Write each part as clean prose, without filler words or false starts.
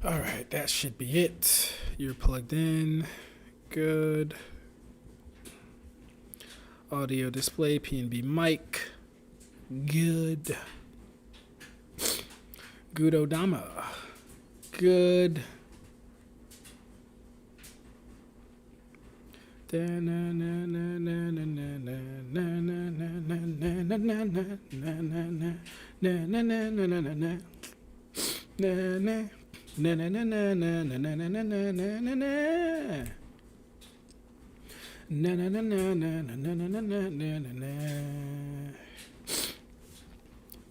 All right, that should be it. You're plugged in. Good. Audio display, PNB mic. Good. Good Odama. Good.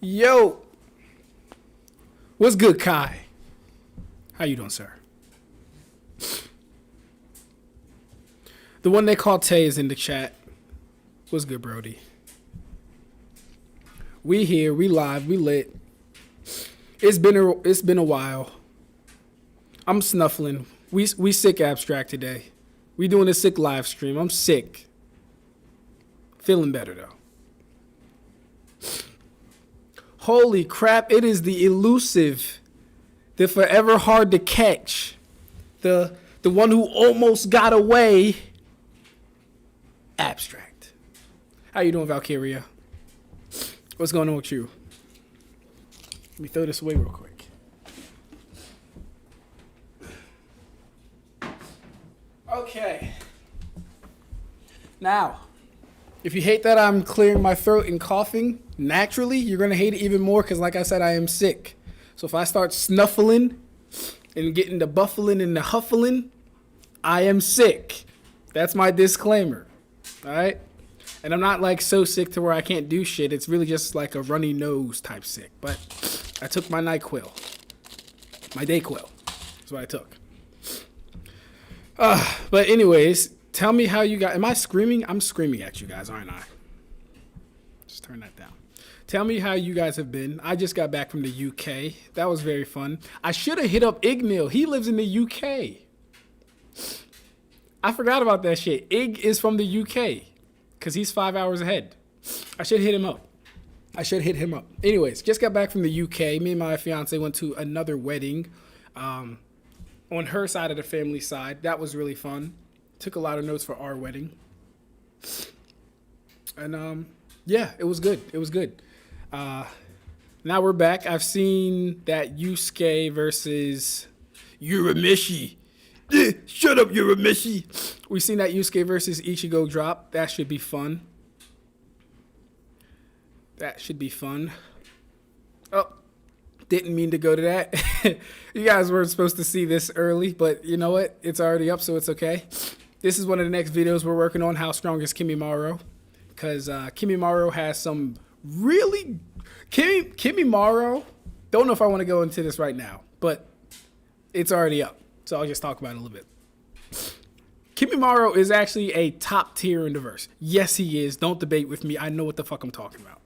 Yo, what's good, Kai? How you doing, sir? The one they call Tay is in the chat. What's good, Brody? We here, we live, we lit. It's been a while. I'm snuffling. We sick Ab-Stract today. We doing a sick live stream. I'm sick. Feeling better though. Holy crap, it is the elusive, the forever hard to catch, the one who almost got away, Ab-Stract. How you doing, Valkyria? What's going on with you? Let me throw this away real quick. Okay. Now, if you hate that I'm clearing my throat and coughing naturally, you're going to hate it even more because, like I said, I am sick. So if I start snuffling and getting the buffling and the huffling, I am sick. That's my disclaimer. All right? And I'm not like so sick to where I can't do shit. It's really just like a runny nose type sick. But I took my NyQuil. My Dayquil. That's what I took. But anyways, tell me how you guys... Am I screaming? I'm screaming at you guys, aren't I? Just turn that down. Tell me how you guys have been. I just got back from the UK. That was very fun. I should have hit up Ignil. He lives in the UK. I forgot about that shit. Ig is from the UK. Because he's 5 hours ahead. I should hit him up. Anyways, just got back from the UK. Me and my fiance went to another wedding. On her side of the family side. That was really fun. Took a lot of notes for our wedding. And yeah, it was good. Now we're back. I've seen that Yusuke versus Urameshi. Shut up, Urameshi. We've seen that Yusuke versus Ichigo drop. That should be fun. Oh, didn't mean to go to that. You guys weren't supposed to see this early, but you know what? It's already up, so it's okay. This is one of the next videos we're working on, How Strong is Kimimaro? Because Kimimaro has some really... Kimimaro, don't know if I want to go into this right now, but it's already up. So I'll just talk about it a little bit. Kimimaro is actually a top tier in the verse. Yes, he is. Don't debate with me. I know what the fuck I'm talking about.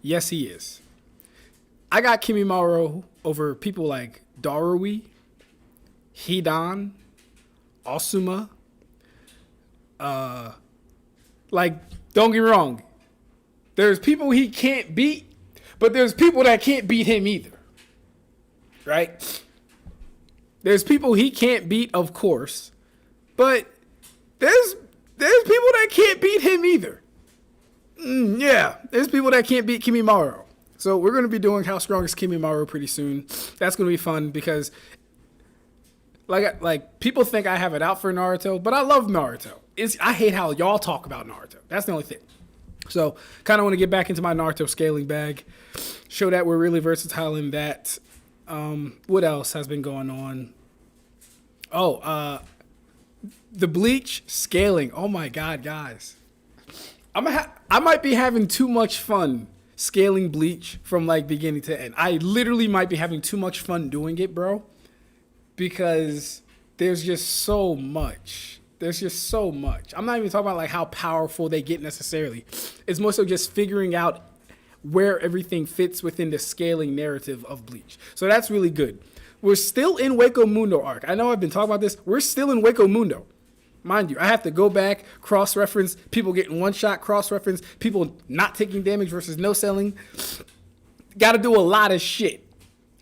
Yes, he is. I got Kimimaro over people like Darui, Hidan, Asuma. Like, don't get me wrong. There's people he can't beat, but there's people that can't beat him either. Right? There's people he can't beat, of course, but there's people that can't beat him either. Yeah, there's people that can't beat Kimimaro. So we're going to be doing How Strong is Kimimaro pretty soon. That's going to be fun because like people think I have it out for Naruto, but I love Naruto. I hate how y'all talk about Naruto. That's the only thing. So kind of want to get back into my Naruto scaling bag. Show that we're really versatile in that. What else has been going on? Oh, the Bleach scaling. Oh my God, guys. I might be having too much fun scaling Bleach from like beginning to end. I literally might be having too much fun doing it, bro. Because there's just so much. I'm not even talking about like how powerful they get necessarily. It's more so just figuring out where everything fits within the scaling narrative of Bleach. So that's really good. We're still in Hueco Mundo arc. I know I've been talking about this. We're still in Hueco Mundo. Mind you, I have to go back, cross-reference, people getting one shot, cross-reference, people not taking damage versus no selling. Got to do a lot of shit.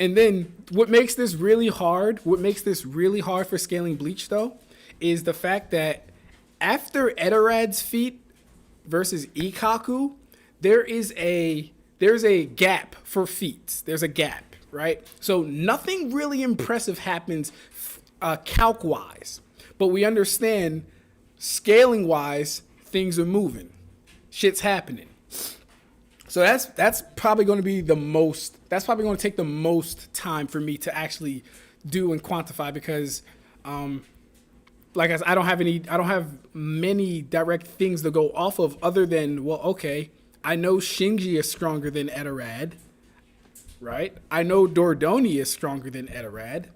And then what makes this really hard for scaling Bleach though, is the fact that after Edorad's feat versus Ikkaku, there's a gap for feats. There's a gap, right? So nothing really impressive happens calc wise, but we understand scaling wise things are moving, shit's happening. So that's probably going to be the most. That's probably going to take the most time for me to actually do and quantify because, like I said, I don't have many direct things to go off of other than, well, okay, I know Shinji is stronger than Etorad, right? I know Dordoni is stronger than Etorad.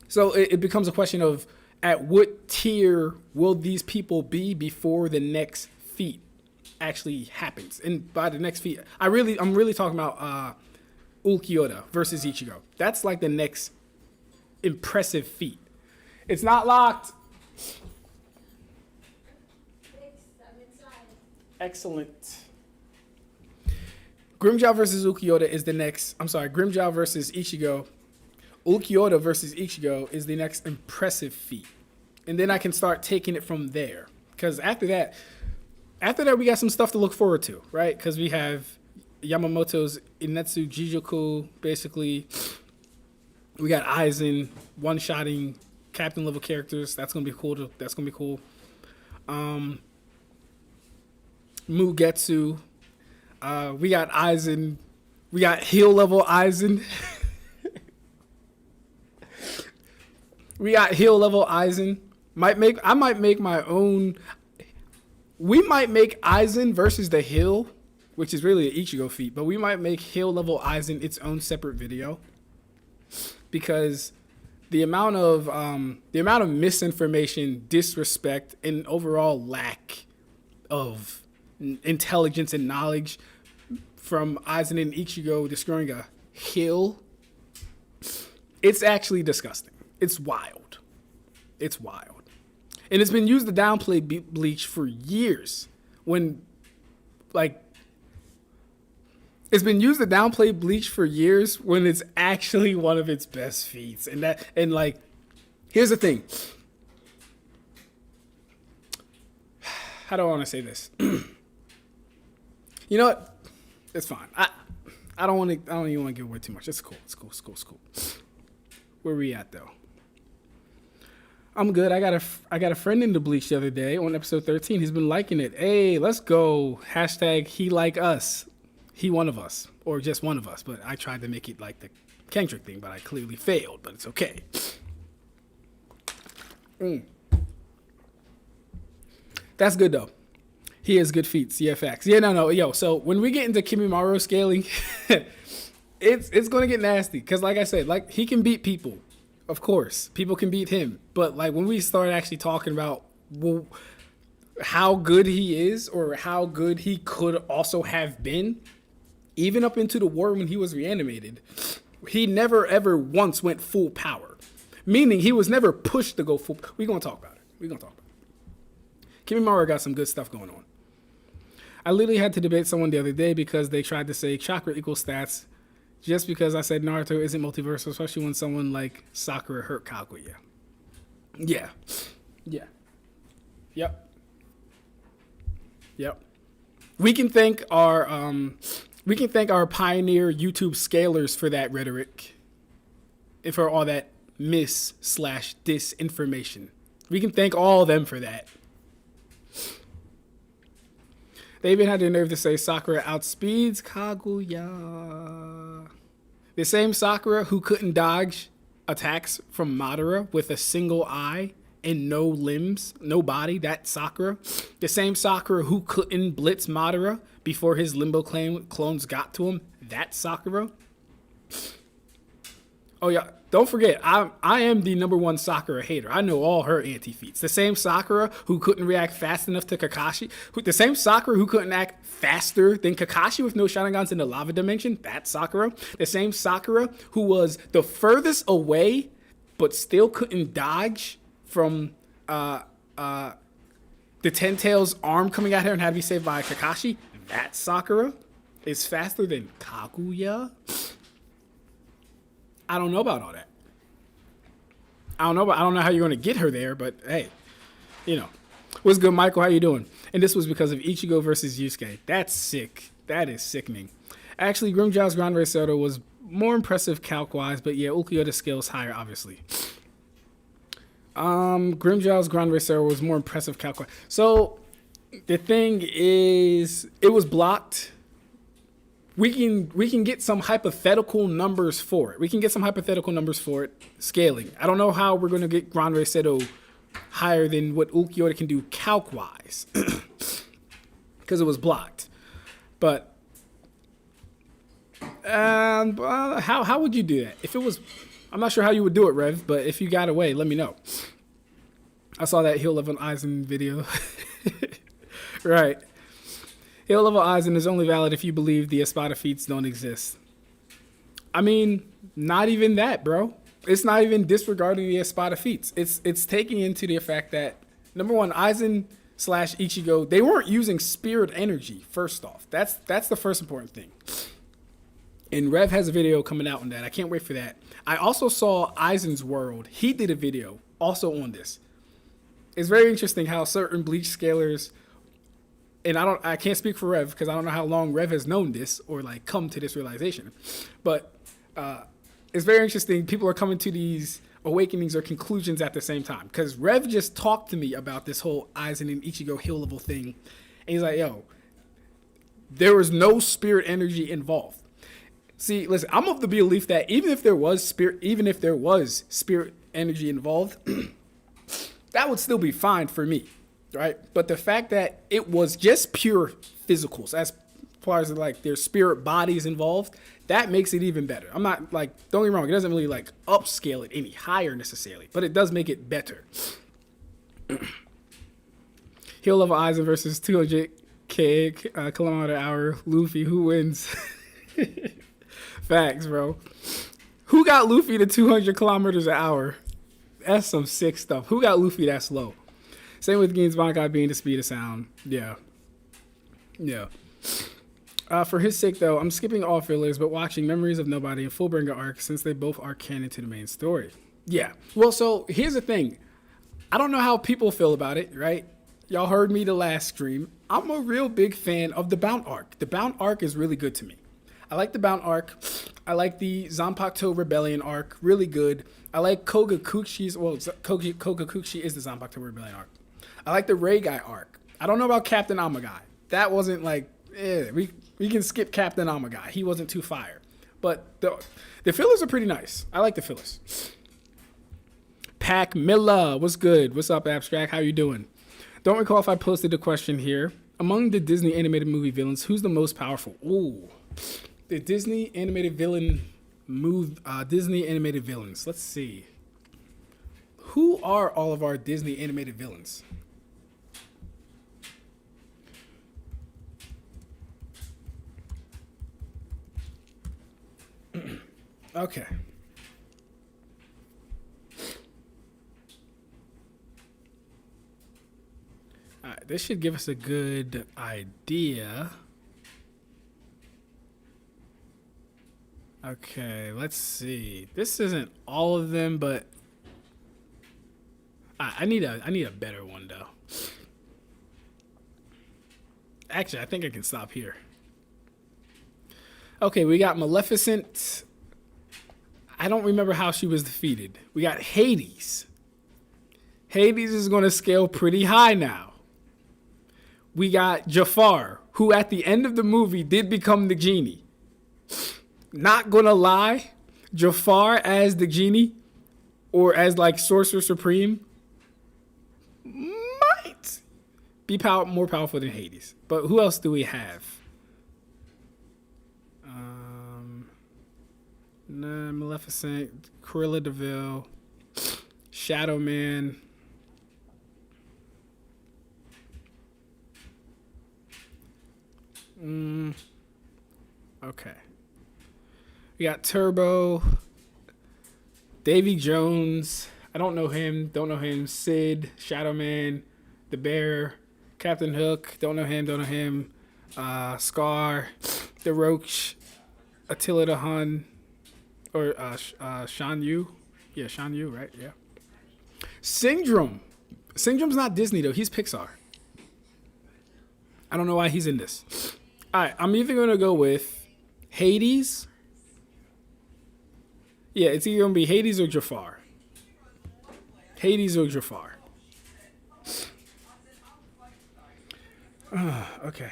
So it becomes a question of at what tier will these people be before the next feat actually happens. And by the next feat, I'm really talking about Ulquiorra versus Ichigo. That's like the next impressive feat. It's not locked. Excellent. Grimmjow versus Ulquiorra is the next. I'm sorry, Grimmjow versus Ichigo. Ulquiorra versus Ichigo is the next impressive feat. And then I can start taking it from there. Because after that, we got some stuff to look forward to, right? Because we have Yamamoto's Inetsu Jijoku, basically. We got Aizen one-shotting captain level characters. That's gonna be cool. Mugetsu. We got Aizen. We got heal level Aizen. We got heal level Aizen. I might make my own. We might make Aizen versus the Hill, which is really an Ichigo feat, but we might make Hill level Aizen its own separate video because the amount of misinformation, disrespect, and overall lack of intelligence and knowledge from Aizen and Ichigo destroying a Hill, it's actually disgusting. It's wild. It's wild. And it's been used to downplay Bleach for years. It's been used to downplay Bleach for years when it's actually one of its best feats. And here's the thing. How do I want to say this? You know what? It's fine. I don't even want to give away too much. It's cool. Where we at though? I'm good. I got a friend into Bleach the other day on episode 13. He's been liking it. Hey, let's go. # he like us. He one of us. Or just one of us. But I tried to make it like the Kendrick thing, but I clearly failed. But it's okay. That's good though. He has good feats. Yeah, facts. Yeah, no. Yo, so when we get into Kimimaro scaling, it's going to get nasty. Because like I said, like he can beat people. Of course, people can beat him. But like when we start actually talking about how good he is or how good he could also have been, even up into the war when he was reanimated, he never ever once went full power. Meaning he was never pushed to go full. We're going to talk about it. Kimimaro got some good stuff going on. I literally had to debate someone the other day because they tried to say Chakra equals stats. Just because I said Naruto isn't multiversal, especially when someone like Sakura hurt Kaguya. Yeah. Yep. We can thank our pioneer YouTube scalers for that rhetoric and for all that disinformation. We can thank all of them for that. They even had the nerve to say Sakura outspeeds Kaguya. The same Sakura who couldn't dodge attacks from Madara with a single eye and no limbs, no body, that Sakura. The same Sakura who couldn't blitz Madara before his Limbo clones got to him, that Sakura. Oh yeah, don't forget, I am the #1 Sakura hater. I know all her anti-feats. The same Sakura who couldn't react fast enough to Kakashi. The same Sakura who couldn't act faster than Kakashi with no Sharingans in the lava dimension. That Sakura. The same Sakura who was the furthest away but still couldn't dodge from the Ten Tails arm coming at her and had to be saved by Kakashi. That Sakura is faster than Kaguya. I don't know about all that. I don't know how you're going to get her there, but hey, you know. What's good, Michael? How you doing? And this was because of Ichigo versus Yusuke. That's sick. That is sickening. Actually, Grimmjow's Grand Risotto was more impressive calc-wise, but yeah, Ulquiorra's skills higher, obviously. Grimmjow's Grand Risotto was more impressive calc-wise. So, the thing is, it was blocked. We can get some hypothetical numbers for it. Scaling. I don't know how we're going to get Grand Risotto higher than what Ulquiorra can do calc-wise. Because it was blocked. But how would you do that? If it was, I'm not sure how you would do it, Rev, but if you got away, let me know. I saw that heal level Aizen video. Right. Heal level Aizen is only valid if you believe the Espada feats don't exist. I mean, not even that, bro. It's not even disregarding the Espada feats. It's taking into the fact that, number one, Aizen / Ichigo, they weren't using spirit energy, first off. That's the first important thing. And Rev has a video coming out on that. I can't wait for that. I also saw Aizen's World. He did a video also on this. It's very interesting how certain Bleach scalers, and I can't speak for Rev because I don't know how long Rev has known this or like come to this realization. But it's very interesting. People are coming to these awakenings or conclusions at the same time. Because Rev just talked to me about this whole Aizen and Ichigo heal level thing. And he's like, yo, there was no spirit energy involved. See, listen, I'm of the belief that even if there was spirit energy involved, that would still be fine for me, right? But the fact that it was just pure physicals, as far as like their spirit bodies involved, that makes it even better. I'm not like, don't get me wrong, it doesn't really like upscale it any higher necessarily, but it does make it better. Heal level Aizen versus 200 kilometer hour Luffy, who wins? Facts, bro. Who got Luffy to 200 kilometers an hour? That's some sick stuff. Who got Luffy that slow? Same with Gin's Bankai being the speed of sound. Yeah. For his sake, though, I'm skipping all fillers, but watching Memories of Nobody and Fullbringer arc since they both are canon to the main story. Yeah. Well, so here's the thing. I don't know how people feel about it, right? Y'all heard me the last stream. I'm a real big fan of the Bout arc. The Bout arc is really good to me. I like the Bout arc. I like the Zanpakuto Rebellion arc. Really good. I like Kogakuchi's... Well, Kogakuchi is the Zanpakuto Rebellion arc. I like the Reigai arc. I don't know about Captain Amagai. That wasn't like... We can skip Captain Amagai. He wasn't too fire. But the fillers are pretty nice. I like the fillers. Pac Milla. What's good? What's up, Ab-Stract? How you doing? Don't recall if I posted a question here. Among the Disney animated movie villains, who's the most powerful? Ooh. The Disney animated villains. Let's see. Who are all of our Disney animated villains? Okay. All right, this should give us a good idea. Okay, let's see. This isn't all of them, but I need a better one though. Actually, I think I can stop here. Okay, we got Maleficent. I don't remember how she was defeated. We got Hades. Hades is going to scale pretty high now. We got Jafar, who at the end of the movie did become the genie. Not gonna lie, Jafar as the genie, or as like Sorcerer Supreme, might be more powerful than Hades. But who else do we have? Maleficent, Cruella de Vil, Shadow Man. Okay. We got Turbo, Davy Jones. I don't know him. Don't know him. Sid, Shadow Man, The Bear, Captain Hook. Don't know him. Don't know him. Scar, The Roach, Attila the Hun. Or Shan Yu. Yeah, Shan Yu, right? Yeah. Syndrome. Syndrome's not Disney, though. He's Pixar. I don't know why he's in this. All right, I'm either going to go with Hades. Yeah, it's either going to be Hades or Jafar. Hades or Jafar. Okay.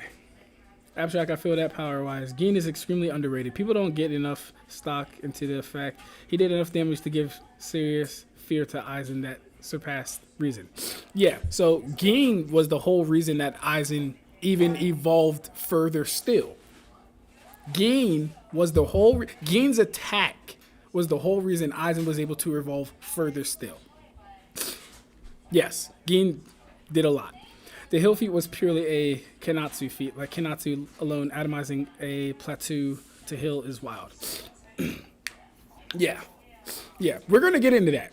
Ab-Stract, I feel that power-wise. Gin is extremely underrated. People don't get enough stock into the fact he did enough damage to give serious fear to Aizen that surpassed reason. Yeah, so Gin was the whole reason that Aizen even evolved further still. Gin's attack was the whole reason Aizen was able to evolve further still. Yes, Gin did a lot. The hill feat was purely a Kenatsu feat. Like Kenatsu alone, atomizing a plateau to hill is wild. Yeah. We're gonna get into that.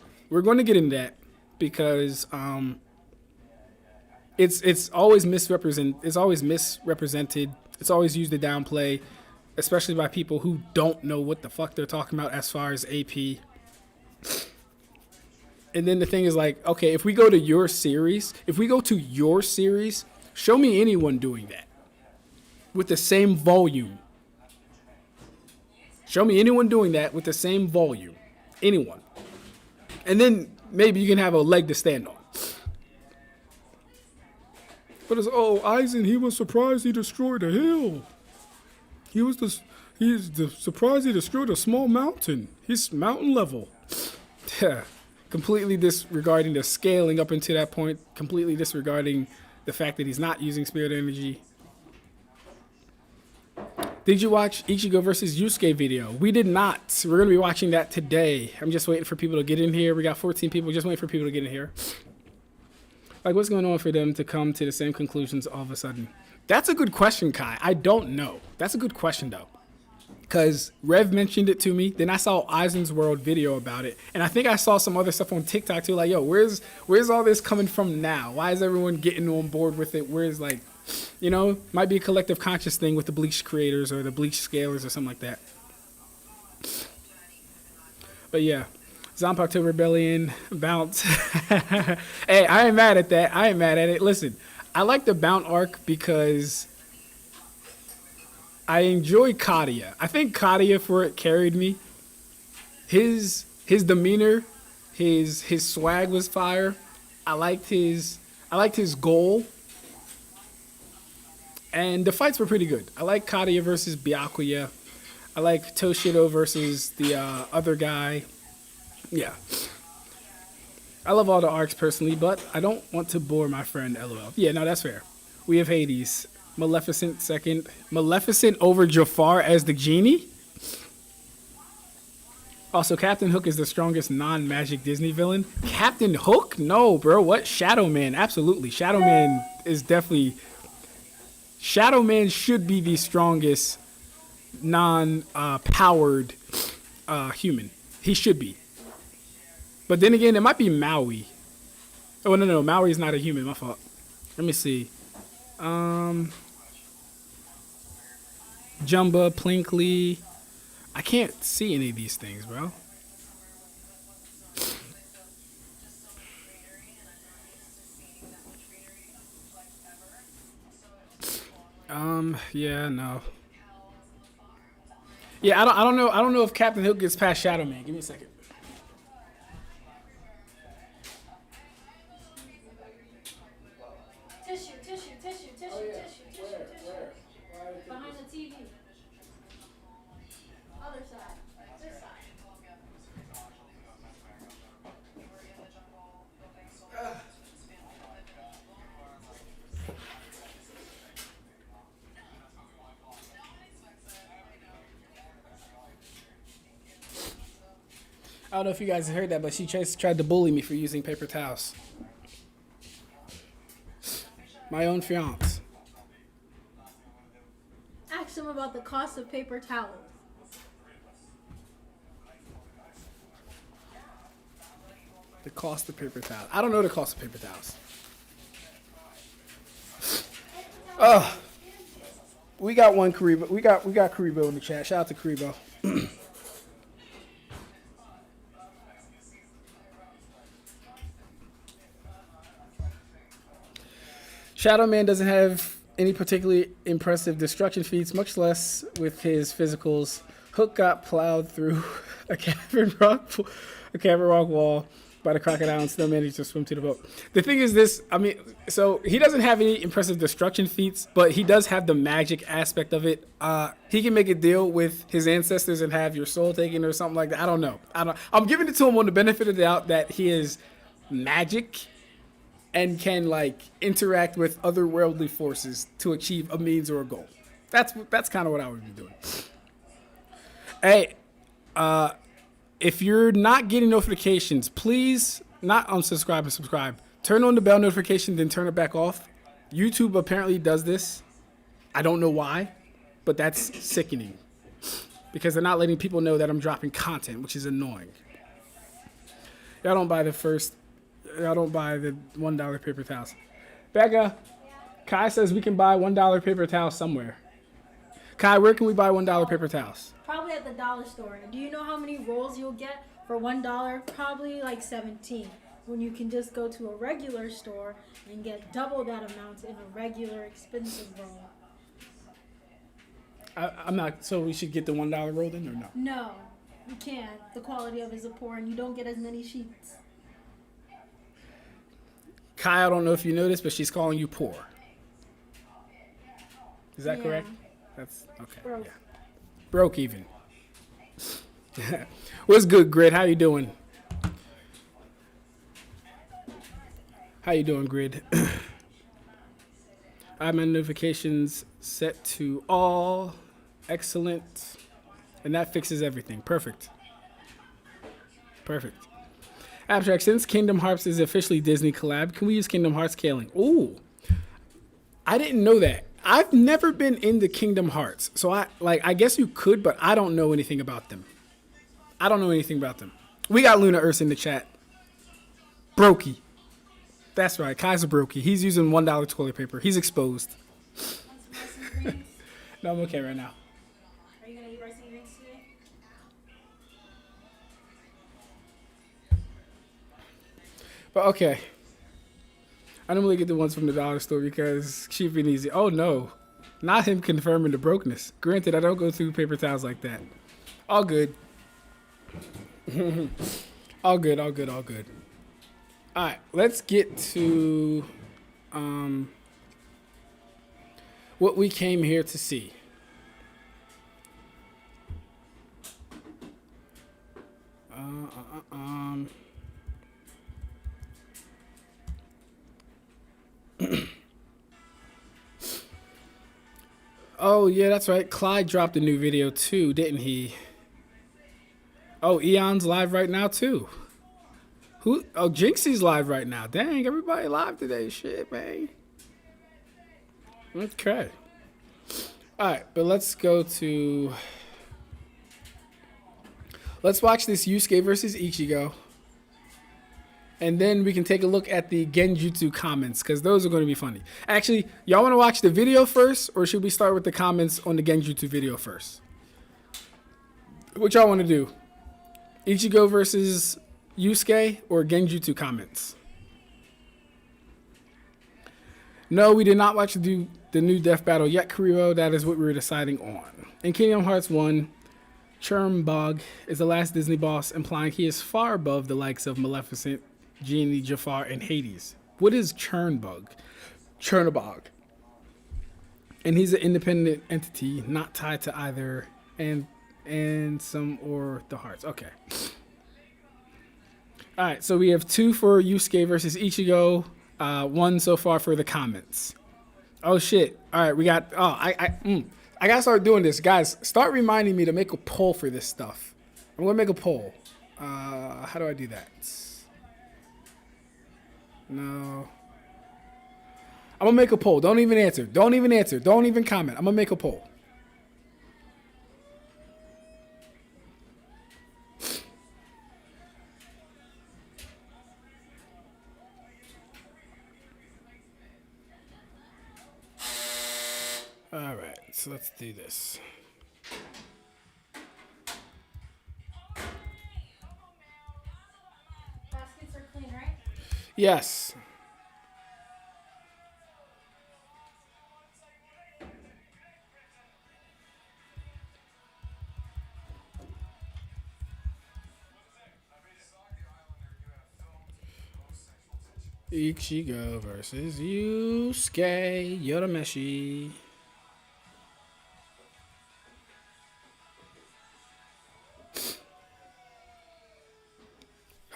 Because it's always misrepresented. It's always misrepresented. It's always used to downplay, especially by people who don't know what the fuck they're talking about as far as AP. And then the thing is like, okay, if we go to your series, show me anyone doing that with the same volume. Show me anyone doing that with the same volume. Anyone. And then maybe you can have a leg to stand on. But it's, Aizen, he was surprised he destroyed a hill. He's surprised he destroyed a small mountain. He's mountain level. Yeah. Completely disregarding the scaling up into that point. Completely disregarding the fact that he's not using spirit energy. Did you watch Ichigo versus Yusuke video? We did not. We're going to be watching that today. I'm just waiting for people to get in here. We got 14 people. Just waiting for people to get in here. Like, what's going on for them to come to the same conclusions all of a sudden? That's a good question, Kai. I don't know. That's a good question, though. Because Rev mentioned it to me. Then I saw Aizen's World video about it. And I think I saw some other stuff on TikTok, too. Like, yo, where's all this coming from now? Why is everyone getting on board with it? Where's, like, might be a collective conscious thing with the Bleach creators or the Bleach scalers or something like that. But, yeah. Zanpakuto Rebellion, Bounce. Hey, I ain't mad at that. I ain't mad at it. Listen, I like the Bout arc because I enjoy Kadia. I think Kadia for it carried me. His demeanor, his swag was fire. I liked his goal. And the fights were pretty good. I like Kadia versus Byakuya. I like Toshido versus the other guy. Yeah. I love all the arcs personally, but I don't want to bore my friend, LOL. Yeah, no, that's fair. We have Hades. Maleficent second. Maleficent over Jafar as the genie? Also, Captain Hook is the strongest non-magic Disney villain. Captain Hook? No, bro. What? Shadow Man. Absolutely. Shadow Man is definitely... Shadow Man should be the strongest non-powered human. He should be. But then again, it might be Maui. Oh, no. Maui is not a human. My fault. Let me see. Jumba, Plinkly. I can't see any of these things, bro. Yeah, no. Yeah, I don't know. I don't know if Captain Hook gets past Shadow Man. Give me a second. Tissue. Behind the TV. Other side. This side. I don't know if you guys heard that, but she tried to bully me for using paper towels. My own fiance. Ask them about the cost of paper towels. The cost of paper towels. I don't know the cost of paper towels. We got one Karibo. We got Karibo in the chat. Shout out to Karibo. Shadow Man doesn't have any particularly impressive destruction feats, much less with his physicals. Hook got plowed through a cavern rock wall by the crocodile and still managed to swim to the boat. The thing is this, I mean, so he doesn't have any impressive destruction feats, but he does have the magic aspect of it. He can make a deal with his ancestors and have your soul taken or something like that. I don't know. I'm giving it to him on the benefit of the doubt that he is magic and can like interact with otherworldly forces to achieve a means or a goal. That's kind of what I would be doing. Hey, if you're not getting notifications, please not unsubscribe and subscribe. Turn on the bell notification, then turn it back off. YouTube apparently does this. I don't know why, but that's sickening because they're not letting people know that I'm dropping content, which is annoying. Y'all don't buy the $1 paper towels. Becca, Kai says we can buy $1 paper towels somewhere. Kai, where can we buy $1 paper towels? Probably at the dollar store. Do you know how many rolls you'll get for $1? Probably like 17. When you can just go to a regular store and get double that amount in a regular expensive roll. I'm not. So we should get the $1 roll then, or no? No, you can't. The quality of it is poor, and you don't get as many sheets. Kai, I don't know if you know this, but she's calling you poor. Is that correct? That's okay. Broke. Yeah. Broke even. What's good, Grid? How you doing? How you doing, Grid? I have my notifications set to all. Excellent. And that fixes everything. Perfect. Perfect. Ab-Stract, since Kingdom Hearts is officially Disney collab, can we use Kingdom Hearts scaling? Ooh. I didn't know that. I've never been into Kingdom Hearts. So I guess you could, but I don't know anything about them. I don't know anything about them. We got Luna Urs in the chat. Brokey. That's right. Kai's a brokey. He's using $1 toilet paper. He's exposed. No, I'm okay right now. Are you going to eat rice and greens today? But okay. I normally get the ones from the dollar store because cheap and easy. Oh no. Not him confirming the brokenness. Granted, I don't go through paper towels like that. All good. All good, all good, all good. Alright, let's get to what we came here to see. Oh, yeah, that's right. Clyde dropped a new video too, didn't he? Oh, Eon's live right now too. Who? Oh, Jinxie's live right now. Dang, everybody live today. Shit, man. Okay. All right, but let's go to... Let's watch this Yusuke versus Ichigo. And then we can take a look at the genjutsu comments, because those are going to be funny. Actually, y'all want to watch the video first, or should we start with the comments on the genjutsu video first? What y'all want to do? Ichigo versus Yusuke or genjutsu comments? No, we did not watch the new death battle yet, Karibo. That is what we were deciding on. In Kingdom Hearts 1, Chernabog is the last Disney boss, implying he is far above the likes of Maleficent, Genie, Jafar, and Hades. What is Chernabog? Chernabog. And he's an independent entity, not tied to either and some or the hearts. Okay. All right, so we have 2 for Yusuke versus Ichigo. 1 so far for the comments. Oh shit! All right, we got. Oh, I gotta start doing this, guys. Start reminding me to make a poll for this stuff. I'm gonna make a poll. How do I do that? No. I'm gonna make a poll. Don't even answer. Don't even answer. Don't even comment. I'm gonna make a poll. All right, so let's do this. Baskets are clean, right? Yes. Ichigo versus Yusuke Yodomeshi.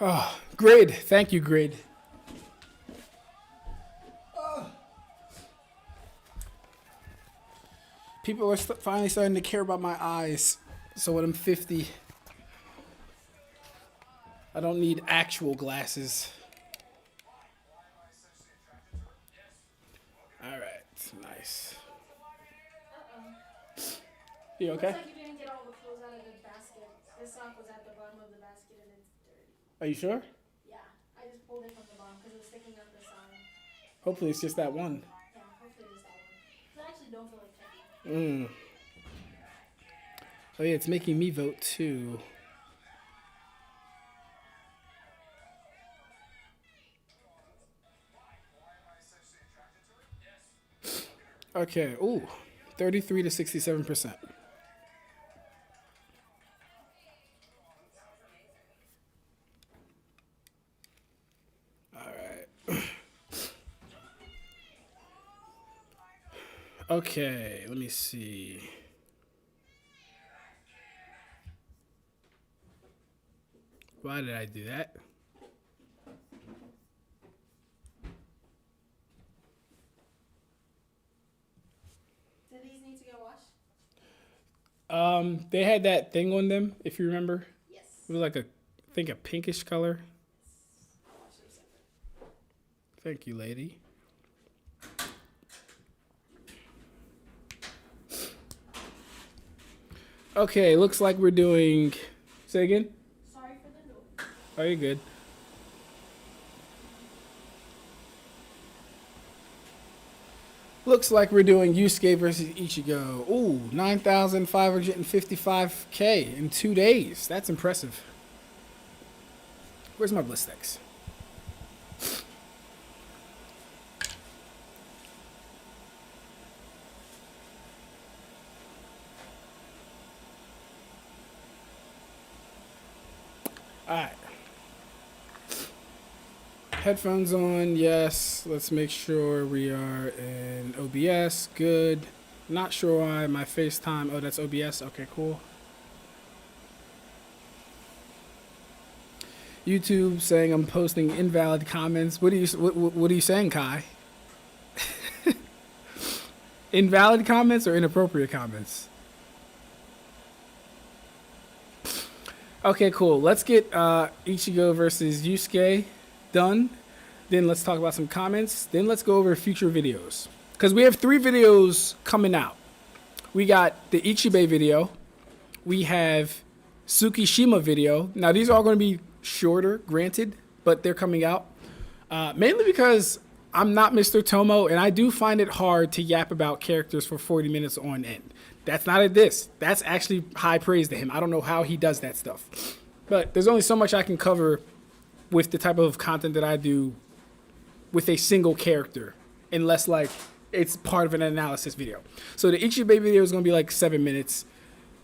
Oh, Grid. Thank you, Grid. People are finally starting to care about my eyes. So when I'm 50, I don't need actual glasses. All right, nice. You okay? Looks like you didn't get all the clothes out of the basket. This sock was at the bottom of the basket and it's dirty. Are you sure? Yeah, I just pulled it from the bottom because it was sticking out the side. Hopefully it's just that one. Yeah, hopefully it's that one. I actually don't feel like checking. Oh yeah, it's making me vote too. Okay, ooh, 33 to 67%. All right. Okay, let me see. Why did I do that? Do these need to get washed? They had that thing on them, if you remember. Yes. It was like I think a pinkish color. I'll wash them separate. Thank you, lady. Okay, looks like we're doing. Say again. Sorry for the note. Oh, you're good. Looks like we're doing Yusuke versus Ichigo. Ooh, 9,555K in 2 days. That's impressive. Where's my Blistex? Alright. Headphones on, yes. Let's make sure we are in OBS. Good. Not sure why my FaceTime. Oh, that's OBS. Okay, cool. YouTube saying I'm posting invalid comments. What are you saying, Kai? Invalid comments or inappropriate comments? Okay, cool. Let's get Ichigo versus Yusuke done. Then let's talk about some comments. Then let's go over future videos. Because we have 3 videos coming out. We got the Ichibe video. We have Tsukishima video. Now, these are all going to be shorter, granted, but they're coming out. Mainly because I'm not Mr. Tomo, and I do find it hard to yap about characters for 40 minutes on end. That's not a diss. That's actually high praise to him. I don't know how he does that stuff. But there's only so much I can cover with the type of content that I do with a single character, unless like it's part of an analysis video. So the Ichibe video is going to be like 7 minutes.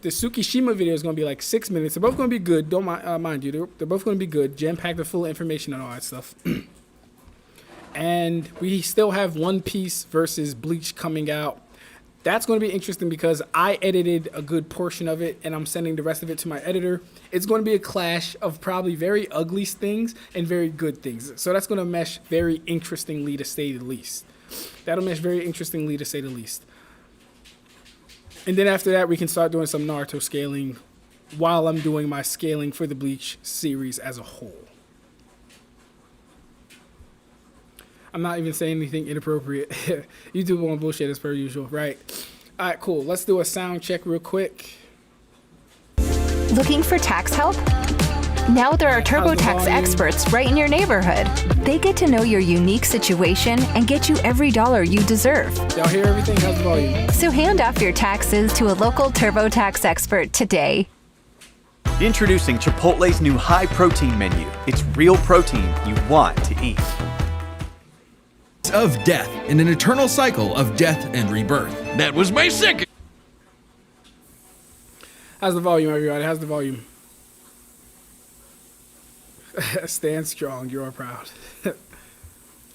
The Tsukishima video is going to be like 6 minutes. They're both going to be good. Don't mind you. They're both going to be good. Jam-packed with full information and all that stuff. And we still have One Piece versus Bleach coming out. That's going to be interesting because I edited a good portion of it and I'm sending the rest of it to my editor. It's going to be a clash of probably very ugly things and very good things. So that's going to mesh very interestingly, to say the least. That'll mesh very interestingly, to say the least. And then after that, we can start doing some Naruto scaling while I'm doing my scaling for the Bleach series as a whole. I'm not even saying anything inappropriate. YouTube won't bullshit as per usual, right? All right, cool. Let's do a sound check real quick. Looking for tax help? Now there are TurboTax experts right in your neighborhood. They get to know your unique situation and get you every dollar you deserve. Y'all hear everything? How's the volume? So hand off your taxes to a local TurboTax expert today. Introducing Chipotle's new high-protein menu. It's real protein you want to eat. Of death in an eternal cycle of death and rebirth. That was my second. How's the volume, everybody? How's the volume? Stand strong. You are proud.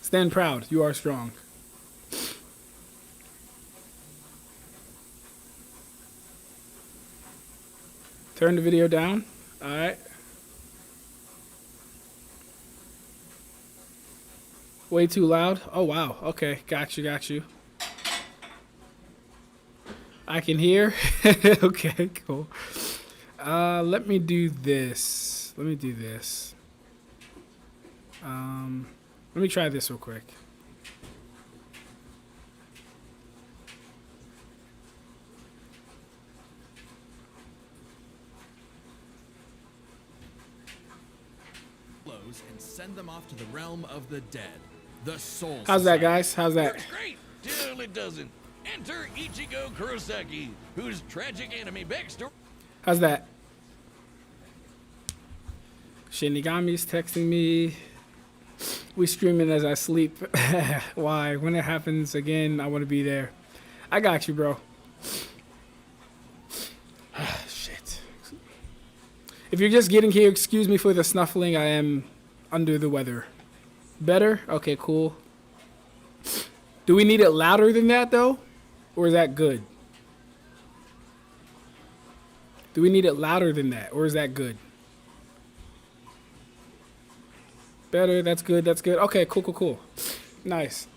Stand proud. You are strong. Turn the video down. All right. Way too loud. Oh, wow. Okay. Got you. I can hear. Okay, cool. Let me do this. Let me try this real quick. And send them off to the realm of the dead. The Soul How's that, Society. guys? How's that? Works great till it doesn't. Enter Ichigo Kurosaki, whose tragic anime backstory. How's that? Shinigami's texting me. We streaming as I sleep. Why? When it happens again, I want to be there. I got you, bro. Shit. If you're just getting here, excuse me for the snuffling. I am under the weather. Better? Okay, cool. Do we need it louder than that, though? Or is that good? Do we need it louder than that? Or is that good? Better. That's good. That's good. Okay, cool. Nice.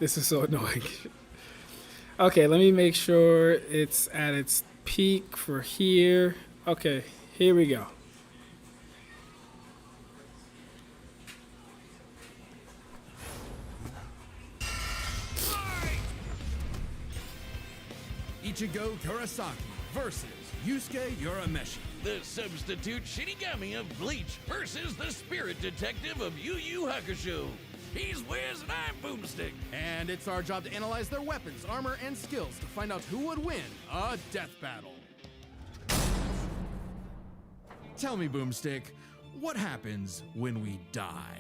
This is so annoying. Okay, let me make sure it's at its peak for here. Okay, here we go. Ichigo Kurosaki versus Yusuke Urameshi. The substitute Shinigami of Bleach versus the spirit detective of Yu Yu Hakusho. He's Wiz and I'm Boomstick. And it's our job to analyze their weapons, armor, and skills to find out who would win a death battle. Tell me, Boomstick, what happens when we die?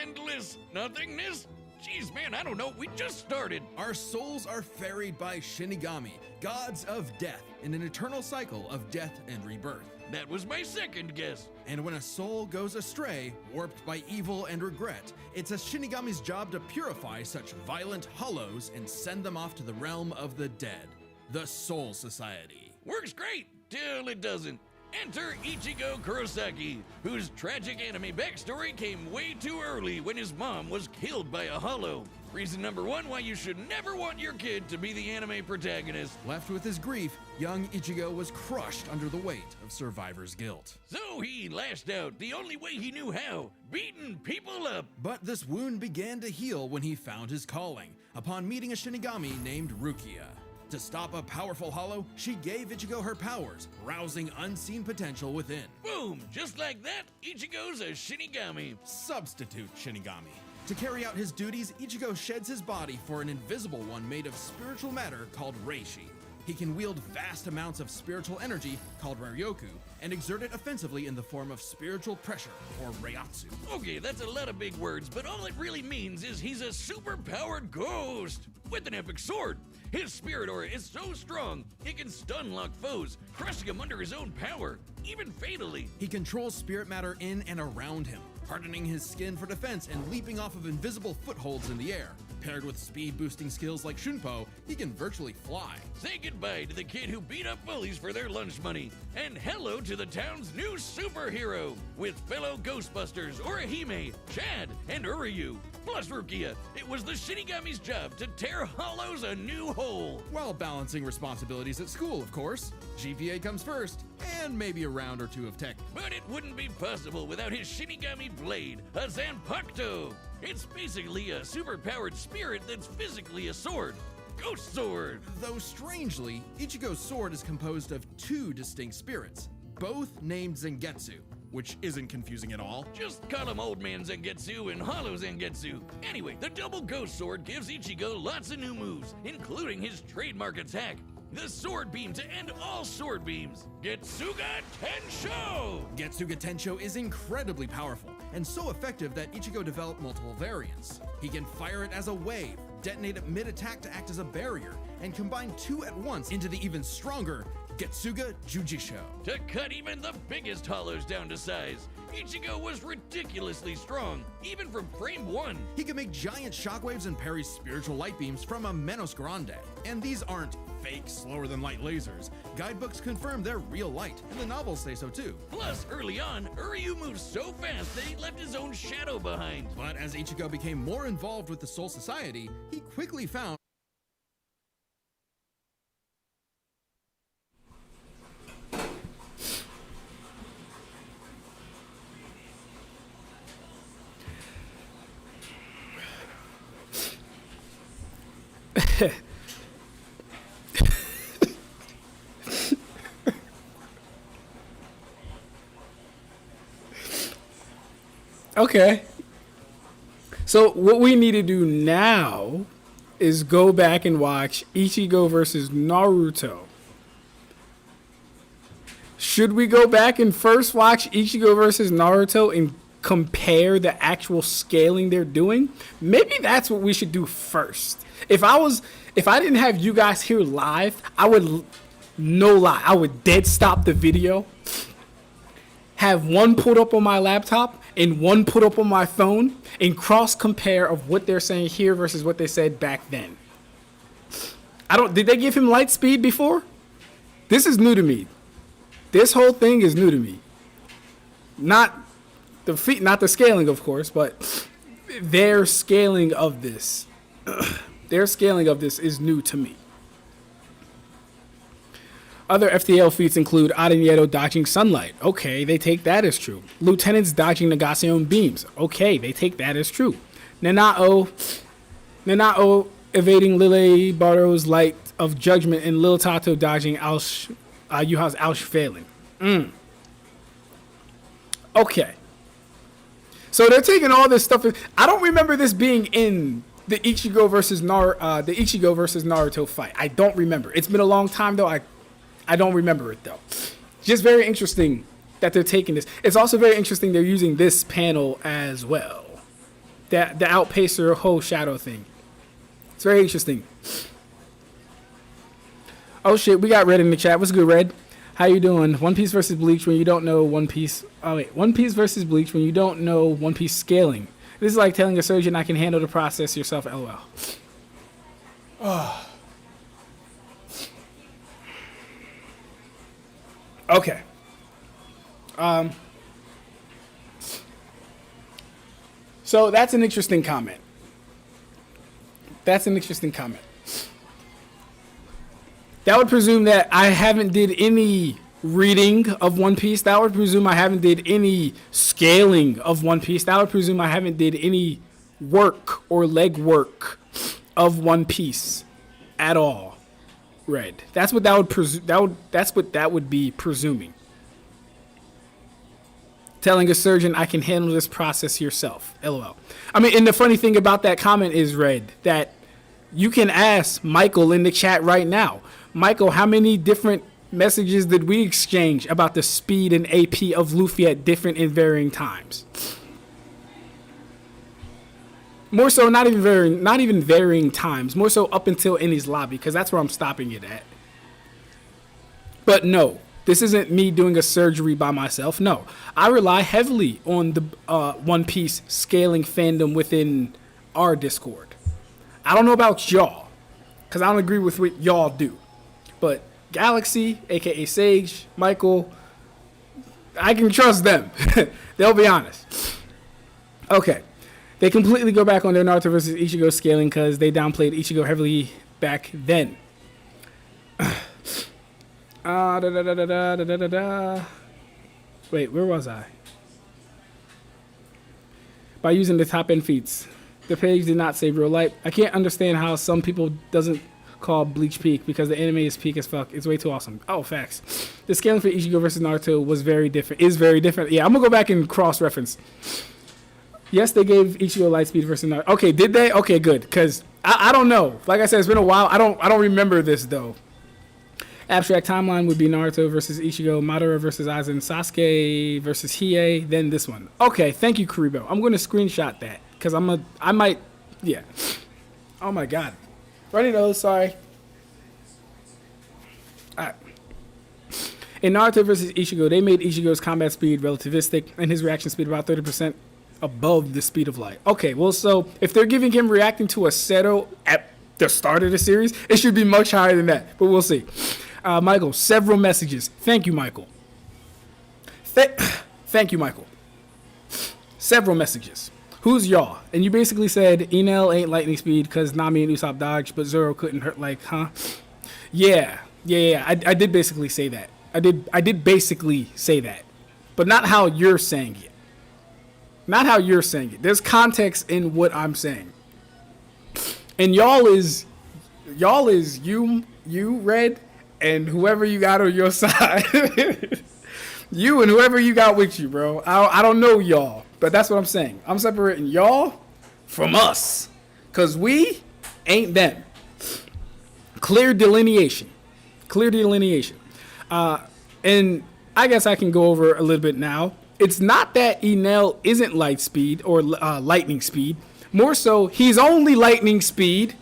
Endless nothingness? Jeez, man, I don't know. We just started. Our souls are ferried by Shinigami, gods of death, in an eternal cycle of death and rebirth. That was my second guess. And when a soul goes astray, warped by evil and regret, it's a Shinigami's job to purify such violent hollows and send them off to the realm of the dead, the Soul Society. Works great till it doesn't. Enter Ichigo Kurosaki, whose tragic anime backstory came way too early when his mom was killed by a hollow. Reason number one why you should never want your kid to be the anime protagonist. Left with his grief, young Ichigo was crushed under the weight of survivor's guilt. So he lashed out the only way he knew how, beating people up. But this wound began to heal when he found his calling, upon meeting a Shinigami named Rukia. To stop a powerful hollow, she gave Ichigo her powers, rousing unseen potential within. Boom! Just like that, Ichigo's a Shinigami. Substitute Shinigami. To carry out his duties, Ichigo sheds his body for an invisible one made of spiritual matter called Reishi. He can wield vast amounts of spiritual energy called Ryoku and exert it offensively in the form of spiritual pressure, or reiatsu. Okay, that's a lot of big words, but all it really means is he's a super-powered ghost with an epic sword. His spirit aura is so strong, it can stun lock foes, crushing them under his own power, even fatally. He controls spirit matter in and around him, hardening his skin for defense and leaping off of invisible footholds in the air. Paired with speed-boosting skills like Shunpo, he can virtually fly. Say goodbye to the kid who beat up bullies for their lunch money, and hello to the town's new superhero, with fellow Ghostbusters Orihime, Chad, and Uryu. Plus Rukia, it was the Shinigami's job to tear hollows a new hole. While balancing responsibilities at school, of course. GPA comes first, and maybe a round or two of tech. But it wouldn't be possible without his Shinigami blade, a Zanpakuto. It's basically a super-powered spirit that's physically a sword. Ghost Sword! Though strangely, Ichigo's sword is composed of two distinct spirits, both named Zangetsu, which isn't confusing at all. Just call him Old Man Zangetsu and Hollow Zangetsu. Anyway, the double Ghost Sword gives Ichigo lots of new moves, including his trademark attack, the Sword Beam to end all sword beams, Getsuga Tensho! Getsuga Tensho is incredibly powerful, and so effective that Ichigo developed multiple variants. He can fire it as a wave, detonate at mid-attack to act as a barrier, and combine 2 at once into the even stronger Getsuga Jujisho. To cut even the biggest hollows down to size, Ichigo was ridiculously strong, even from frame 1. He could make giant shockwaves and parry spiritual light beams from a Menos Grande. And these aren't fake, slower-than-light lasers. Guidebooks confirm they're real light, and the novels say so too. Plus, early on, Uryu moved so fast that he left his own shadow behind. But as Ichigo became more involved with the Soul Society, he quickly found Okay. So what we need to do now is go back and watch Ichigo versus Naruto. Should we go back and first watch Ichigo versus Naruto and compare the actual scaling they're doing? Maybe that's what we should do first. If I didn't have you guys here live, I would, no lie, I would dead stop the video, have one put up on my laptop and one put up on my phone, and cross compare of what they're saying here versus what they said back then. Did they give him light speed before? This is new to me. This whole thing is new to me. Not the scaling, of course, but their scaling of this. Their scaling of this is new to me. Other FTL feats include Adenyeto dodging sunlight. Okay, they take that as true. Lieutenants dodging Negation beams. Okay, they take that as true. Nanao evading Lile Barro's light of judgment, and Lil Tato dodging Yuha's Ausch failing. Okay. So they're taking all this stuff. I don't remember this being in the Ichigo versus Naruto fight. I don't remember. It's been a long time though. I don't remember it though. Just very interesting that they're taking this. It's also very interesting they're using this panel as well. The outpacer whole shadow thing. It's very interesting. Oh shit, we got Red in the chat. What's good, Red? How you doing? One Piece versus Bleach when you don't know One Piece. Oh wait, One Piece versus Bleach when you don't know One Piece scaling. This is like telling a surgeon I can handle the process yourself. LOL. Oh. Okay. So that's an interesting comment. That would presume that I haven't did any reading of One Piece. That would presume I haven't did any scaling of One Piece. That would presume I haven't did any work or leg work of One Piece at all. Red. That's what that would that's what that would be presuming. Telling a surgeon I can handle this process yourself. LOL. I mean, and the funny thing about that comment is, Red, that you can ask Michael in the chat right now. Michael, how many different messages did we exchange about the speed and AP of Luffy at different and varying times? More so, not even varying times. More so up until Eni's lobby, because that's where I'm stopping it at. But no, this isn't me doing a surgery by myself. No, I rely heavily on the One Piece scaling fandom within our Discord. I don't know about y'all, because I don't agree with what y'all do. But Galaxy, aka Sage, Michael, I can trust them. They'll be honest. Okay. They completely go back on their Naruto versus Ichigo scaling because they downplayed Ichigo heavily back then. Wait, where was I? By using the top end feats. The page did not say real light. I can't understand how some people doesn't call Bleach peak because the anime is peak as fuck. It's way too awesome. Oh, facts. The scaling for Ichigo versus Naruto was very different. Is very different. Yeah, I'm gonna go back and cross-reference. Yes, they gave Ichigo light speed versus Naruto. Okay, did they? Okay, good. Because I don't know. Like I said, it's been a while. I don't remember this though. Ab-Stract timeline would be Naruto versus Ichigo, Madara versus Aizen, Sasuke versus Hiei, then this one. Okay, thank you, Kuribo. I'm going to screenshot that because I might, yeah. Oh my god. Runny nose, sorry. Alright. In Naruto versus Ichigo, they made Ichigo's combat speed relativistic and his reaction speed about 30% above the speed of light. Okay, well, so if they're giving him reacting to a Seto at the start of the series, it should be much higher than that, but we'll see. Michael, several messages. Thank you, Michael. Thank you, Michael. Several messages. Who's y'all? And you basically said Enel ain't lightning speed because Nami and Usopp dodged, but Zoro couldn't hurt. Like, huh? Yeah. I did basically say that. I did basically say that, but not how you're saying it. Not how you're saying it. There's context in what I'm saying. And y'all is you Red, and whoever you got on your side. You and whoever you got with you, bro. I don't know y'all, but that's what I'm saying. I'm separating y'all from us, cause we ain't them. Clear delineation. And I guess I can go over a little bit now. It's not that Enel isn't light speed or lightning speed. More so, he's only lightning speed.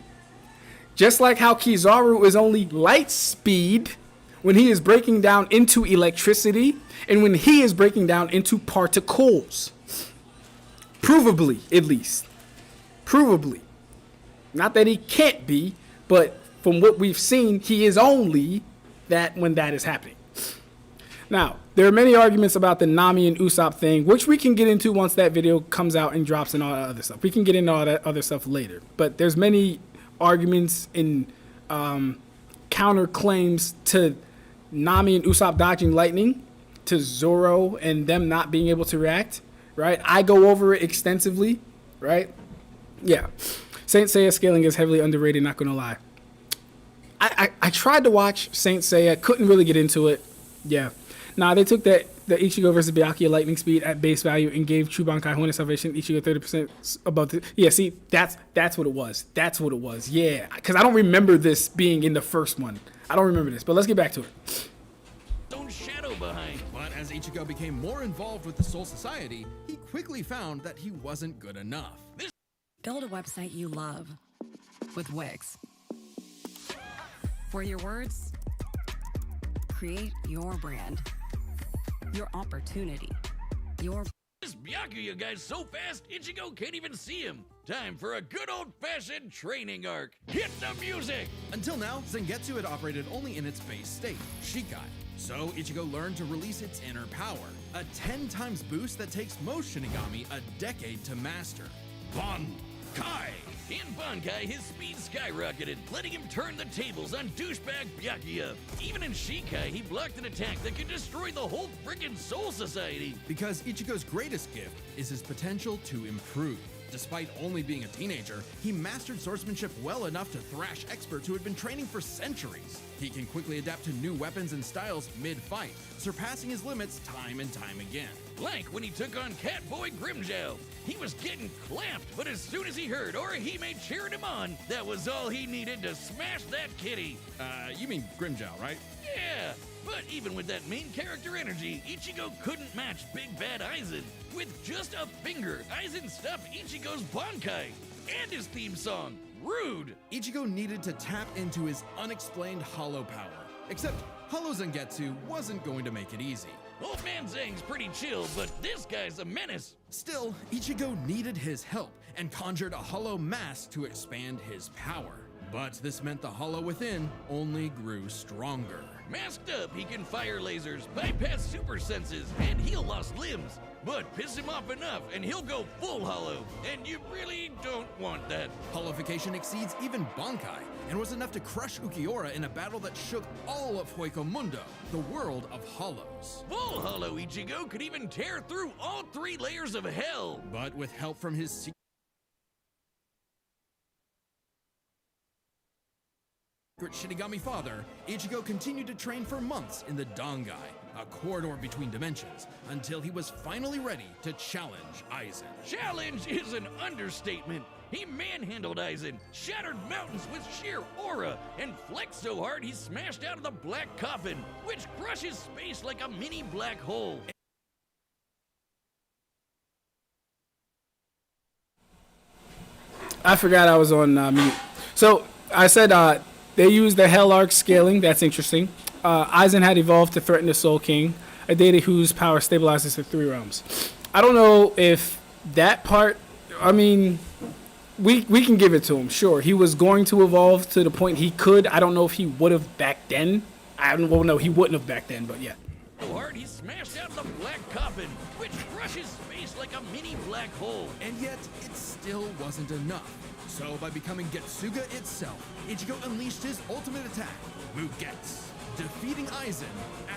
Just like how Kizaru is only light speed when he is breaking down into electricity and when he is breaking down into particles. Provably, at least. Provably. Not that he can't be, but from what we've seen, he is only that when that is happening. Now, there are many arguments about the Nami and Usopp thing, which we can get into once that video comes out and drops and all that other stuff. We can get into all that other stuff later. But there's many arguments and counterclaims to Nami and Usopp dodging lightning, to Zoro and them not being able to react, right? I go over it extensively, right? Yeah. Saint Seiya scaling is heavily underrated, not gonna lie. I tried to watch Saint Seiya, couldn't really get into it. Yeah. Nah, they took the Ichigo versus Byakuya lightning speed at base value and gave Chubankai Hornet Salvation Ichigo 30% above the... Yeah, see, that's what it was. That's what it was. Yeah, because I don't remember this being in the first one. I don't remember this, but let's get back to it. Don't shadow behind. But as Ichigo became more involved with the Soul Society, he quickly found that he wasn't good enough. Build a website you love with Wix. For your words, create your brand, your opportunity, your... This Byakuya guy's so fast, Ichigo can't even see him. Time for a good old-fashioned training arc. Hit the music! Until now, Zangetsu had operated only in its base state, Shikai. So Ichigo learned to release its inner power, a 10 times boost that takes most Shinigami a decade to master. Bankai! In Bankai, his speed skyrocketed, letting him turn the tables on douchebag Byakuya. Even in Shikai, he blocked an attack that could destroy the whole frickin' Soul Society. Because Ichigo's greatest gift is his potential to improve. Despite only being a teenager, he mastered swordsmanship well enough to thrash experts who had been training for centuries. He can quickly adapt to new weapons and styles mid-fight, surpassing his limits time and time again. Like when he took on Catboy Grimmjow. He was getting clamped, but as soon as he heard Orihime cheering him on, that was all he needed to smash that kitty. You mean Grimmjow, right? Yeah, but even with that main character energy, Ichigo couldn't match Big Bad Aizen. With just a finger, Aizen stuffed Ichigo's Bankai and his theme song. Rude! Ichigo needed to tap into his unexplained hollow power. Except Hollow Zangetsu wasn't going to make it easy. Old Man Zang's pretty chill, but this guy's a menace. Still, Ichigo needed his help and conjured a hollow mask to expand his power. But this meant the hollow within only grew stronger. Masked up, he can fire lasers, bypass super senses, and heal lost limbs. But piss him off enough, and he'll go full hollow. And you really don't want that. Hollowification exceeds even Bankai, and was enough to crush Ukiura in a battle that shook all of Hueco the world of hollows. Full hollow Ichigo could even tear through all 3 layers of hell. But with help from his secret Shinigami father, Ichigo continued to train for months in the Dangai, a corridor between dimensions, until he was finally ready to challenge Aizen. Challenge is an understatement. He manhandled Aizen, shattered mountains with sheer aura, and flexed so hard he smashed out of the black coffin, which crushes space like a mini black hole. I forgot I was on mute. So I said they used the Hell Arc scaling. That's interesting. Aizen had evolved to threaten the Soul King, a deity whose power stabilizes the 3 realms. I don't know if that part. I mean, we can give it to him. Sure, he was going to evolve to the point he could. I don't know if he would have back then. I don't know. He wouldn't have back then, but yeah. So hard he smashed out the black coffin, which crushes space like a mini black hole. And yet, it still wasn't enough. So by becoming Getsuga itself, Ichigo unleashed his ultimate attack, Mugetsu, defeating Aizen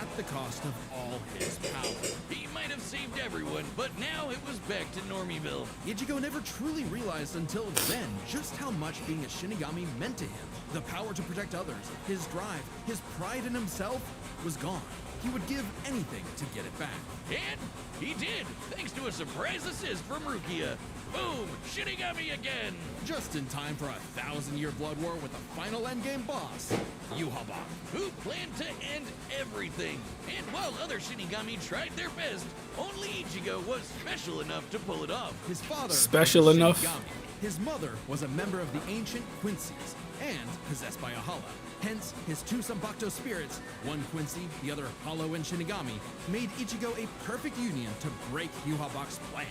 at the cost of all his power. He might have saved everyone, but now it was back to Normieville. Ichigo never truly realized until then just how much being a Shinigami meant to him. The power to protect others, his drive, his pride in himself was gone. He would give anything to get it back. And he did, thanks to a surprise assist from Rukia. Boom! Shinigami again! Just in time for a 1,000-year blood war with the final endgame boss, Yhwach. Who planned to end everything. And while other Shinigami tried their best, only Ichigo was special enough to pull it off. His father Special was a enough? Shinigami. His mother was a member of the ancient Quincy's and possessed by a Hala. Hence, his 2 Zanpakuto spirits, one Quincy, the other Hollow and Shinigami, made Ichigo a perfect union to break Yhwach's plan.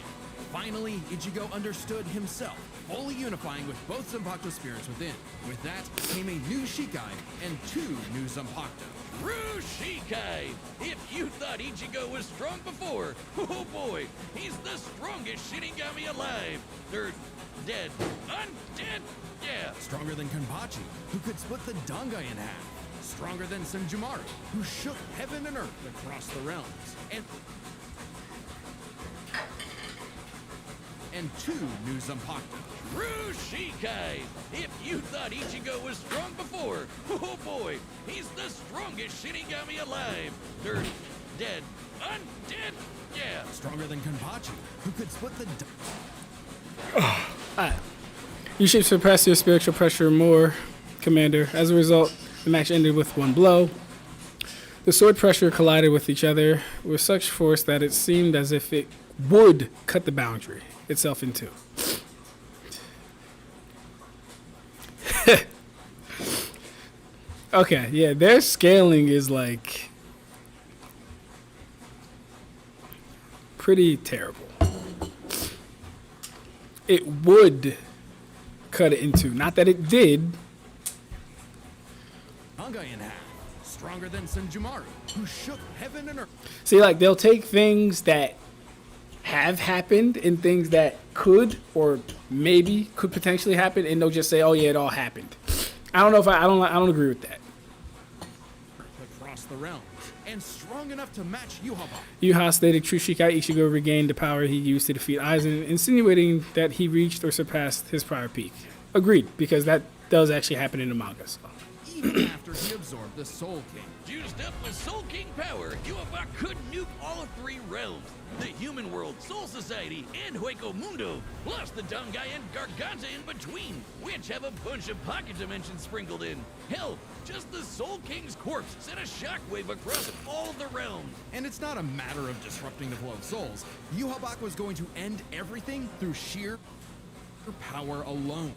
Finally, Ichigo understood himself, fully unifying with both Zanpakuto spirits within. With that came a new Shikai and 2 new Zanpakuto. Rushikai! If you thought Ichigo was strong before, oh boy, he's the strongest Shinigami alive. They're dead. Undead? Yeah. Stronger than Kenpachi, who could split the Dangai in half. Stronger than Senjumaru, who shook heaven and earth across the realms. And 2 new Zanpakuto. Rushikai! If you thought Ichigo was strong before, oh boy, he's the strongest Shinigami alive. They're dead. Undead? Yeah. Stronger than Kenpachi, who could split the You should suppress your spiritual pressure more, Commander. As a result, the match ended with 1 blow. The sword pressure collided with each other with such force that it seemed as if it would cut the boundary itself in 2. Okay, yeah, their scaling is like pretty terrible. It would cut it in 2. Not that it did. Dangai in half. Stronger than Senjumaru, who shook heaven and earth. See, like, they'll take things that have happened and things that could or maybe could potentially happen, and they'll just say, "Oh yeah, it all happened." I don't know if I don't agree with that. Across the realms, and strong enough to match Yhwach. Yuha stated true Shikai Ichigo regained the power he used to defeat Aizen, insinuating that he reached or surpassed his prior peak. Agreed, because that does actually happen in the manga. So. Even after he absorbed the Soul King. Used up with Soul King power, Yhwach could nuke all 3 realms. The human world, Soul Society, and Hueco Mundo, plus the Dangai and Garganta in between, which have a bunch of pocket dimensions sprinkled in. Hell, just the Soul King's corpse sent a shockwave across all the realms. And it's not a matter of disrupting the flow of souls. Yhwach was going to end everything through sheer power alone.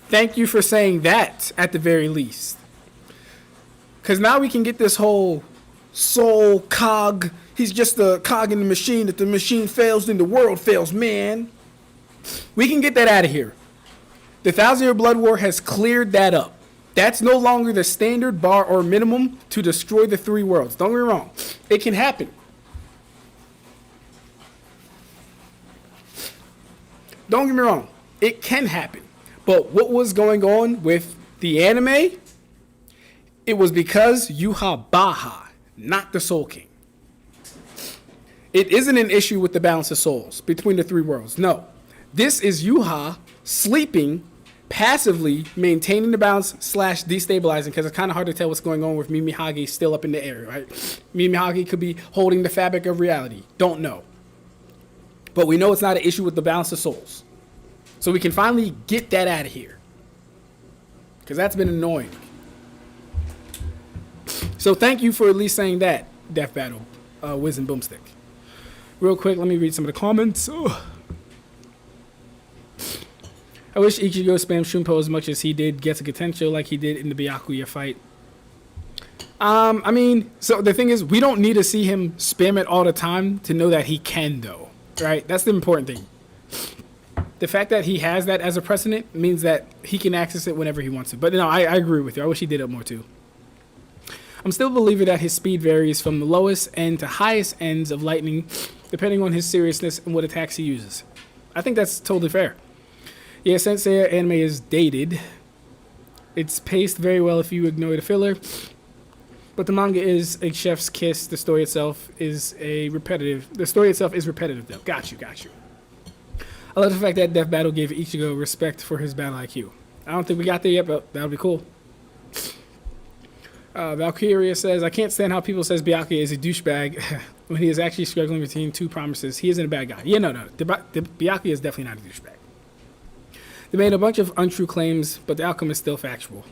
Thank you for saying that, at the very least. Because now we can get this whole soul cog. He's just a cog in the machine. If the machine fails, then the world fails, man. We can get that out of here. The 1,000-year blood war has cleared that up. That's no longer the standard bar or minimum to destroy the 3 worlds. Don't get me wrong. It can happen. Don't get me wrong. It can happen. But what was going on with the anime? It was because Yhwach, not the Soul King. It isn't an issue with the balance of souls between the 3 worlds. No. This is Yhwach sleeping, passively maintaining the balance / destabilizing, because it's kind of hard to tell what's going on with Mimihage still up in the air, right? Mimihage could be holding the fabric of reality. Don't know. But we know it's not an issue with the balance of souls. So we can finally get that out of here. Because that's been annoying. So thank you for at least saying that, Death Battle, Wiz and Boomstick. Real quick, let me read some of the comments. I wish Ichigo spammed Shunpo as much as he did Getsuga Tensho like he did in the Byakuya fight. I mean, so the thing is, we don't need to see him spam it all the time to know that he can, though, right? That's the important thing. The fact that he has that as a precedent means that he can access it whenever he wants to. But no, I agree with you. I wish he did it more, too. I'm still a believer that his speed varies from the lowest end to highest ends of lightning, depending on his seriousness and what attacks he uses. I think that's totally fair. Yeah, Saint Seiya anime is dated. It's paced very well if you ignore the filler. But the manga is a chef's kiss. The story itself is repetitive, though. Got you. I love the fact that Death Battle gave Ichigo respect for his battle IQ. I don't think we got there yet, but that would be cool. Valkyria says, I can't stand how people says Byakuya is a douchebag when he is actually struggling between two promises. He isn't a bad guy. Yeah, no. The Byakuya is definitely not a douchebag. They made a bunch of untrue claims, but the outcome is still factual.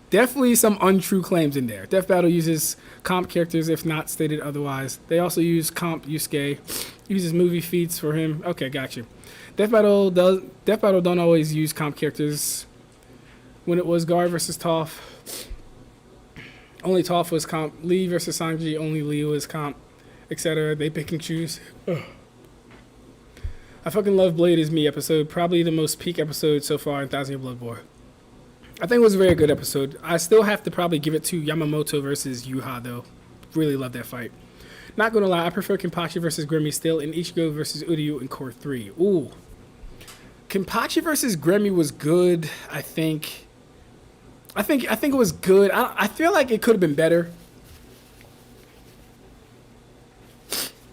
Definitely some untrue claims in there. Death Battle uses comp characters if not stated otherwise. They also use comp Yusuke. Uses movie feats for him. Okay, got you. Death Battle don't always use comp characters. When it was Guard versus Toph, only Toph was comp. Lee versus Sanji, only Lee was comp, etc. They pick and choose. Ugh. I fucking love Blade is Me episode. Probably the most peak episode so far in Thousand Year Blood War. I think it was a very good episode. I still have to probably give it to Yamamoto versus Yuha, though. Really love that fight. Not gonna lie, I prefer Kenpachi versus Grimmy still, and Ichigo versus Uryu in Core 3. Ooh. Kenpachi versus Grimmy was good, I think. I think it was good. I feel like it could have been better.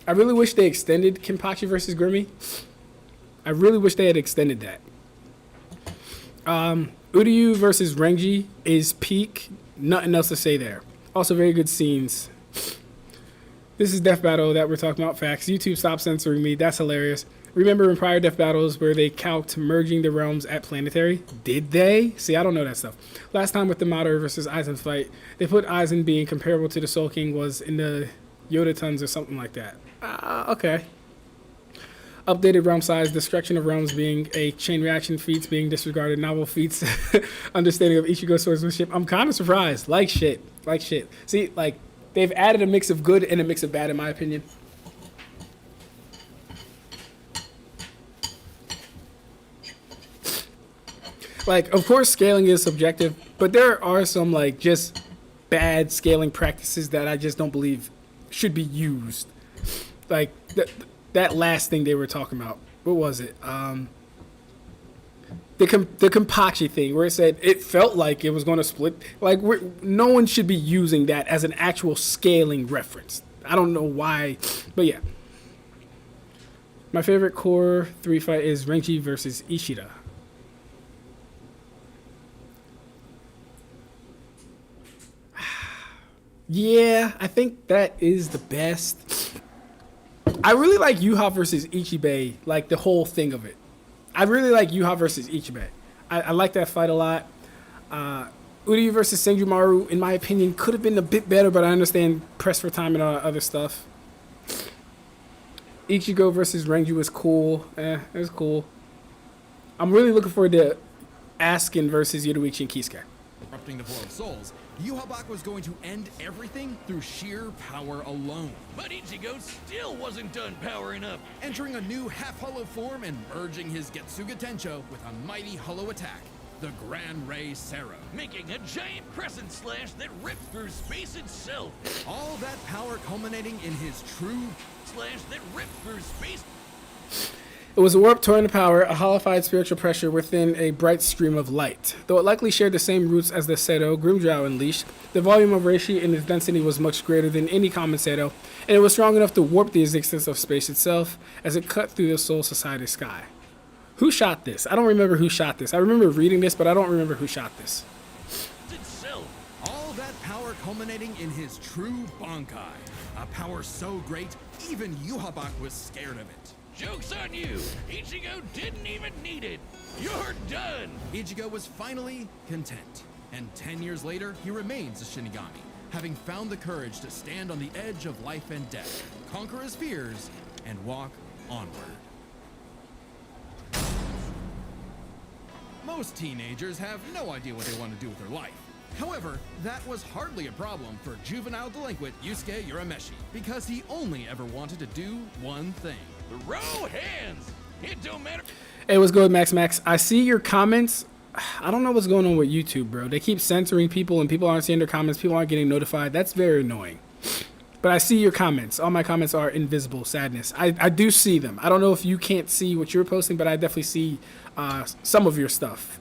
I really wish they extended Kenpachi versus Grimmy. I really wish they had extended that. Uryu versus Renji is peak. Nothing else to say there. Also, very good scenes. This is Death Battle that we're talking about. Facts. YouTube, stop censoring me. That's hilarious. Remember in prior Death Battles where they calced merging the realms at planetary? Did they? See, I don't know that stuff. Last time with the Madara versus Aizen fight, they put Aizen being comparable to the Soul King was in the Yoda tons or something like that. Okay. Updated realm size, destruction of realms being a chain reaction, feats being disregarded, novel feats, understanding of Ichigo swordsmanship. I'm kind of surprised. Like shit. See, like, they've added a mix of good and a mix of bad, in my opinion. Like, of course, scaling is subjective, but there are some, like, just bad scaling practices that I just don't believe should be used. Like, that last thing they were talking about, what was it? The Kenpachi thing, where it said it felt like it was going to split. Like, no one should be using that as an actual scaling reference. I don't know why, but yeah. My favorite Core 3 fight is Renji versus Ishida. Yeah, I think that is the best. I really like Yuha versus Ichibei, like the whole thing of it. I really like Yuha versus Ichibei. I like that fight a lot. Uryu versus Senjumaru, in my opinion, could have been a bit better, but I understand press for time and all that other stuff. Ichigo versus Renji was cool. It was cool. I'm really looking forward to Askin versus Yoruichi and Kisuke. Corrupting the Flow of Souls, Yhwach was going to end everything through sheer power alone. But Ichigo still wasn't done powering up. Entering a new half-hollow form and merging his Getsuga Tensho with a mighty hollow attack, the Gran Ray Sero. Making a giant crescent slash that ripped through space itself. All that power culminating in his true Slash that ripped through space. It was a warp torrent of power, a hollified spiritual pressure within a bright stream of light. Though it likely shared the same roots as the Seto Grimmjow unleashed, the volume of Reishi and its density was much greater than any common Seto, and it was strong enough to warp the existence of space itself as it cut through the Soul Society sky. Who shot this? I don't remember who shot this. I remember reading this, but I don't remember who shot this. Itself. all that power culminating in his true Bankai. A power so great, even Yhwach was scared of it. Joke's on you! Ichigo didn't even need it! You're done! Ichigo was finally content. And 10 years later, he remains a Shinigami, having found the courage to stand on the edge of life and death, conquer his fears, and walk onward. Most teenagers have no idea what they want to do with their life. However, that was hardly a problem for juvenile delinquent Yusuke Urameshi, because he only ever wanted to do one thing. Throw hands! It don't matter. Hey, what's good, Max? I see your comments. I don't know what's going on with YouTube, bro. They keep censoring people and people aren't seeing their comments. People aren't getting notified. That's very annoying. But I see your comments. All my comments are invisible. Sadness. I do see them. I don't know if you can't see what you're posting, but I definitely see some of your stuff.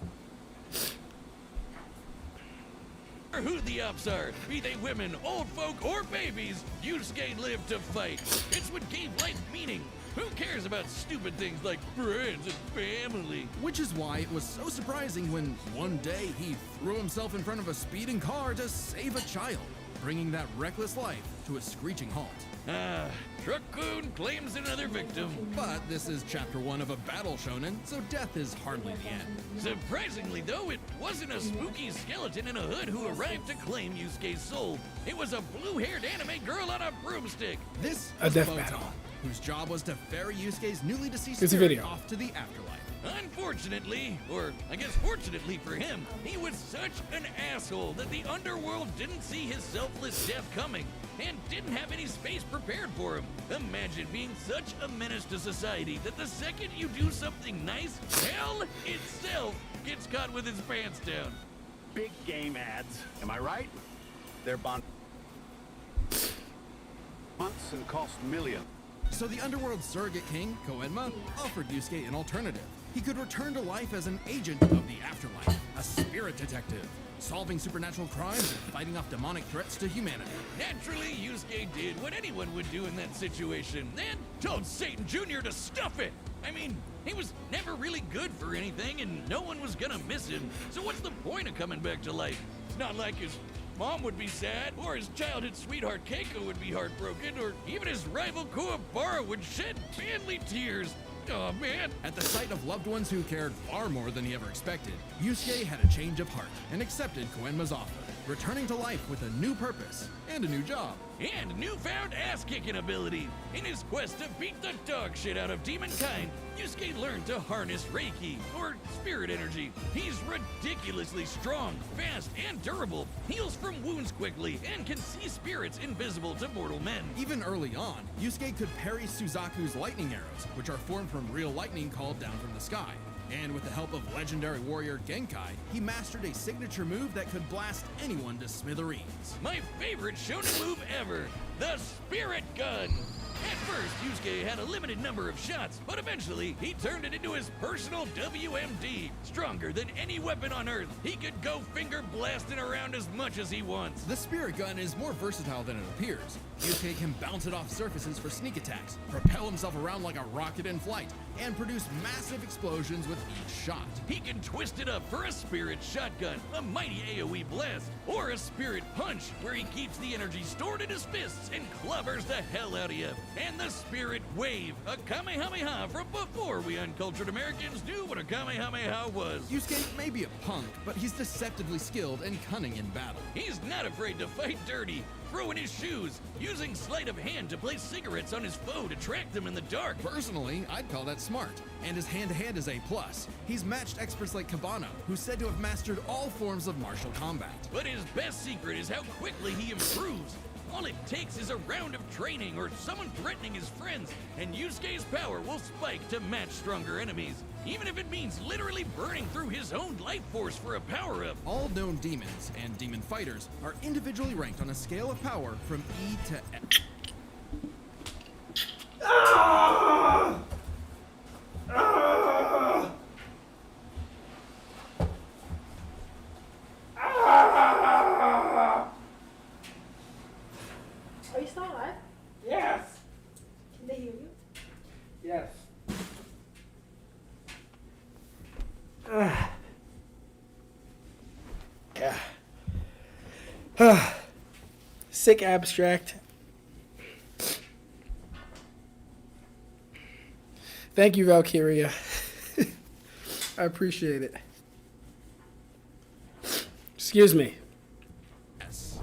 Who the ops are, be they women, old folk, or babies, Yusuke lived to fight. It's what gave life meaning. Who cares about stupid things like friends and family? Which is why it was so surprising when one day he threw himself in front of a speeding car to save a child, bringing that reckless life to a screeching halt. Truck-kun claims another victim. But this is chapter 1 of a battle shonen, so death is hardly the end. Surprisingly, though, it wasn't a spooky skeleton in a hood who arrived to claim Yusuke's soul. It was a blue-haired anime girl on a broomstick. This A was death Bout, battle. whose job was to ferry Yusuke's newly deceased It's a spirit video. off to the afterlife. Unfortunately, or I guess fortunately for him, he was such an asshole that the underworld didn't see his selfless death coming and didn't have any space prepared for him. Imagine being such a menace to society that the second you do something nice, hell itself gets caught with its pants down. Big game ads, am I right? They're months and cost millions. So the underworld surrogate king, Koenma, offered Yusuke an alternative. He could return to life as an agent of the afterlife, a spirit detective, solving supernatural crimes and fighting off demonic threats to humanity. Naturally, Yusuke did what anyone would do in that situation, and told Satan Jr. to stuff it. I mean, he was never really good for anything, and no one was gonna miss him. So what's the point of coming back to life? It's not like his mom would be sad, or his childhood sweetheart Keiko would be heartbroken, or even his rival Kuwabara would shed manly tears. Oh man. At the sight of loved ones who cared far more than he ever expected, Yusuke had a change of heart and accepted Koenma's offer, returning to life with a new purpose and a new job. And newfound ass-kicking ability. In his quest to beat the dog shit out of demonkind, Yusuke learned to harness Reiki, or spirit energy. He's ridiculously strong, fast, and durable, heals from wounds quickly, and can see spirits invisible to mortal men. Even early on, Yusuke could parry Suzaku's lightning arrows, which are formed from real lightning called down from the sky. And with the help of legendary warrior Genkai, he mastered a signature move that could blast anyone to smithereens. My favorite shonen move ever, the Spirit Gun. At first, Yusuke had a limited number of shots, but eventually he turned it into his personal WMD. Stronger than any weapon on Earth, he could go finger blasting around as much as he wants. The spirit gun is more versatile than it appears. Yusuke can bounce it off surfaces for sneak attacks, propel himself around like a rocket in flight, and produce massive explosions with each shot. He can twist it up for a spirit shotgun, a mighty AoE blast, or a spirit punch, where he keeps the energy stored in his fists and clobbers the hell out of you. And the spirit wave, a Kamehameha from before we uncultured Americans knew what a Kamehameha was. Yusuke may be a punk, but he's deceptively skilled and cunning in battle. He's not afraid to fight dirty, throwing his shoes, using sleight of hand to place cigarettes on his foe to track them in the dark. Personally, I'd call that smart. And his hand-to-hand is A+. He's matched experts like Kabano, who's said to have mastered all forms of martial combat. But his best secret is how quickly he improves. All it takes is a round of training or someone threatening his friends, and Yusuke's power will spike to match stronger enemies, even if it means literally burning through his own life force for a power-up. All known demons and demon fighters are individually ranked on a scale of power from E to F. Are you still alive? Yes. Can they hear you? Yes. Yeah. Sick Ab-Stract. Thank you, Valkyria. I appreciate it. Excuse me.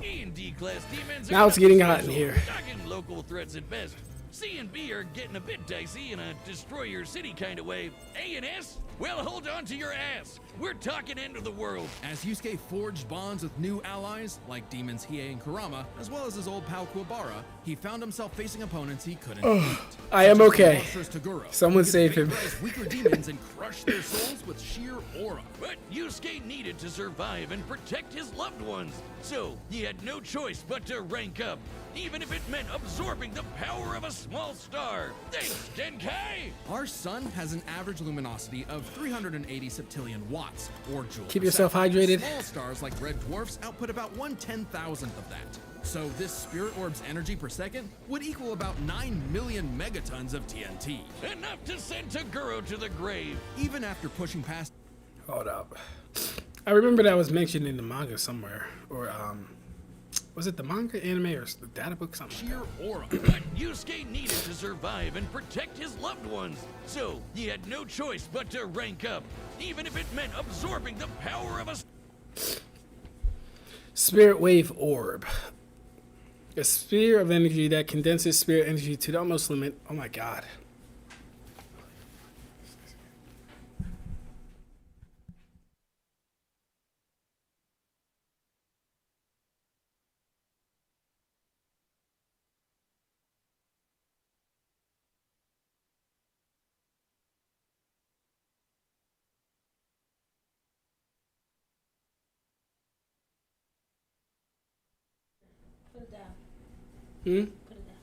E and D class demons Now are it's getting hot in special, here. Talking local threats at best. C and B are getting a bit dicey in a destroy your city kind of way. A and S? Well, hold on to your ass. We're talking end of the world. As Yusuke forged bonds with new allies, like demons Hiei and Kurama, as well as his old pal Kuwabara, he found himself facing opponents he couldn't beat. I am okay. Toguro, Someone save him. Weaker demons and crush their souls with sheer aura. But Yusuke needed to survive and protect his loved ones. So he had no choice but to rank up, even if it meant absorbing the power of a small star. Thanks, Genkai! Our sun has an average luminosity of 380 septillion watts, or joules. Keep per yourself second. hydrated. Small stars like red dwarfs output about 1/10,000th of that. So this spirit orb's energy per second would equal about 9 million megatons of TNT. Enough to send Toguro to the grave. Even after pushing past Hold up. I remember that was mentioned in the manga somewhere, or was it the manga, anime, or the data book? Something. sheer aura, But Yusuke needed to survive and protect his loved ones. So he had no choice but to rank up, even if it meant absorbing the power of a... Spirit wave orb. A sphere of energy that condenses spirit energy to the utmost limit. Oh my god. Put it down. Hmm? Put it down.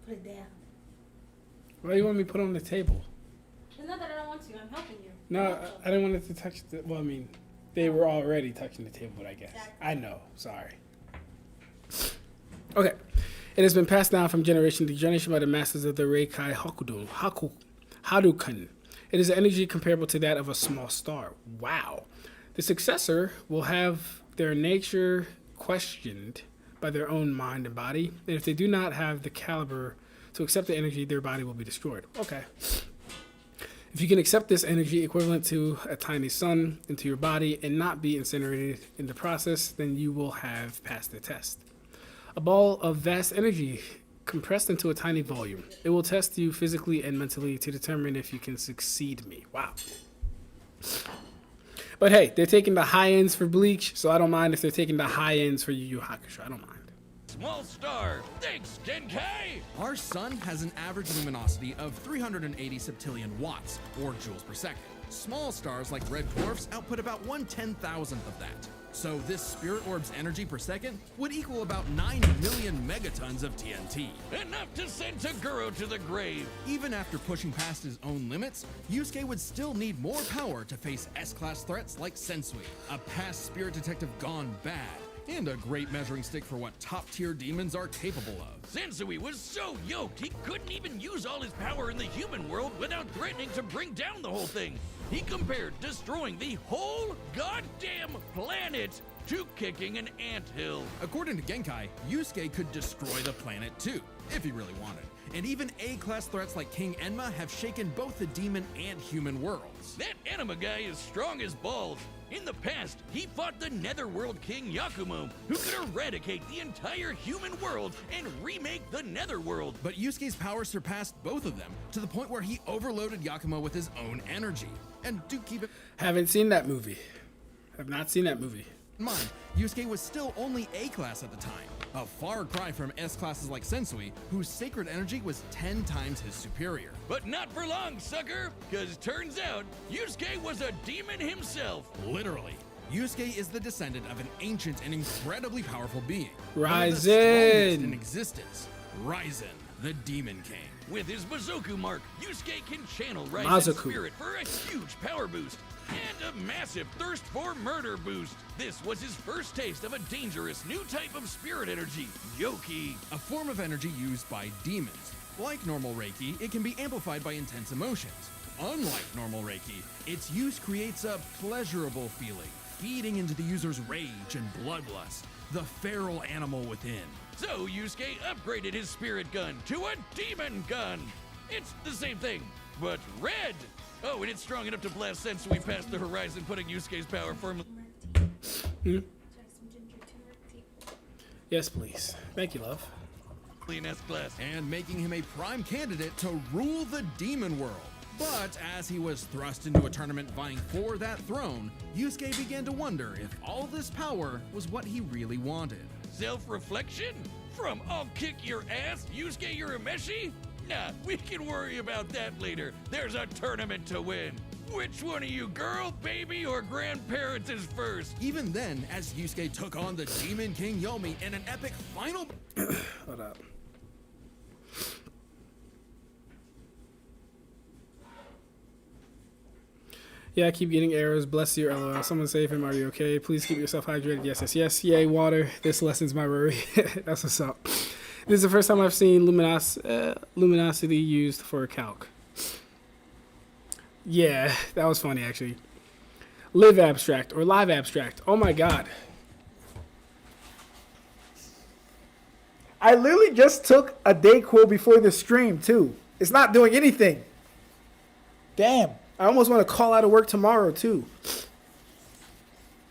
Put it down. Why do you want me to put it on the table? It's not that I don't want to. I'm helping you. No, I didn't want it to touch the. Well, I mean, they were already touching the table, but I guess. Exactly. I know. Sorry. Okay. It has been passed down from generation to generation by the masters of the Reikai Hadouken. It is an energy comparable to that of a small star. Wow. The successor will have their nature questioned by their own mind and body. And if they do not have the caliber to accept the energy, their body will be destroyed. Okay. If you can accept this energy equivalent to a tiny sun into your body and not be incinerated in the process, then you will have passed the test. A ball of vast energy compressed into a tiny volume. It will test you physically and mentally to determine if you can succeed me. Wow. But hey, they're taking the high ends for Bleach, so I don't mind if they're taking the high ends for Yu Yu Hakusho. I don't mind. Small star. Thanks, Genkai! our sun has an average luminosity of 380 septillion watts, or joules per second. Small stars like red dwarfs output about 1/10,000th of that. So this spirit orb's energy per second would equal about 9 million megatons of TNT. Enough to send Toguro to the grave. Even after pushing past his own limits, Yusuke would still need more power to face S-class threats like Sensui, a past spirit detective gone bad, and a great measuring stick for what top-tier demons are capable of. Sensui was so yoked he couldn't even use all his power in the human world without threatening to bring down the whole thing. He compared destroying the whole goddamn planet to kicking an anthill. According to Genkai, Yusuke could destroy the planet too, if he really wanted. And even A-class threats like King Enma have shaken both the demon and human worlds. That anima guy is strong as balls. In the past, he fought the Netherworld King Yakumo, who could eradicate the entire human world and remake the Netherworld. But Yusuke's power surpassed both of them, to the point where he overloaded Yakumo with his own energy. And do keep it Haven't seen that movie. Have not seen that movie. in mind, Yusuke was still only A-class at the time, a far cry from S-classes like Sensui, whose sacred energy was 10 times his superior. But not for long, sucker, because turns out Yusuke was a demon himself. Literally. Yusuke is the descendant of an ancient and incredibly powerful being. Ryzen. One of the strongest in existence. Ryzen, the Demon King. With his Mazoku mark, Yusuke can channel Mazoku. Ryzen's spirit for a huge power boost and a massive thirst for murder boost. This was his first taste of a dangerous new type of spirit energy, Yoki. A form of energy used by demons. Like normal Reiki, it can be amplified by intense emotions. Unlike normal Reiki, its use creates a pleasurable feeling, feeding into the user's rage and bloodlust, the feral animal within. So Yusuke upgraded his spirit gun to a demon gun. It's the same thing, but red. Oh, and it's strong enough to blast Sensui past the horizon, putting Yusuke's power firmly. Yes, please. Thank you, love. S class. and making him a prime candidate to rule the demon world. But as he was thrust into a tournament vying for that throne, Yusuke began to wonder if all this power was what he really wanted. Self-reflection? From I'll kick your ass, Yusuke Urameshi? Nah, we can worry about that later. There's a tournament to win. Which one of you, girl, baby, or grandparents is first? Even then, as Yusuke took on the Demon King Yomi in an epic final... Hold up. Yeah, I keep getting errors. Bless you, LOL. Someone save him. Are you okay? Please keep yourself hydrated. Yes, yes, yes. Yay, water. This lessens my worry. That's what's up. This is the first time I've seen luminosity used for a calc. Yeah, that was funny, actually. Live Ab-Stract or Live Ab-Stract. Oh, my God. I literally just took a Dayquil before the stream, too. It's not doing anything. Damn. I almost want to call out of work tomorrow, too.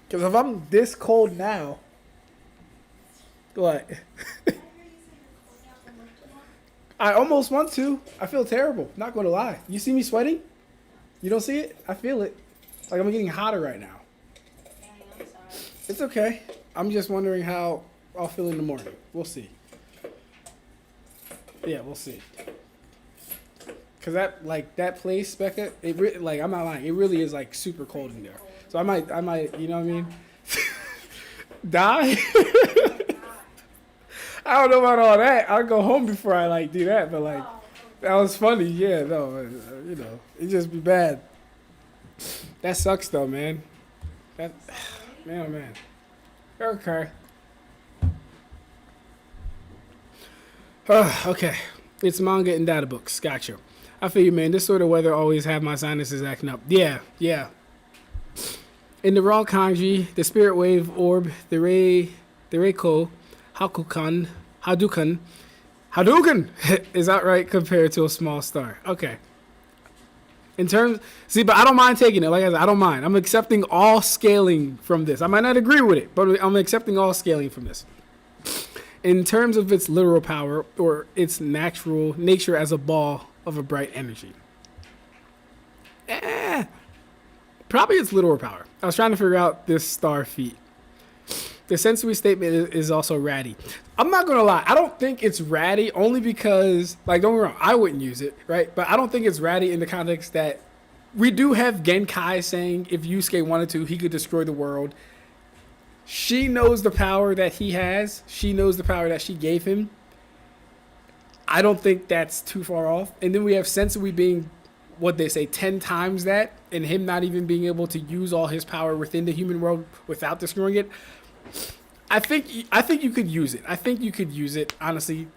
Because if I'm this cold now... What? I almost want to. I feel terrible. Not going to lie. You see me sweating? You don't see it? I feel it. Like I'm getting hotter right now. It's okay. I'm just wondering how I'll feel in the morning. We'll see. Yeah, we'll see. Cause that place, Becca, I'm not lying. It really is like super cold in there. So I might, you know what I mean? Die. I don't know about all that. I'll go home before I do that. But that was funny. Yeah, no, it just be bad. That sucks though, man. Man, oh man. Okay. Okay. It's manga and data books. Gotcha. I feel you, man. This sort of weather always have my sinuses acting up. Yeah. In the raw kanji, the spirit wave orb, the reiko, Hadouken is outright compared to a small star. Okay. But I don't mind taking it. Like I said, I don't mind. I'm accepting all scaling from this. I might not agree with it, but I'm accepting all scaling from this. In terms of its literal power or its natural nature as a ball of a bright energy. Probably its literal power. I was trying to figure out this star feat. The Sensui statement is also ratty. I'm not going to lie. I don't think it's ratty only because, don't get me wrong, I wouldn't use it, right? But I don't think it's ratty in the context that we do have Genkai saying if Yusuke wanted to, he could destroy the world. She knows the power that he has. She knows the power that she gave him. I don't think that's too far off. And then we have Sensui being, what they say, 10 times that, and him not even being able to use all his power within the human world without destroying it. I think you could use it. I think you could use it, honestly.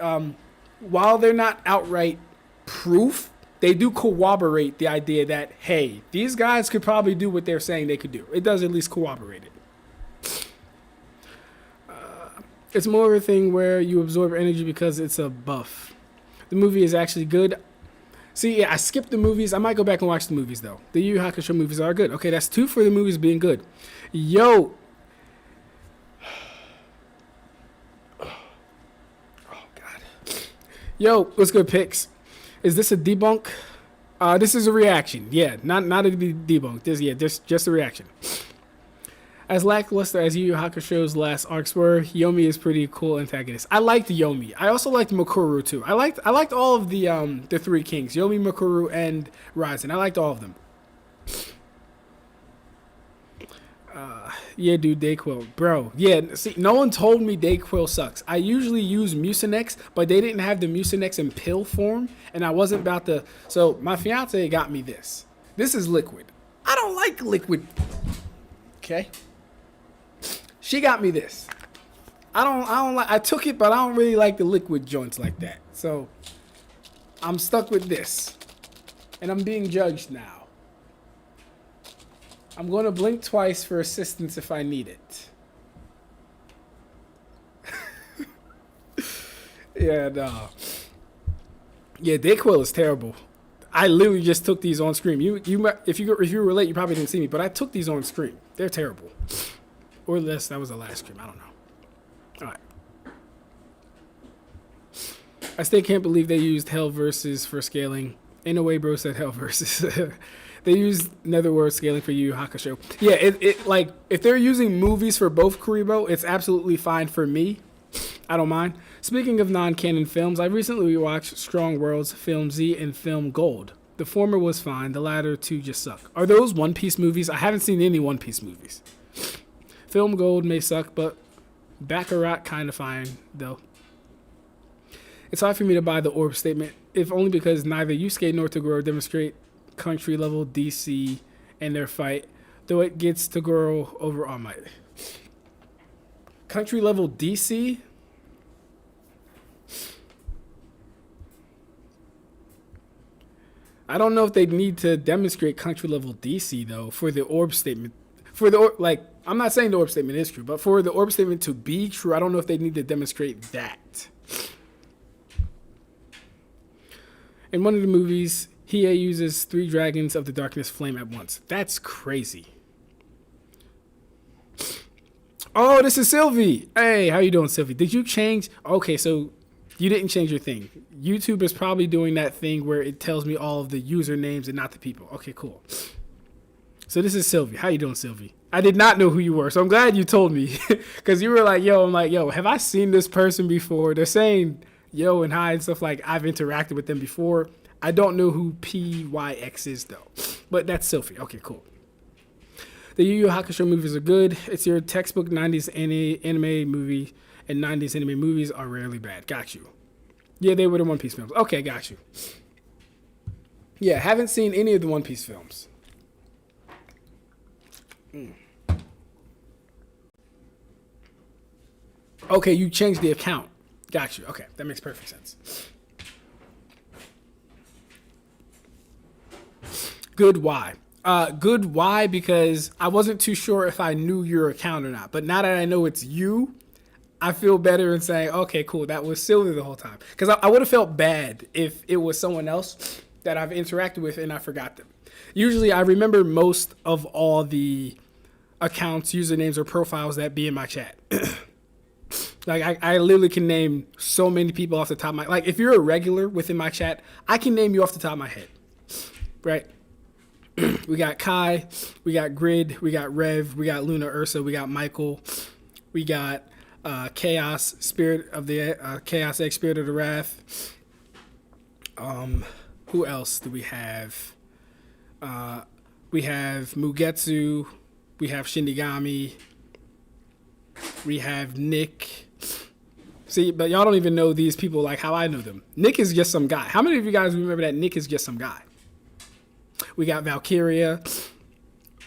While they're not outright proof, they do corroborate the idea that, hey, these guys could probably do what they're saying they could do. It does at least corroborate it. It's more of a thing where you absorb energy because it's a buff. The movie is actually good. See, yeah, I skipped the movies. I might go back and watch the movies, though. The Yu Yu Hakusho movies are good. Okay, that's 2 for the movies being good. Yo. Oh, God. Yo, what's good, picks? Is this a debunk? This is a reaction. Yeah, not a debunk. Just a reaction. As lackluster as Yu Yu Hakusho's last arcs were, Yomi is pretty cool antagonist. I liked Yomi. I also liked Makuru too. I liked all of the 3 kings, Yomi, Makuru, and Ryzen. I liked all of them. Yeah, dude, Dayquil, bro. Yeah, see, no one told me Dayquil sucks. I usually use Mucinex, but they didn't have the Mucinex in pill form, and I wasn't about to. So my fiance got me this. This is liquid. I don't like liquid. Okay. She got me this. I don't like. I took it, but I don't really like the liquid joints like that. So I'm stuck with this, and I'm being judged now. I'm going to blink twice for assistance if I need it. Yeah, no. Yeah, Dayquil is terrible. I literally just took these on stream. If you were late, you probably didn't see me, but I took these on stream. They're terrible. Or less, that was the last stream. I don't know. All right. I still can't believe they used Hell Versus for scaling. In a way, bro said Hell Versus. They used Netherworld scaling for Yu Yu Hakusho. Yeah, it like if they're using movies for both Kuribo, it's absolutely fine for me. I don't mind. Speaking of non-canon films, I recently rewatched Strong Worlds, Film Z, and Film Gold. The former was fine. The latter two just suck. Are those One Piece movies? I haven't seen any One Piece movies. Film Gold may suck, but Baccarat kind of fine, though. It's hard for me to buy the orb statement, if only because neither Yusuke nor Toguro demonstrate country level DC in their fight, though it gets Toguro over All Might. Country level DC? I don't know if they need to demonstrate country level DC though for the orb statement. For the I'm not saying the orb statement is true, but for the orb statement to be true, I don't know if they need to demonstrate that. In one of the movies, Hiei uses 3 dragons of the darkness flame at once. That's crazy. Oh, this is Sylvie. Hey, how you doing, Sylvie? Did you change? Okay, so you didn't change your thing. YouTube is probably doing that thing where it tells me all of the usernames and not the people. Okay, cool. So this is Sylvie. How you doing, Sylvie? I did not know who you were, so I'm glad you told me. Because you were like, yo, I'm like, yo, have I seen this person before? They're saying yo and hi and stuff like I've interacted with them before. I don't know who PYX is, though. But that's Sylvie. Okay, cool. The Yu Yu Hakusho movies are good. It's your textbook 90s anime movie, and 90s anime movies are rarely bad. Got you. Yeah, they were the One Piece films. Okay, got you. Yeah, haven't seen any of the One Piece films. Okay, you changed the account. Got you. Okay, that makes perfect sense. Good why? Good why because I wasn't too sure if I knew your account or not. But now that I know it's you, I feel better in saying, okay, cool, that was Sylvie the whole time. Because I would have felt bad if it was someone else that I've interacted with and I forgot them. Usually I remember most of all the accounts, usernames, or profiles that be in my chat. Like, I literally can name so many people off the top of my... Like, if you're a regular within my chat, I can name you off the top of my head. Right? We got Kai, we got Grid, we got Rev, we got Luna Ursa, we got Michael, we got Chaos, Spirit of the... Chaos X, Spirit of the Wrath. Who else do we have? We have Mugetsu, we have Shinigami, we have Nick... See, but y'all don't even know these people like how I know them. Nick is just some guy. How many of you guys remember that Nick is just some guy? We got Valkyria.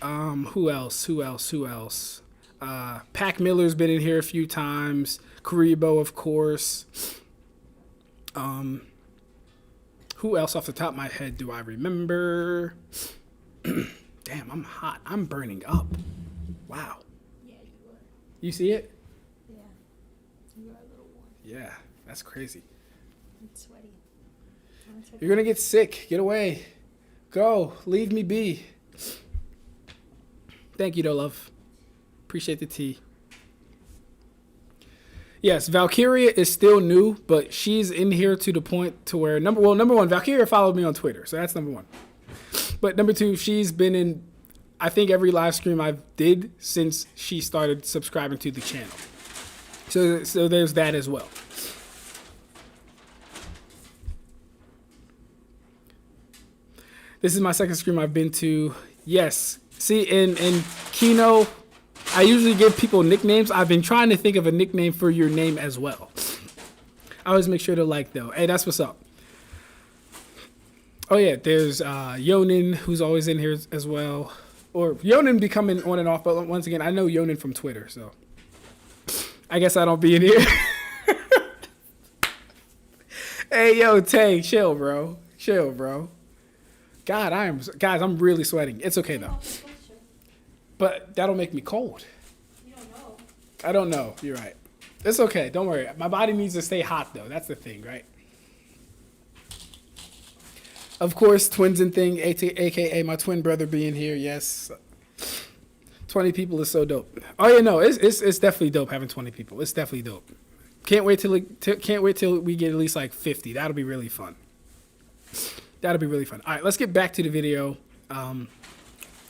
Who else? Pac Miller's been in here a few times. Kuribo, of course. Who else off the top of my head do I remember? Damn, I'm hot. I'm burning up. Wow. Yeah, you would. You see it? Yeah. You are a little warm. Yeah, that's crazy. It's sweaty. You're gonna get sick. Get away. Go. Leave me be. Thank you, though, love. Appreciate the tea. Yes, Valkyria is still new, but she's in here to the point to where number one, Valkyria followed me on Twitter, so that's number one. But number two, she's been in, I think, every live stream I've did since she started subscribing to the channel. So there's that as well. This is my second stream I've been to. Yes. See, in Kino, I usually give people nicknames. I've been trying to think of a nickname for your name as well. I always make sure to like, though. Hey, that's what's up. Oh, yeah, there's Yonin, who's always in here as well. Or Yonin be coming on and off, but once again, I know Yonin from Twitter, so I guess I don't be in here. Hey, yo, Tay, chill, bro. Chill, bro. God, guys, I'm really sweating. It's okay, though. But that'll make me cold. You don't know. I don't know. You're right. It's okay. Don't worry. My body needs to stay hot, though. That's the thing, right? Of course, Twins and Thing, a.k.a. my twin brother being here. Yes. 20 people is so dope. Oh, yeah, no. It's definitely dope having 20 people. It's definitely dope. Can't wait till we get at least like 50. That'll be really fun. That'll be really fun. All right, let's get back to the video. I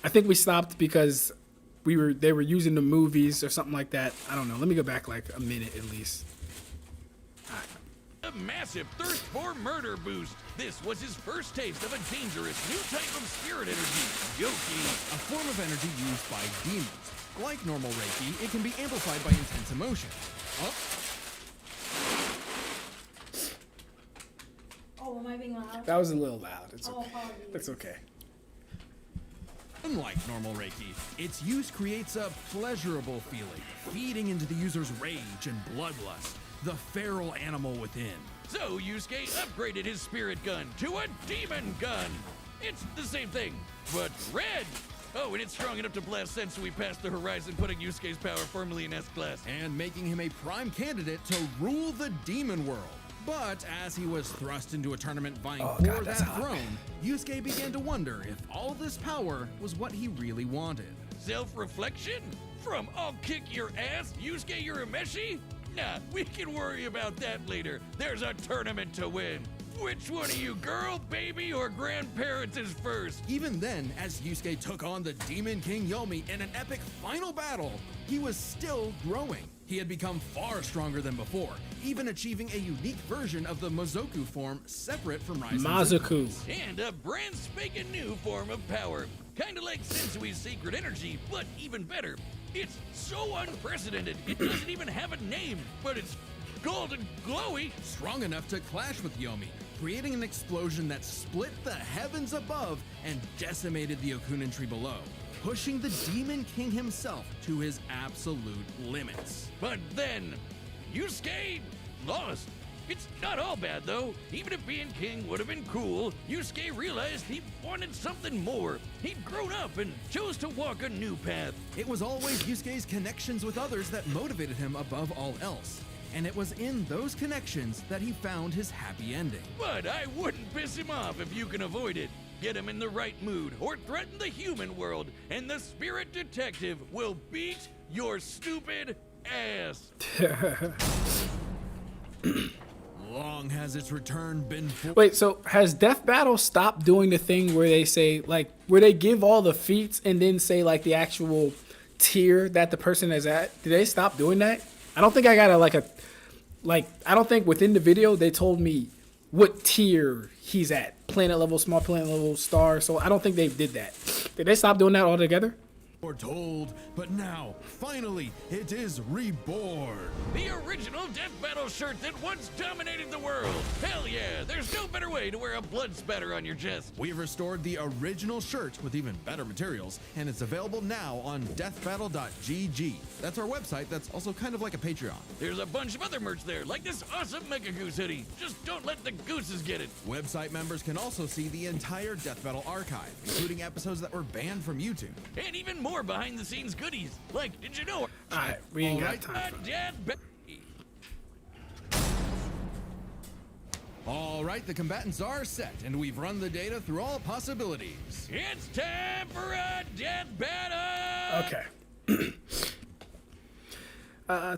think we stopped because they were using the movies or something like that. I don't know. Let me go back like a minute at least. A massive thirst for murder boost. This was his first taste of a dangerous new type of spirit energy, Yoki. A form of energy used by demons. Like normal Reiki, it can be amplified by intense emotions. Oh, am I being loud? That was a little loud. It's Oh, okay. apologies. It's okay. Unlike normal Reiki, its use creates a pleasurable feeling, feeding into the user's rage and bloodlust, the feral animal within. So Yusuke upgraded his spirit gun to a demon gun. It's the same thing, but red. Oh, and it's strong enough to blast Sensui past the horizon, putting Yusuke's power firmly in S-Class. And making him a prime candidate to rule the demon world. But as he was thrust into a tournament vying for that throne, Yusuke began to wonder if all this power was what he really wanted. Self-reflection? From I'll kick your ass, Yusuke Urameshi? Nah, we can worry about that later. There's a tournament to win. Which one of you, girl, baby, or grandparents is first? Even then, as Yusuke took on the Demon King Yomi in an epic final battle, he was still growing. He had become far stronger than before, even achieving a unique version of the Mazoku form separate from Raisen's Mazoku. influence. And a brand spanking new form of power. Kinda like Sensui's secret energy, but even better. It's so unprecedented, it doesn't even have a name, but it's golden glowy. Strong enough to clash with Yomi, creating an explosion that split the heavens above and decimated the Okunin tree below, pushing the Demon King himself to his absolute limits. But then, Yusuke lost. It's not all bad though. Even if being king would have been cool, Yusuke realized he wanted something more. He'd grown up and chose to walk a new path. It was always Yusuke's connections with others that motivated him above all else. And it was in those connections that he found his happy ending. But I wouldn't piss him off if you can avoid it. Get him in the right mood or threaten the human world, and the spirit detective will beat your stupid ass. Long has its return been for— Wait, so has Death Battle stopped doing the thing where they say, like, where they give all the feats and then say, like, the actual tier that the person is at? Did they stop doing that? I don't think I got I don't think within the video they told me what tier he's at. Planet level, small planet level, star. So I don't think they did that. Did they stop doing that altogether? foretold, but now, finally, it is reborn. The original Death Battle shirt that once dominated the world. Hell yeah, there's no better way to wear a blood spatter on your chest. We've restored the original shirt with even better materials, and it's available now on deathbattle.gg. That's our website that's also kind of like a Patreon. There's a bunch of other merch there, like this awesome Mega Goose hoodie. Just don't let the gooses get it. Website members can also see the entire Death Battle archive, including episodes that were banned from YouTube. And even more behind-the-scenes goodies. Like, did you know? Alright, we ain't got time for that. All right, the combatants are set, and we've run the data through all possibilities. It's time for a death battle! Okay.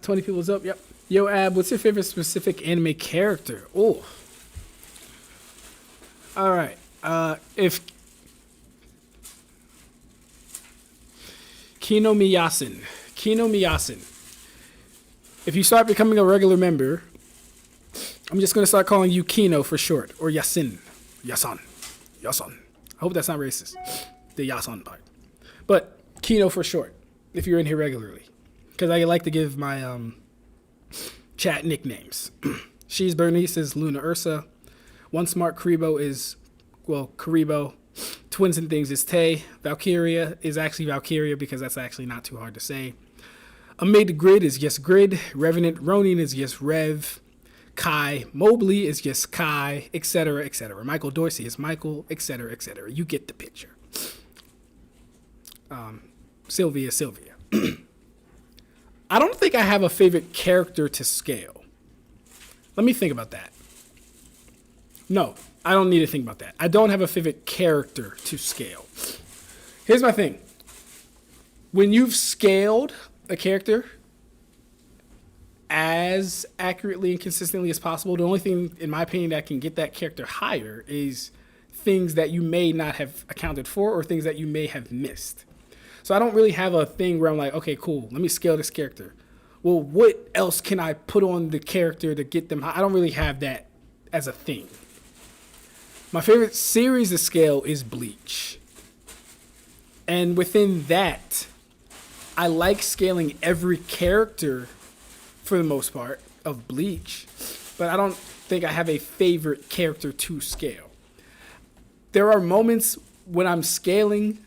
20 people's up. Yep. Yo, Ab, what's your favorite specific anime character? Oh. All right. If Kino Miyasen. If you start becoming a regular member, I'm just going to start calling you Kino for short, or Yasin. Yasan. I hope that's not racist. The Yasan part. But Kino for short, if you're in here regularly. Because I like to give my chat nicknames. She's Bernice is Luna Ursa. One Smart Karibo is, well, Karibo. Twins and Things is Tay. Valkyria is actually Valkyria because that's actually not too hard to say. Amid Grid is Yes Grid. Revenant Ronin is Yes Rev. Kai Mobley is Yes Kai, etc., etc. Michael Dorsey is Michael, etc., etc. You get the picture. Sylvia. I don't think I have a favorite character to scale. Let me think about that. No, I don't need to think about that. I don't have a favorite character to scale. Here's my thing. When you've scaled a character, as accurately and consistently as possible. The only thing, in my opinion, that can get that character higher is things that you may not have accounted for or things that you may have missed. So I don't really have a thing where I'm like, okay, cool, let me scale this character. Well, what else can I put on the character to get them high? I don't really have that as a thing. My favorite series to scale is Bleach. And within that, I like scaling every character for the most part of Bleach, but I don't think I have a favorite character to scale. There are moments when I'm scaling,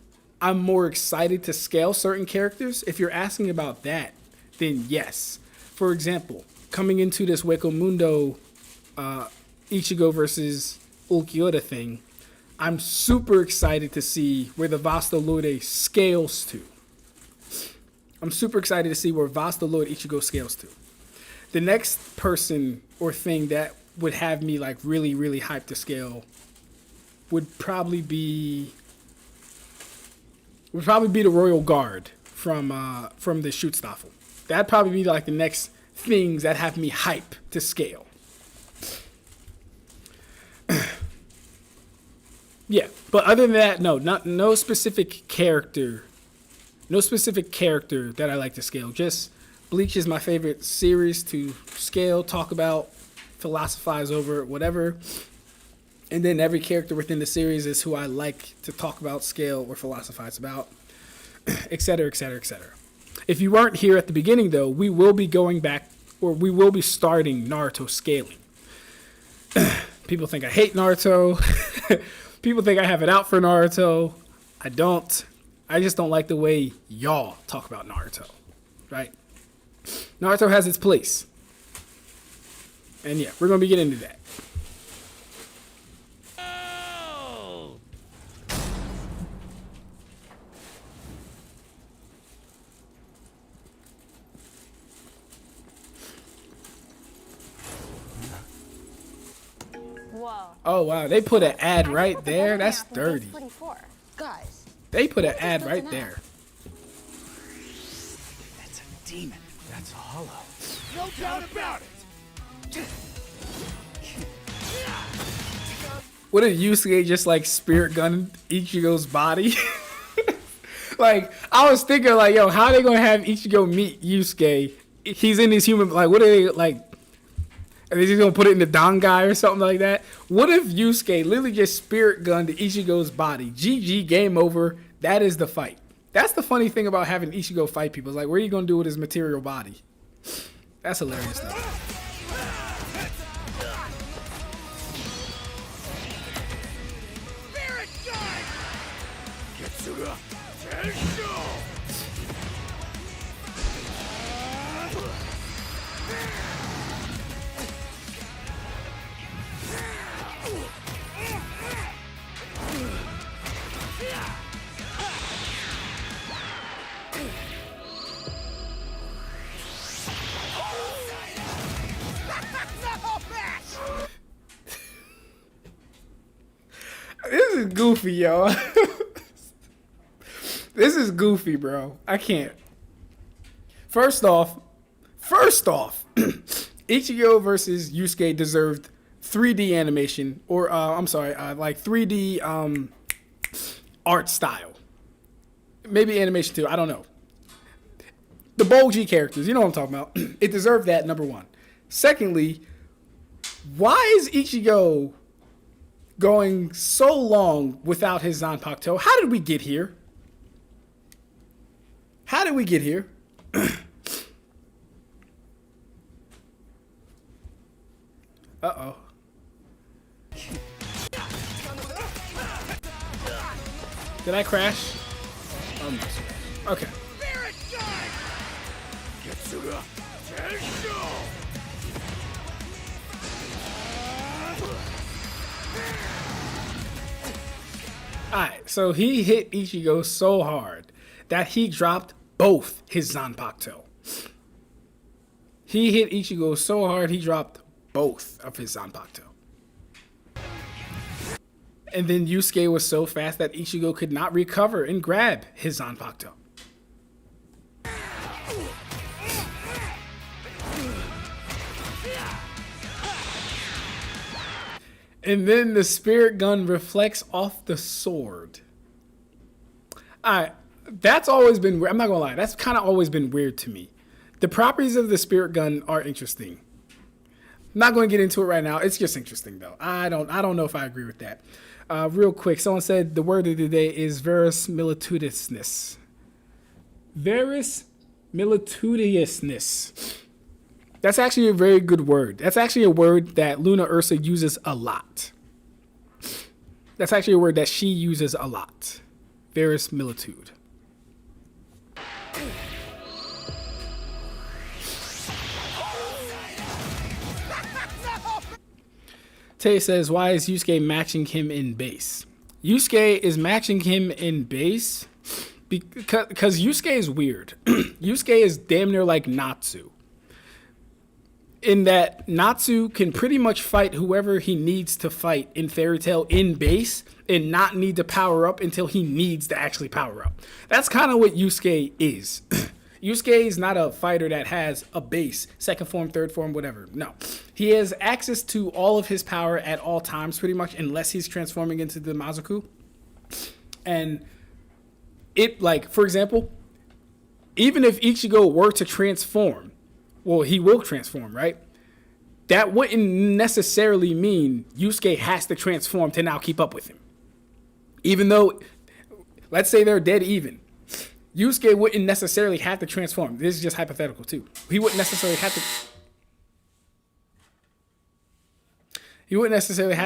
I'm more excited to scale certain characters. If you're asking about that, then yes. For example, coming into this Hueco Mundo Ichigo versus Ulquiorra thing, I'm super excited to see where the Vasta Lorde scales to. I'm super excited to see where Vasta Lord Ichigo scales to. The next person or thing that would have me like really, really hyped to scale would probably be the Royal Guard from the Schutzstaffel. That'd probably be like the next things that have me hype to scale. Yeah, but other than that, no specific character that I like to scale. Just Bleach is my favorite series to scale, talk about, philosophize over, whatever. And then every character within the series is who I like to talk about, scale, or philosophize about, etc., etc., etc. If you weren't here at the beginning, though, we will be going back, or we will be starting Naruto scaling. People think I hate Naruto. People think I have it out for Naruto. I don't. I just don't like the way y'all talk about Naruto, right? Naruto has its place. And yeah, we're going to be getting into that. Oh! Whoa. Oh, wow. They put an ad right there. That's dirty. Guys. They put an ad right there. That's a demon. That's a hollow. No doubt about it. What if Yusuke just like spirit gun Ichigo's body? Like, I was thinking like, yo, how are they gonna have Ichigo meet Yusuke? He's in his human, like, what are they like? Are they just gonna put it in the Dangai or something like that? What if Yusuke literally just spirit gunned Ichigo's body? GG, game over. That is the fight. That's the funny thing about having Ichigo fight people. It's like, what are you gonna do with his material body? That's hilarious though. This is goofy, yo. This is goofy, bro. I can't. First off, Ichigo versus Yusuke deserved 3D animation, or like 3D art style. Maybe animation too. I don't know. The Bolgi characters, you know what I'm talking about. It deserved that, number one. Secondly, why is Ichigo going so long without his Zanpakuto? How did we get here? How did we get here? Uh-oh. Did I crash? Okay. Alright, so he hit Ichigo so hard that he dropped both his Zanpakuto. He hit Ichigo so hard he dropped both of his Zanpakuto. And then Yusuke was so fast that Ichigo could not recover and grab his Zanpakuto. And then the spirit gun reflects off the sword. Alright, that's always been weird. I'm not gonna lie, that's kind of always been weird to me. The properties of the spirit gun are interesting. I'm not going to get into it right now. It's just interesting though. I don't know if I agree with that. Real quick, someone said the word of the day is verisimilitudinousness. Verisimilitudinousness. That's actually a very good word. That's actually a word that Luna Ursa uses a lot. That's actually a word that she uses a lot. Verisimilitude. Tay says, why is Yusuke matching him in base? Yusuke is matching him in base because Yusuke is weird. Yusuke is damn near like Natsu. In that Natsu can pretty much fight whoever he needs to fight in Fairy Tail in base and not need to power up until he needs to actually power up. That's kind of what Yusuke is. Yusuke is not a fighter that has a base, second form, third form, whatever. No. He has access to all of his power at all times, pretty much, unless he's transforming into the Mazoku. And it, like, for example, even if Ichigo were to transform, well, he will transform, right? That wouldn't necessarily mean Yusuke has to transform to now keep up with him. Even though, let's say they're dead even. Yusuke wouldn't necessarily have to transform. This is just hypothetical too. He wouldn't necessarily have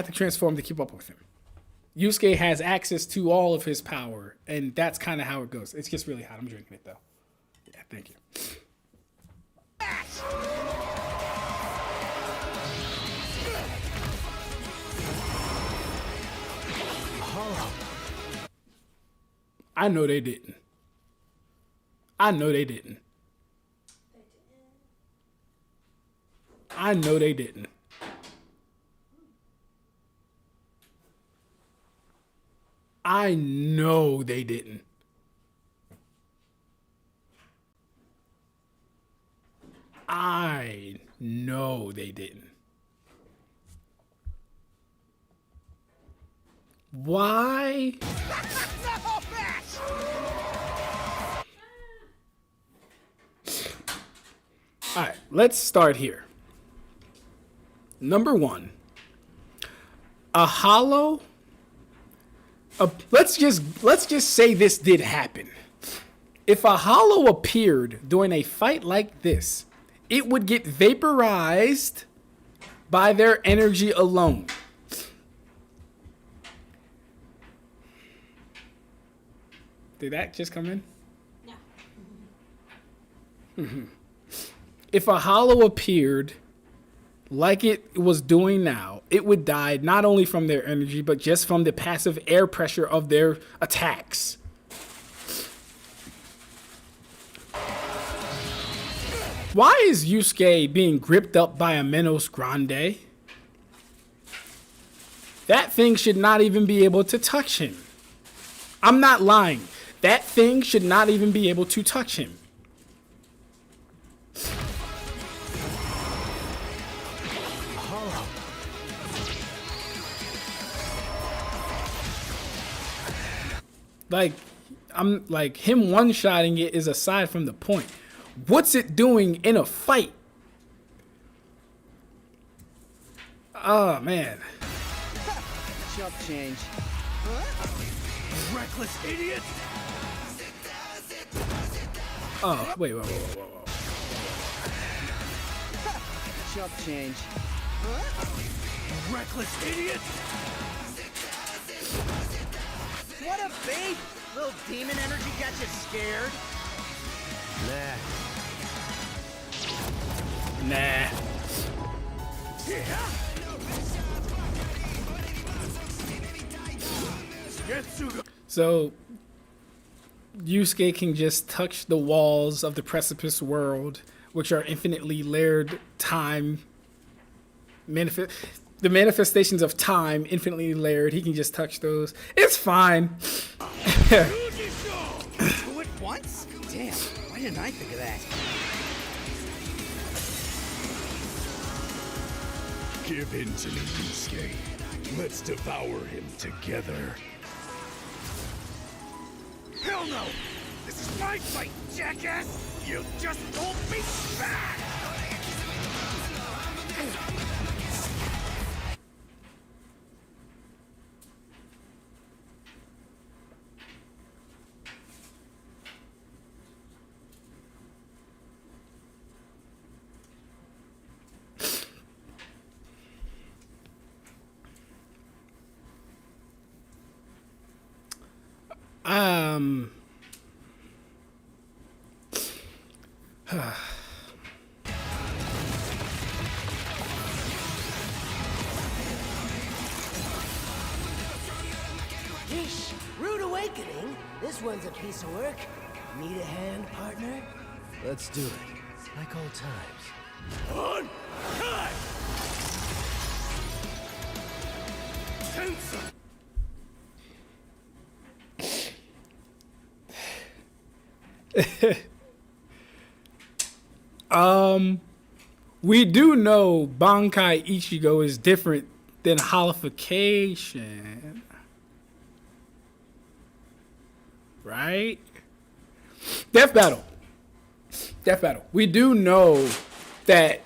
to transform to keep up with him. Yusuke has access to all of his power, and that's kind of how it goes. It's just really hot. I'm drinking it though. Yeah, thank you. I know they didn't. I know they didn't. I know they didn't. I know they didn't. I know they didn't. Why? All right, let's start here. Number one, a hollow. Let's just say this did happen. If a hollow appeared during a fight like this, it would get vaporized by their energy alone. Did that just come in? No. If a hollow appeared like it was doing now, it would die not only from their energy, but just from the passive air pressure of their attacks. Why is Yusuke being gripped up by a Menos Grande? That thing should not even be able to touch him. I'm not lying. That thing should not even be able to touch him. Like, I'm like, him one-shotting it is aside from the point. What's it doing in a fight? Oh, man. Chump change. Reckless idiot! Oh, wait. Chump change. Reckless idiot! What a bait! Little demon energy got you scared? Nah. So, Yusuke can just touch the walls of the precipice world, which are infinitely layered time. The manifestations of time, infinitely layered. He can just touch those. It's fine. Two at once? Damn, why didn't I think of that? Give in to me, Yusuke. Let's devour him together. Hell no! This is my fight, jackass! You just hold me back! Yeesh, rude awakening. This one's a piece of work. Need a hand, partner? Let's do it, like old times. On cut! Sensui! We do know Bankai Ichigo is different than Holification. Right? Death Battle. We do know that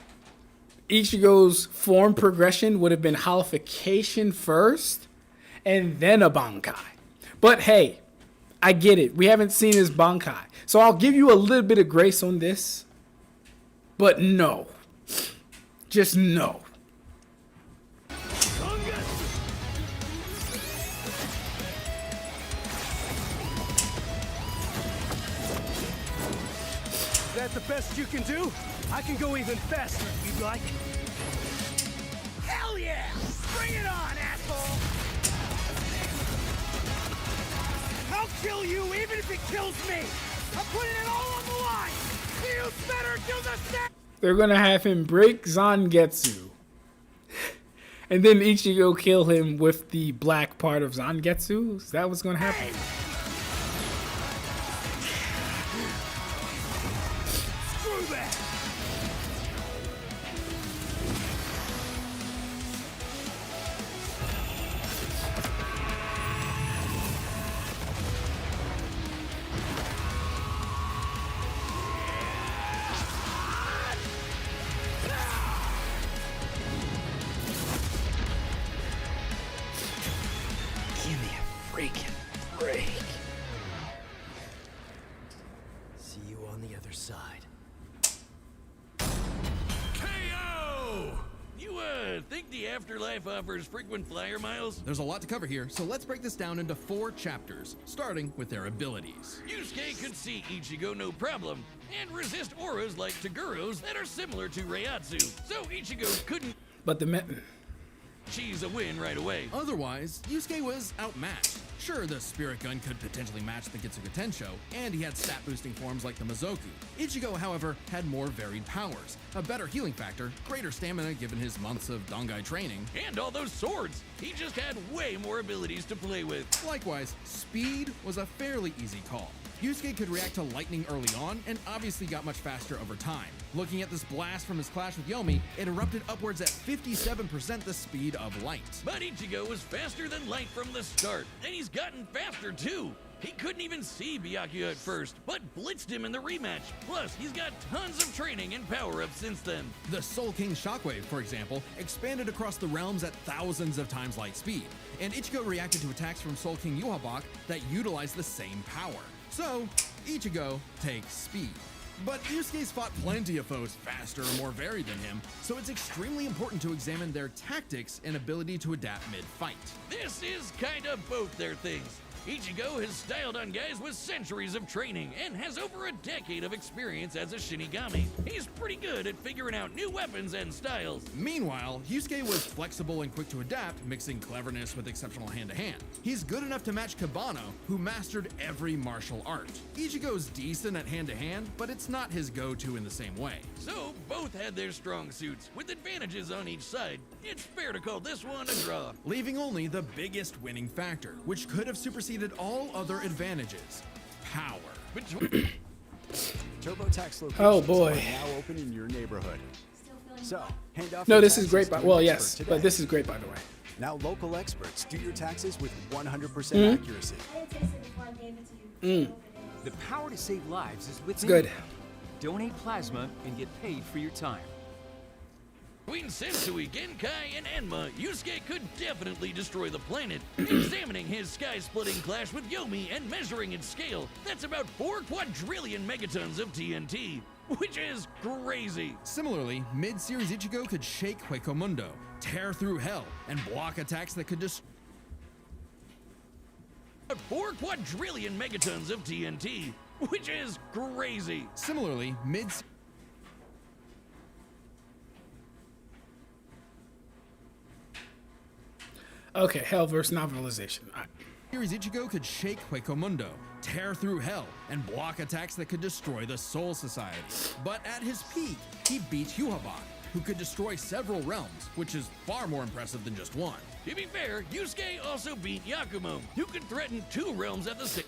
Ichigo's form progression would have been Holification first and then a Bankai. But hey, I get it. We haven't seen his Bankai. So I'll give you a little bit of grace on this. But no. Just no. Is that the best you can do? I can go even faster if you'd like. Hell yeah! Bring it on, asshole! I'll kill you even if it kills me! I'm putting it all on the line! You better do the same! They're gonna have him break Zangetsu. And then Ichigo kill him with the black part of Zangetsu? Is that what's gonna happen? Screw that! Give me a freaking break. See you on the other side. KO! You, think the afterlife offers frequent flyer miles? There's a lot to cover here, so let's break this down into 4 chapters, starting with their abilities. Yusuke could see Ichigo no problem, and resist auras like Taguro's that are similar to reiatsu, so Ichigo couldn't But the cheese a win right away. Otherwise, Yusuke was outmatched. Sure, the Spirit Gun could potentially match the Getsuga Tensho, and he had stat-boosting forms like the Mazoku. Ichigo, however, had more varied powers, a better healing factor, greater stamina given his months of Dongai training, And all those swords. He just had way more abilities to play with. Likewise, speed was a fairly easy call. Yusuke could react to lightning early on, and obviously got much faster over time. Looking at this blast from his clash with Yomi, it erupted upwards at 57% the speed of light. But Ichigo was faster than light from the start, and he's gotten faster too. He couldn't even see Byakuya at first, but blitzed him in the rematch. Plus, he's got tons of training and power-ups since then. The Soul King Shockwave, for example, expanded across the realms at thousands of times light speed, and Ichigo reacted to attacks from Soul King Yuhabak that utilized the same power. So, Ichigo takes speed. But Yusuke's fought plenty of foes faster or more varied than him, so it's extremely important to examine their tactics and ability to adapt mid-fight. This is kind of both their things. Ichigo has styled on guys with centuries of training and has over a decade of experience as a Shinigami. He's pretty good at figuring out new weapons and styles. Meanwhile, Yusuke was flexible and quick to adapt, mixing cleverness with exceptional hand-to-hand. He's good enough to match Kabano, who mastered every martial art. Ichigo's decent at hand-to-hand, but it's not his go-to in the same way. So, both had their strong suits, with advantages on each side. It's fair to call this one a draw. Leaving only the biggest winning factor, which could have superseded all other advantages: power. TurboTax locations Oh, boy. are now open in your neighborhood. So, hand off No, your this is taxes great. to an Well, expert yes, today. but this is great, by the way. Now local experts do your taxes with 100% accuracy. The power to save lives is within. Good. you. Donate plasma and get paid for your time. Between Sensui, Genkai, and Enma, Yusuke could definitely destroy the planet. Examining his sky-splitting clash with Yomi and measuring its scale, that's about 4 quadrillion megatons of TNT, which is crazy. Similarly, mid-series Ichigo could shake Huecomundo, tear through hell, and block attacks that could destroy. About 4 quadrillion megatons of TNT, which is crazy. Similarly, Okay, hell versus novelization. All right. Series Ichigo could shake Huecomundo, tear through hell, and block attacks that could destroy the Soul Society. But at his peak, he beat Hyuhabak, who could destroy several realms, which is far more impressive than just one. To be fair, Yusuke also beat Yakumo, who could threaten 2 realms at the same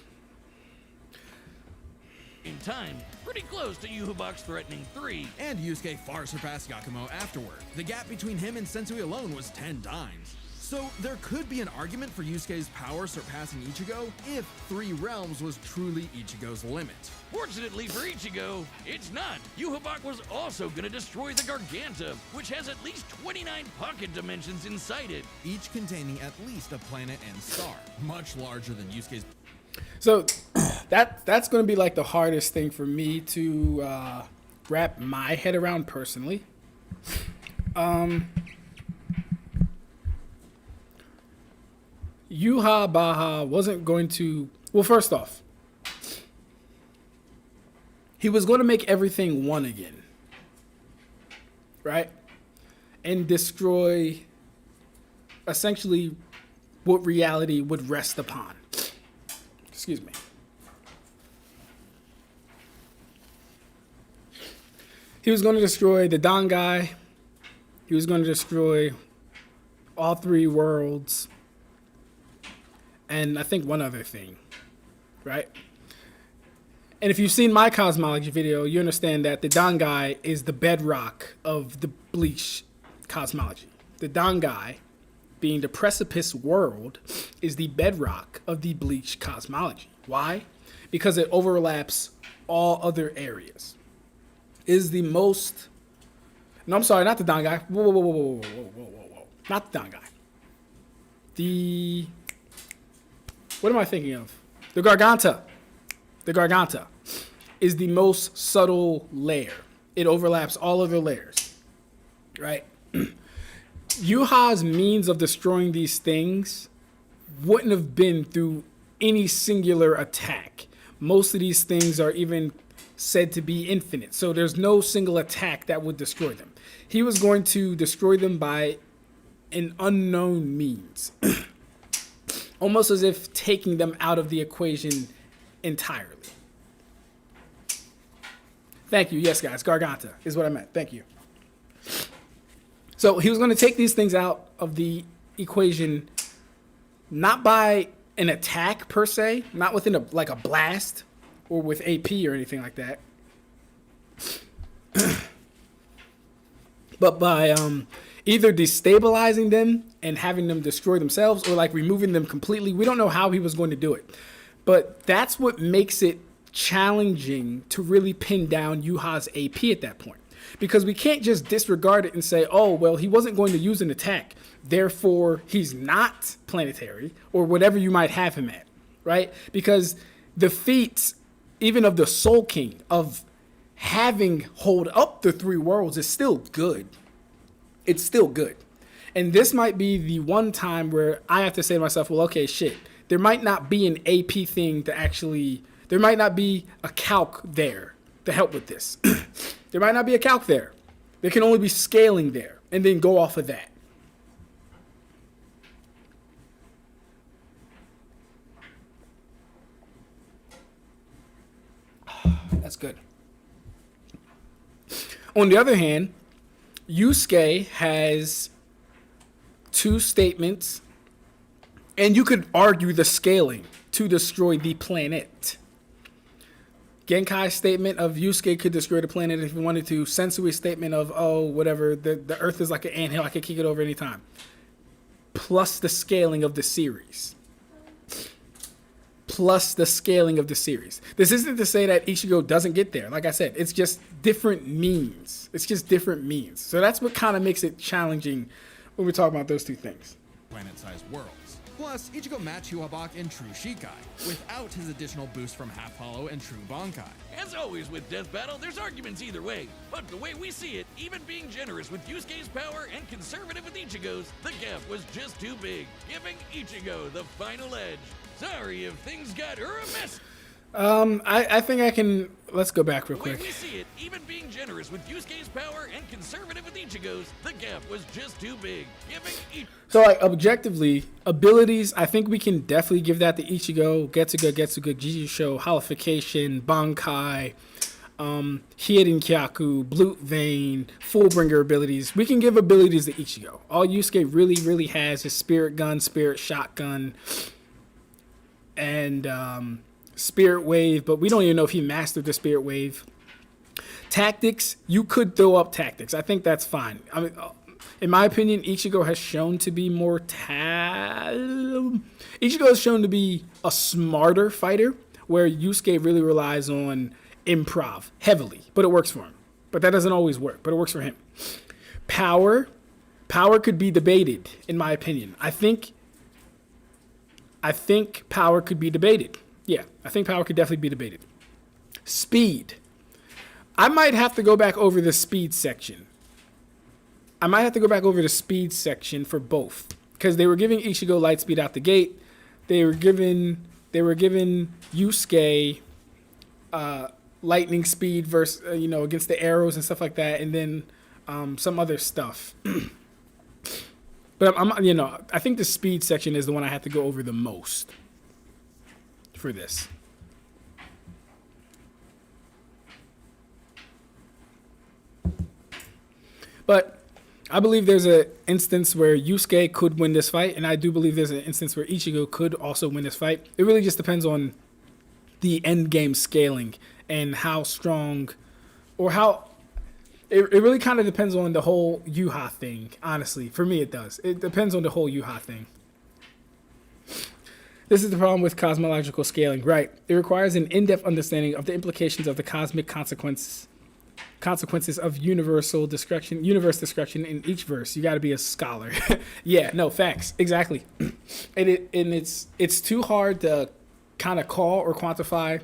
time, pretty close to Yuhabak's threatening 3. And Yusuke far surpassed Yakumo afterward. The gap between him and Sensui alone was 10 times. So there could be an argument for Yusuke's power surpassing Ichigo if 3 realms was truly Ichigo's limit. Fortunately for Ichigo, it's not. Yuhabak was also going to destroy the Garganta, which has at least 29 pocket dimensions inside it, each containing at least a planet and star, much larger than Yusuke's. So that's going to be like the hardest thing for me to wrap my head around personally. Yuha wasn't going to... Well, first off, he was going to make everything one again. Right? And destroy essentially what reality would rest upon. Excuse me. He was going to destroy the Dangai. He was going to destroy all 3 worlds. And I think one other thing, right? And if you've seen my cosmology video, you understand that the Dangai is the bedrock of the Bleach cosmology. The Dangai, being the precipice world, is the bedrock of the Bleach cosmology. Why? Because it overlaps all other areas. Is the most... No, I'm sorry, not the Dangai. Whoa. Not the Dangai. The... What am I thinking of? The Garganta. The Garganta is the most subtle layer. It overlaps all other layers, right? Yuha's means of destroying these things wouldn't have been through any singular attack. Most of these things are even said to be infinite, so there's no single attack that would destroy them. He was going to destroy them by an unknown means. Almost as if taking them out of the equation entirely. Thank you. Yes, guys. Garganta is what I meant. Thank you. So he was going to take these things out of the equation, not by an attack per se, not within a blast or with AP or anything like that, but by either destabilizing them and having them destroy themselves or like removing them completely. We don't know how he was going to do it, but that's what makes it challenging to really pin down Yuha's AP at that point, because we can't just disregard it and say, oh, well, he wasn't going to use an attack, therefore he's not planetary or whatever you might have him at, right? Because the feats, even of the Soul King, of having hold up the 3 worlds is still good. It's still good. And this might be the one time where I have to say to myself, well, okay, shit, there might not be an AP thing to actually, there might not be a calc there to help with this. There might not be a calc there. There can only be scaling there and then go off of that. That's good. On the other hand, Yusuke has 2 statements, and you could argue the scaling to destroy the planet. Genkai's statement of Yusuke could destroy the planet if he wanted to. Sensui's statement of, oh, whatever, the Earth is like an anthill, I could kick it over anytime. plus the scaling of the series. Plus the scaling of the series. This isn't to say that Ichigo doesn't get there. Like I said, it's just different means. It's just different means. So that's what kind of makes it challenging when we're talking about those two things. Planet-sized worlds. Plus, Ichigo matched Hyuabok in True Shikai, without his additional boost from Half Hollow and True Bankai. As always with Death Battle, there's arguments either way. But the way we see it, even being generous with Yusuke's power and conservative with Ichigo's, the gap was just too big, giving Ichigo the final edge. Sorry if things got a mess. I think I can. Let's go back real The way quick. we see it, even being generous with Yusuke's power and conservative with Ichigo's, the gap was just too big, giving So, like, objectively, abilities, I think we can definitely give that to Ichigo, Getsuga, Jijisho, Holification, Bankai, Hidden Kyaku, Blute Vein, Fullbringer abilities. We can give abilities to Ichigo. All Yusuke really, really has is Spirit Gun, Spirit Shotgun, and Spirit Wave, but we don't even know if he mastered the Spirit Wave. Tactics, you could throw up tactics. I think that's fine. I mean, in my opinion, Ichigo has shown to be more Ichigo has shown to be a smarter fighter, where Yusuke really relies on improv heavily, but it works for him. But that doesn't always work, but it works for him. Power could be debated, in my opinion. I think power could be debated. Yeah, I think power could definitely be debated. Speed. I might have to go back over the speed section. For both, because they were giving Ichigo light speed out the gate. They were giving Yusuke lightning speed versus against the arrows and stuff like that, and then some other stuff. But I think the speed section is the one I have to go over the most for this. But I believe there's an instance where Yusuke could win this fight, and I do believe there's an instance where Ichigo could also win this fight. It really just depends on the end game scaling and how strong, or how. It really kind of depends on the whole Yuha thing, honestly. For me, it does. It depends on the whole Yuha thing. This is the problem with cosmological scaling, right? It requires an in-depth understanding of the implications of the cosmic consequences of universe destruction in each verse. You got to be a scholar. Yeah, no, facts, exactly. And it's too hard to kind of call or quantify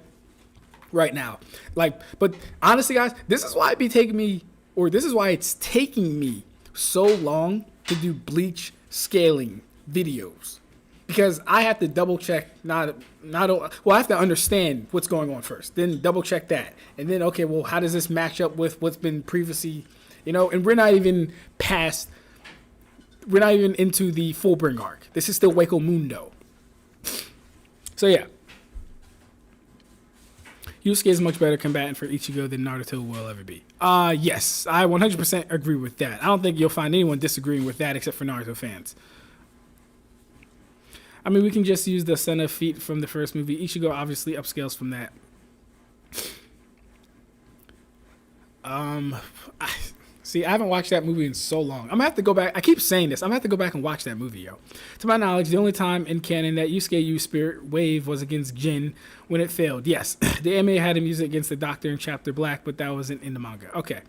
right now. But honestly, guys, this is why it's taking me so long to do Bleach scaling videos, because I have to double check. I have to understand what's going on first, then double check that, and then okay, well, how does this match up with what's been previously, And we're not even into the Fullbring arc. This is still Wako Mundo. So yeah. Yusuke is a much better combatant for Ichigo than Naruto will ever be. Yes, I 100% agree with that. I don't think you'll find anyone disagreeing with that except for Naruto fans. I mean, we can just use the Senna feat from the first movie. Ichigo obviously upscales from that. I haven't watched that movie in so long. I'm gonna have to go back. I keep saying this. I'm gonna have to go back and watch that movie, yo. To my knowledge, the only time in canon that Yusuke used Spirit Wave was against Jin when it failed. Yes, the anime had him use it against the Doctor in Chapter Black, but that wasn't in the manga. Okay,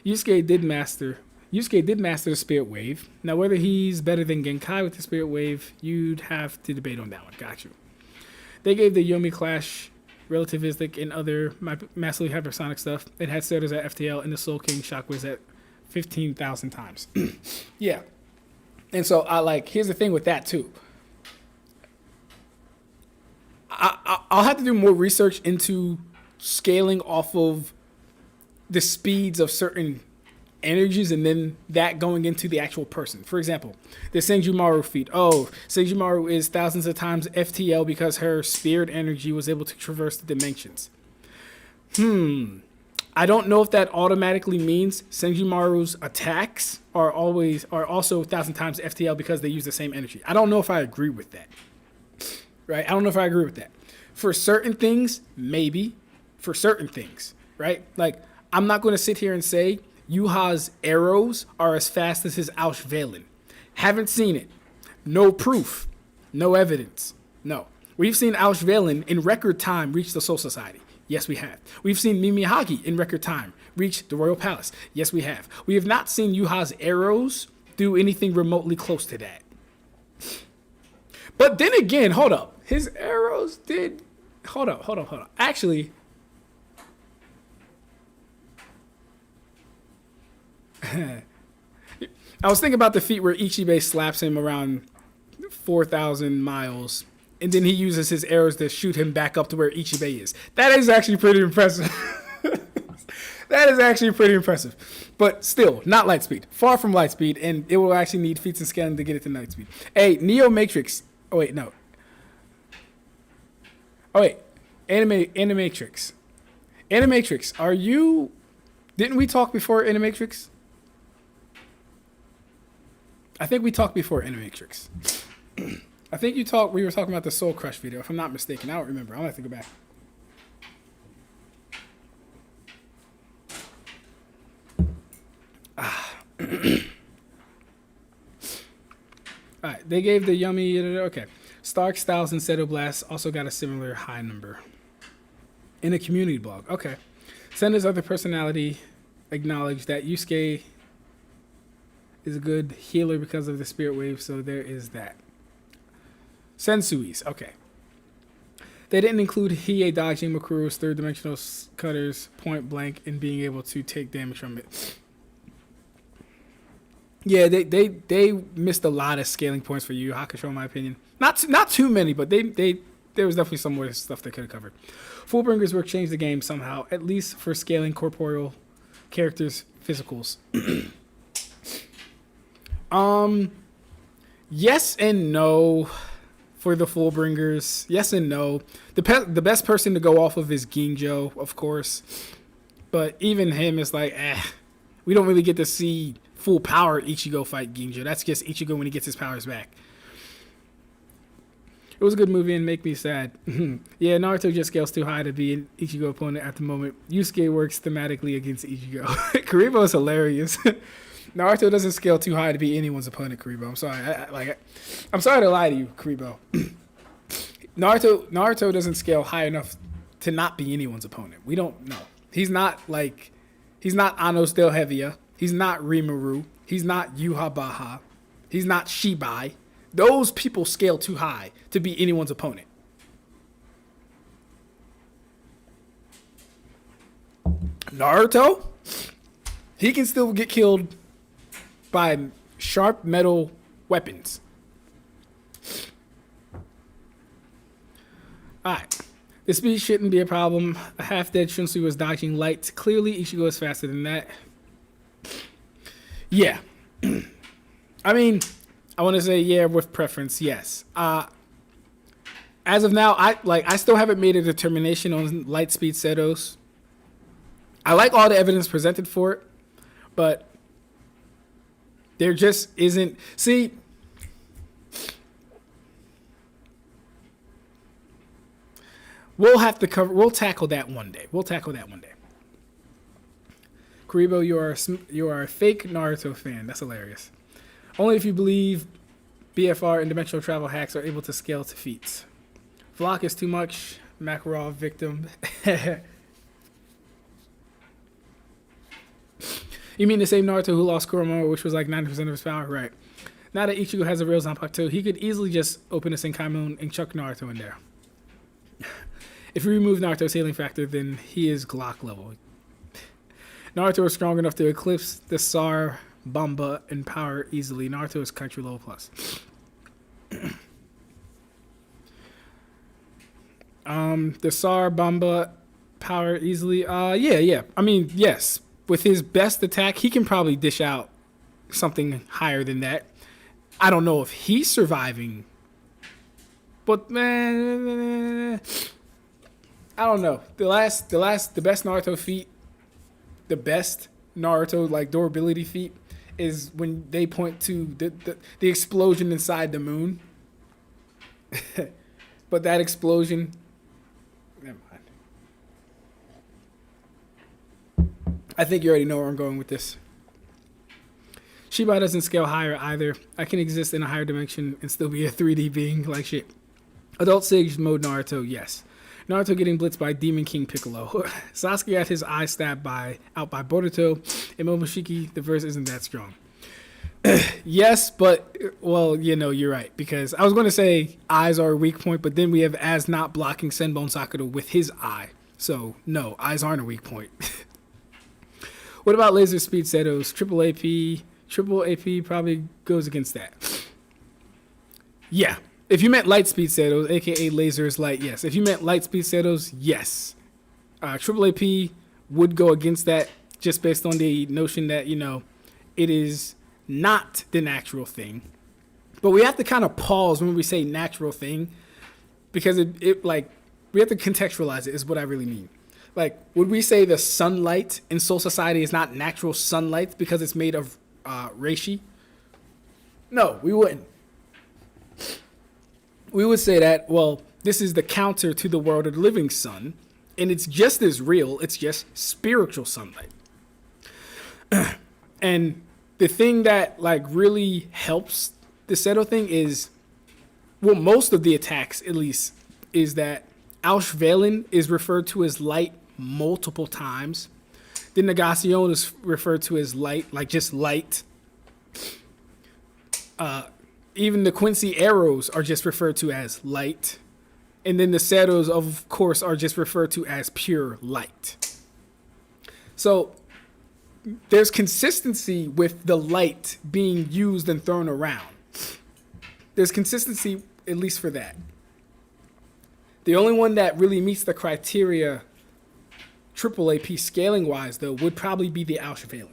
Yusuke did master the Spirit Wave. Now, whether he's better than Genkai with the Spirit Wave, you'd have to debate on that one. Got you. They gave the Yomi Clash relativistic and other massively hypersonic stuff. It had starters at FTL and the Soul King shockwaves at 15,000 times. Yeah. And so here's the thing with that too. I'll have to do more research into scaling off of the speeds of certain energies and then that going into the actual person. For example, the Senjumaru feat. Oh, Senjumaru is thousands of times FTL because her spirit energy was able to traverse the dimensions. I don't know if that automatically means Senjumaru's attacks are also 1,000 times FTL because they use the same energy. I don't know if I agree with that. Right? I don't know if I agree with that. For certain things, maybe. For certain things, right? I'm not going to sit here and say Yuha's arrows are as fast as his Auschwellen. Haven't seen it. No proof. No evidence. No. We've seen Auschwitz in record time reach the Soul Society. Yes, we have. We've seen Mimihagi in record time reach the Royal Palace. Yes, we have. We have not seen Yuha's arrows do anything remotely close to that. But then again, hold up. His arrows did... Hold up. Actually... I was thinking about the feat where Ichibe slaps him around 4,000 miles, and then he uses his arrows to shoot him back up to where Ichibe is. That is actually pretty impressive. That is actually pretty impressive. But still, not light speed. Far from light speed, and it will actually need feats and scaling to get it to light speed. Hey, Neo Matrix. Oh, wait, no. Oh, wait. Animatrix. Animatrix, are you... Didn't we talk before Animatrix? I think we talked before Animatrix. I think we were talking about the Soul Crush video, if I'm not mistaken. I don't remember. I'll have to go back. Alright, they gave the yummy... Okay. Stark, Styles, and Seto Blast also got a similar high number. In a community blog. Okay. Senna's other personality acknowledged that Yusuke is a good healer because of the spirit wave, so there is that. Sensui's. Okay. They didn't include Hiei dodging Makuro's third dimensional cutters point blank and being able to take damage from it. Yeah, they missed a lot of scaling points for Yu Yu Hakusho, in my opinion. Not too many, but there was definitely some more stuff they could have covered. Fullbringers work changed the game somehow, at least for scaling corporeal characters' physicals. Yes and no for the Fullbringers. Yes and no. The best person to go off of is Grimmjow, of course. But even him is like, we don't really get to see full power Ichigo fight Grimmjow. That's just Ichigo when he gets his powers back. It was a good movie and make me sad. Yeah, Naruto just scales too high to be an Ichigo opponent at the moment. Yusuke works thematically against Ichigo. Karibo is hilarious. Naruto doesn't scale too high to be anyone's opponent, Karibo. I'm sorry. I'm sorry to lie to you, Karibo. Naruto doesn't scale high enough to not be anyone's opponent. We don't know. He's not Anos del Hevia. He's not Rimuru. He's not Yuhabaha. He's not Shibai. Those people scale too high to be anyone's opponent. Naruto, he can still get killed by sharp metal weapons. Alright. The speed shouldn't be a problem. A half-dead Sensui was dodging light. Clearly, Ichigo is faster than that. Yeah. I mean... I want to say, yeah, with preference, yes. As of now, I still haven't made a determination on light speed Setos. I like all the evidence presented for it, but there just isn't. See, we'll tackle that one day. Karibo, you are a fake Naruto fan. That's hilarious. Only if you believe BFR and dimensional travel hacks are able to scale to feats. Vlog is too much. Makarov victim. You mean the same Naruto who lost Kurama, which was like 90% of his power? Right. Now that Ichigo has a real Zanpakuto, he could easily just open a Senkaimon and chuck Naruto in there. If you remove Naruto's healing factor, then he is Glock level. Naruto is strong enough to eclipse the Sar Bamba and power easily. Naruto is country level plus. The Sar Bamba power easily. Yeah. I mean, yes. With his best attack, he can probably dish out something higher than that. I don't know if he's surviving, but man, I don't know. The best Naruto feat, the best Naruto like durability feat is when they point to the explosion inside the moon. But that explosion, never mind. I think you already know where I'm going with this. Chiba doesn't scale higher either. I can exist in a higher dimension and still be a 3D being like shit. Adult Sage mode Naruto, yes. Naruto getting blitzed by Demon King Piccolo. Sasuke got his eye stabbed out by Boruto. And Momoshiki, the verse isn't that strong. Yes, but, well, you know, you're right. Because I was going to say eyes are a weak point, but then we have as not blocking Senbon Sakura with his eye. So, no, eyes aren't a weak point. What about laser speed Setos? Triple AP probably goes against that. Yeah. If you meant light speed Setos, aka laser is light, yes. If you meant light speed Setos, yes. Triple AP would go against that just based on the notion that, you know, it is not the natural thing. But we have to kind of pause when we say natural thing because it like, we have to contextualize it is what I really mean. Like, would we say the sunlight in Soul Society is not natural sunlight because it's made of reishi? No, we wouldn't. We would say that, well, this is the counter to the world of the living sun, and it's just as real, it's just spiritual sunlight. And the thing that, like, really helps the Seto thing is, well, most of the attacks, at least, is that Auschwellen is referred to as light multiple times. The Negacion is referred to as light, like just light. Even the Quincy arrows are just referred to as light. And then the Setos, of course, are just referred to as pure light. So there's consistency with the light being used and thrown around. There's consistency, at least for that. The only one that really meets the criteria triple AP scaling wise, though, would probably be the Auschwellen.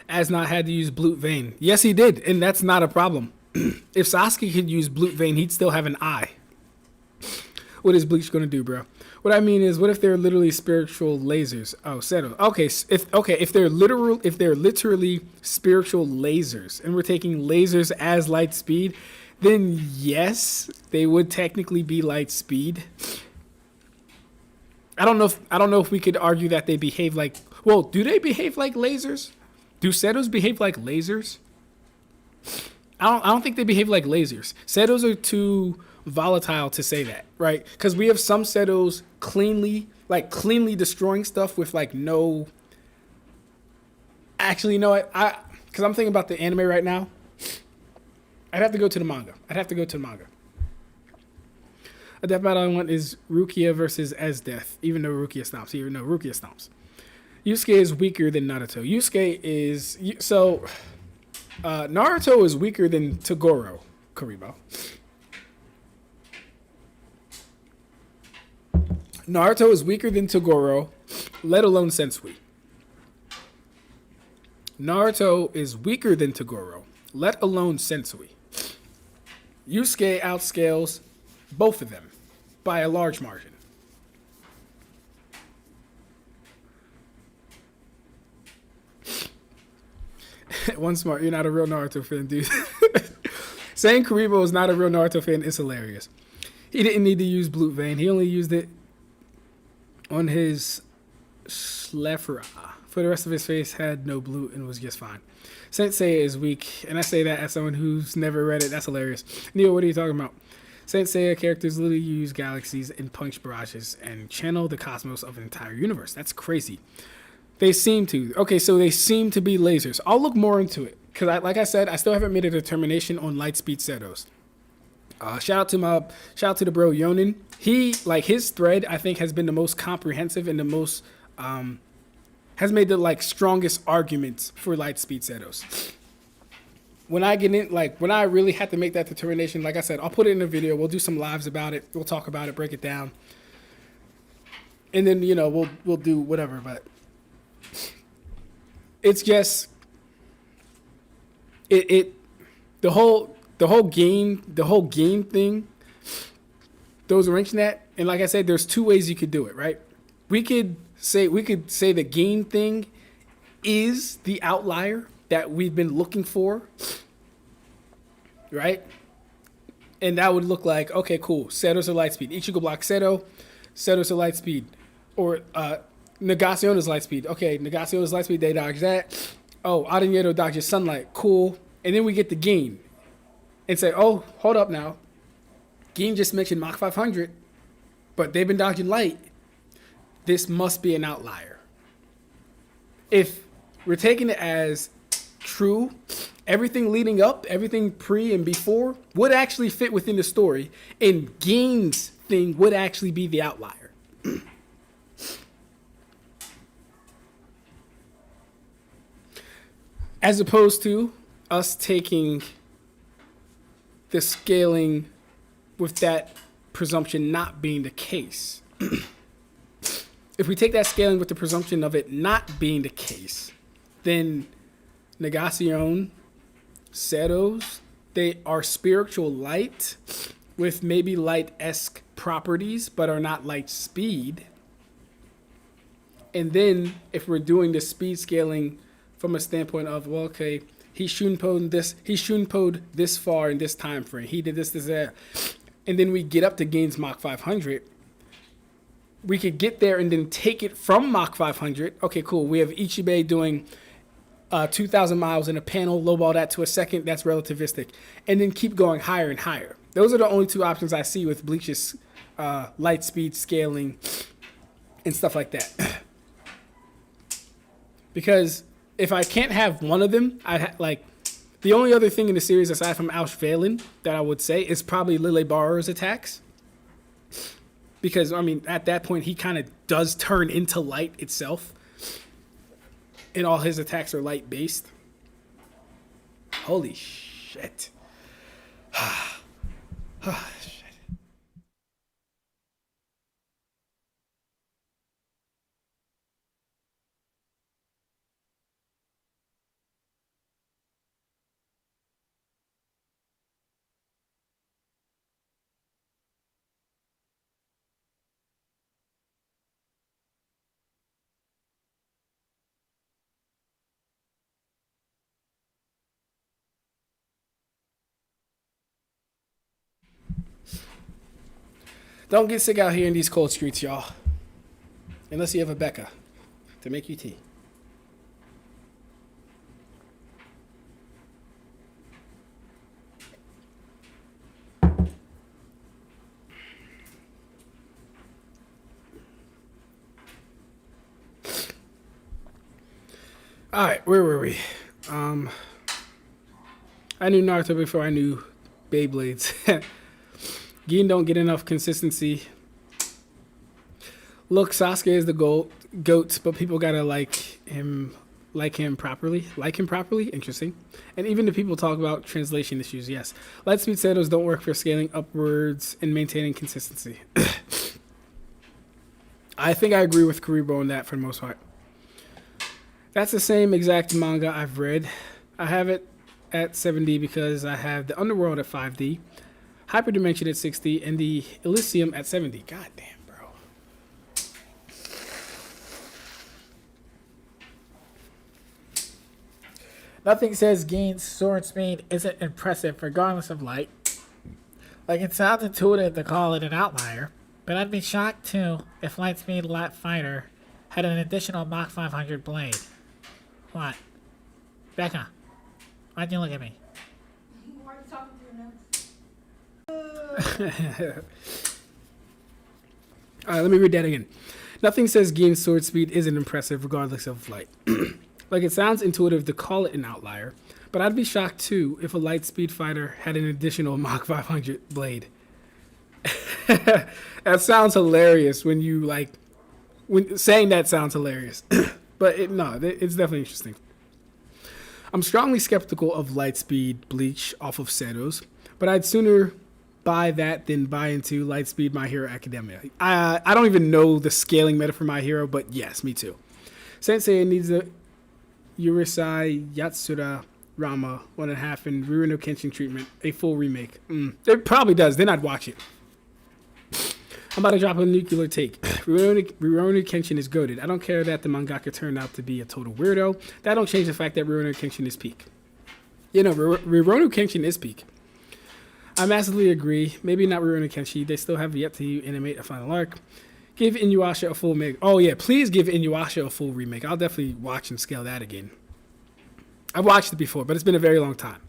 As not had to use Blute Vein. Yes, he did, and that's not a problem. If Sasuke could use Blute Vein, he'd still have an eye. What is Bleach gonna do, bro? What I mean is, what if they're literally spiritual lasers? Oh, Seto. Okay, if they're literally spiritual lasers, and we're taking lasers as light speed, then yes, they would technically be light speed. I don't know if we could argue that they behave like. Well, do they behave like lasers? Do Setos behave like lasers? I don't think they behave like lasers. Setos are too volatile to say that, right? Because we have some Setos cleanly destroying stuff with like no. Actually, you know what? Because I'm thinking about the anime right now. I'd have to go to the manga. A death battle I want is Rukia versus Esdeath, even though Rukia stomps. Yusuke is weaker than Naruto. Naruto is weaker than Toguro, Karibo. Naruto is weaker than Toguro, let alone Sensui. Naruto is weaker than Toguro, let alone Sensui. Yusuke outscales both of them by a large margin. One smart, you're not a real Naruto fan, dude. Saying Karibo is not a real Naruto fan is hilarious. He didn't need to use Blute Vein. He only used it on his Schlephera. For the rest of his face had no blue and was just fine. Saint Seiya is weak, and I say that as someone who's never read it. That's hilarious. Neil, what are you talking about? Saint Seiya characters literally use galaxies and punch barrages and channel the cosmos of an entire universe. That's crazy. They seem to. Okay, so they seem to be lasers. I'll look more into it. Because, like I said, I still haven't made a determination on Lightspeed Setos. Shout out to the bro Yonin. He, like, his thread, I think, has been the most comprehensive and the most, has made the, like, strongest arguments for Lightspeed Setos. When I get in, like, when I really had to make that determination, like I said, I'll put it in a video. We'll do some lives about it. We'll talk about it, break it down. And then, you know, we'll do whatever, but it's just the whole game thing, those arranging that, and like I said, there's two ways you could do it, right? We could say the game thing is the outlier that we've been looking for. right? And that would look like, okay, cool. Seto's a light speed. Ichigo blocks Seto. Seto's a light speed. Or Negacion's light speed. Okay, Negacion's light speed, they dodge that. Oh, Aranyeto dodges sunlight. Cool. And then we get the Gin. And say, oh, hold up now. Gin just mentioned Mach 500, but they've been dodging light. This must be an outlier. If we're taking it as true, everything leading up, everything pre and before would actually fit within the story, and Gin's thing would actually be the outlier. As opposed to us taking the scaling with that presumption not being the case. If we take that scaling with the presumption of it not being the case, then Negacion, Setos, they are spiritual light with maybe light-esque properties, but are not light speed. And then if we're doing the speed scaling from a standpoint of, well, okay, he shunpoed this far in this time frame. He did this, that. And then we get up to Gin's Mach 500. We could get there and then take it from Mach 500. Okay, cool. We have Ichibe doing 2,000 miles in a panel, lowball that to a second. That's relativistic. And then keep going higher and higher. Those are the only two options I see with Bleach's light speed scaling and stuff like that. Because if I can't have one of them, the only other thing in the series aside from Auschweilen that I would say is probably Lille Barrer's attacks. Because, I mean, at that point, he kind of does turn into light itself. And all his attacks are light-based. Holy shit. Shit. Don't get sick out here in these cold streets, y'all. Unless you have a Becca to make you tea. Alright, where were we? I knew Naruto before I knew Beyblades. Gin don't get enough consistency. Look, Sasuke is the goat, but people gotta like him properly. Interesting. And even the people talk about translation issues. Yes, light speed Setos don't work for scaling upwards and maintaining consistency. I think I agree with Karibo on that for the most part. That's the same exact manga I've read. I have it at 7D because I have the Underworld at 5D. Hyperdimension at 60 and the Elysium at 70. God damn, bro. Nothing says Gin's sword speed isn't impressive regardless of light. Like, it sounds intuitive to call it an outlier, but I'd be shocked too if Lightspeed Light Fighter had an additional Mach 500 blade. What? Becca, why'd you look at me? Why are you talking to your nose? Alright, let me read that again. Nothing says Gin's sword speed isn't impressive regardless of light. Like, it sounds intuitive to call it an outlier, but I'd be shocked too if a light speed fighter had an additional Mach 500 blade. That sounds hilarious when saying that sounds hilarious. But it's definitely interesting. I'm strongly skeptical of Lightspeed Bleach off of Setos, but I'd sooner buy that than buy into Lightspeed My Hero Academia. I don't even know the scaling meta for My Hero, but yes, me too. Saint Seiya needs a Urusei Yatsura Rama 1.5 and Rurouni Kenshin treatment, a full remake. It probably does, then I'd watch it. I'm about to drop a nuclear take. Rurouni Kenshin is goated. I don't care that the mangaka turned out to be a total weirdo. That don't change the fact that Rurouni Kenshin is peak. You know, Rurouni Kenshin is peak. I massively agree. Maybe not Rurouni Kenshi. They still have yet to animate a final arc. Give Inuyasha a full remake. Oh yeah, please give Inuyasha a full remake. I'll definitely watch and scale that again. I've watched it before, but it's been a very long time.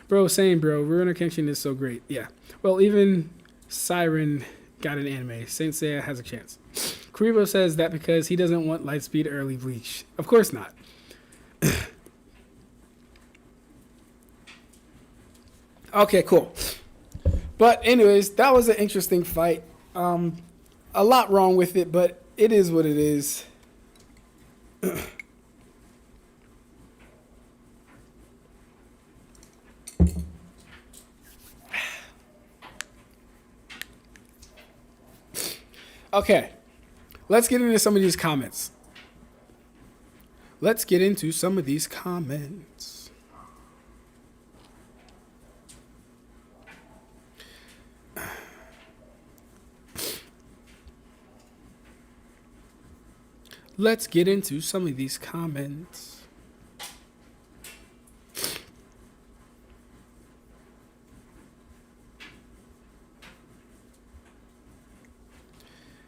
Bro, same bro. Rurouni Kenshin is so great. Yeah. Well, even Siren got an anime. Saint Seiya has a chance. Kuribo says that because he doesn't want Lightspeed early Bleach. Of course not. Okay, cool. But anyways, that was an interesting fight. A lot wrong with it, but it is what it is. Okay, let's get into some of these comments. Let's get into some of these comments.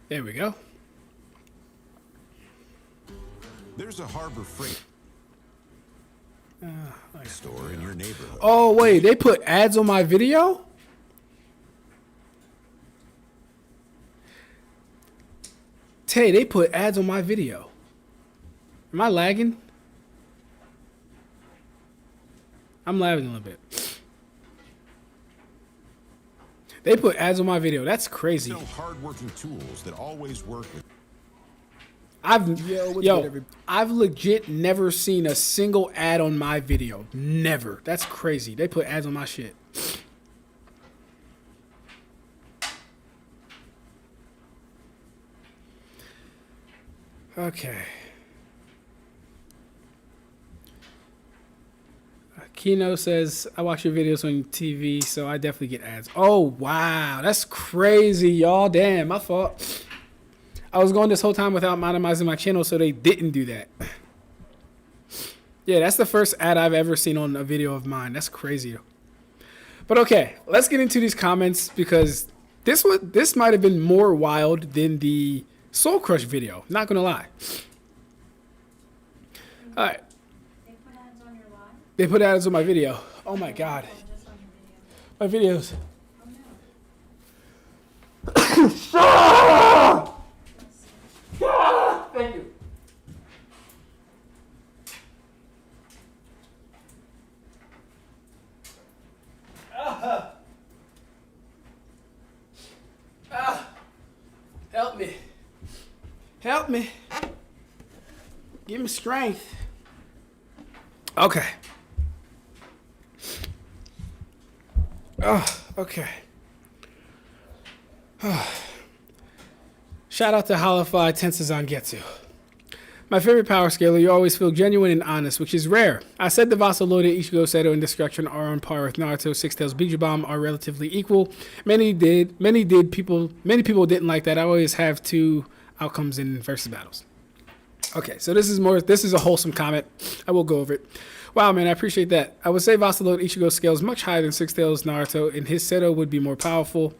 There we go. There's a Harbor Freight store in your neighborhood. Oh, wait, they put ads on my video? Tay, they put ads on my video. Am I lagging? I'm lagging a little bit. They put ads on my video. That's crazy. Hard-working tools that always work with. I've legit never seen a single ad on my video. Never. That's crazy. They put ads on my shit. Okay. Kino says, I watch your videos on TV, so I definitely get ads. Oh, wow. That's crazy, y'all. Damn, my fault. I was going this whole time without monetizing my channel, so they didn't do that. Yeah, that's the first ad I've ever seen on a video of mine. That's crazy. But okay, let's get into these comments because this might have been more wild than the Soul Crush video. Not gonna lie. All right. They put ads on your live? They put ads on my video. Oh my god. My videos. Thank you. Help me. Help me. Give me strength. Okay. Oh, okay. Shout out to Halify Tensuzangetsu. My favorite power scaler, you always feel genuine and honest, which is rare. I said the Vasaloida, Ichigo, Seto, and Destruction are on par with Naruto, Six Tails, Bijou Bomb are relatively equal. Many people didn't like that. I always have two outcomes in versus battles. Okay, so this is a wholesome comment. I will go over it. Wow, man, I appreciate that. I would say Vasaloida Ichigo scales much higher than Six Tails Naruto, and his Seto would be more powerful.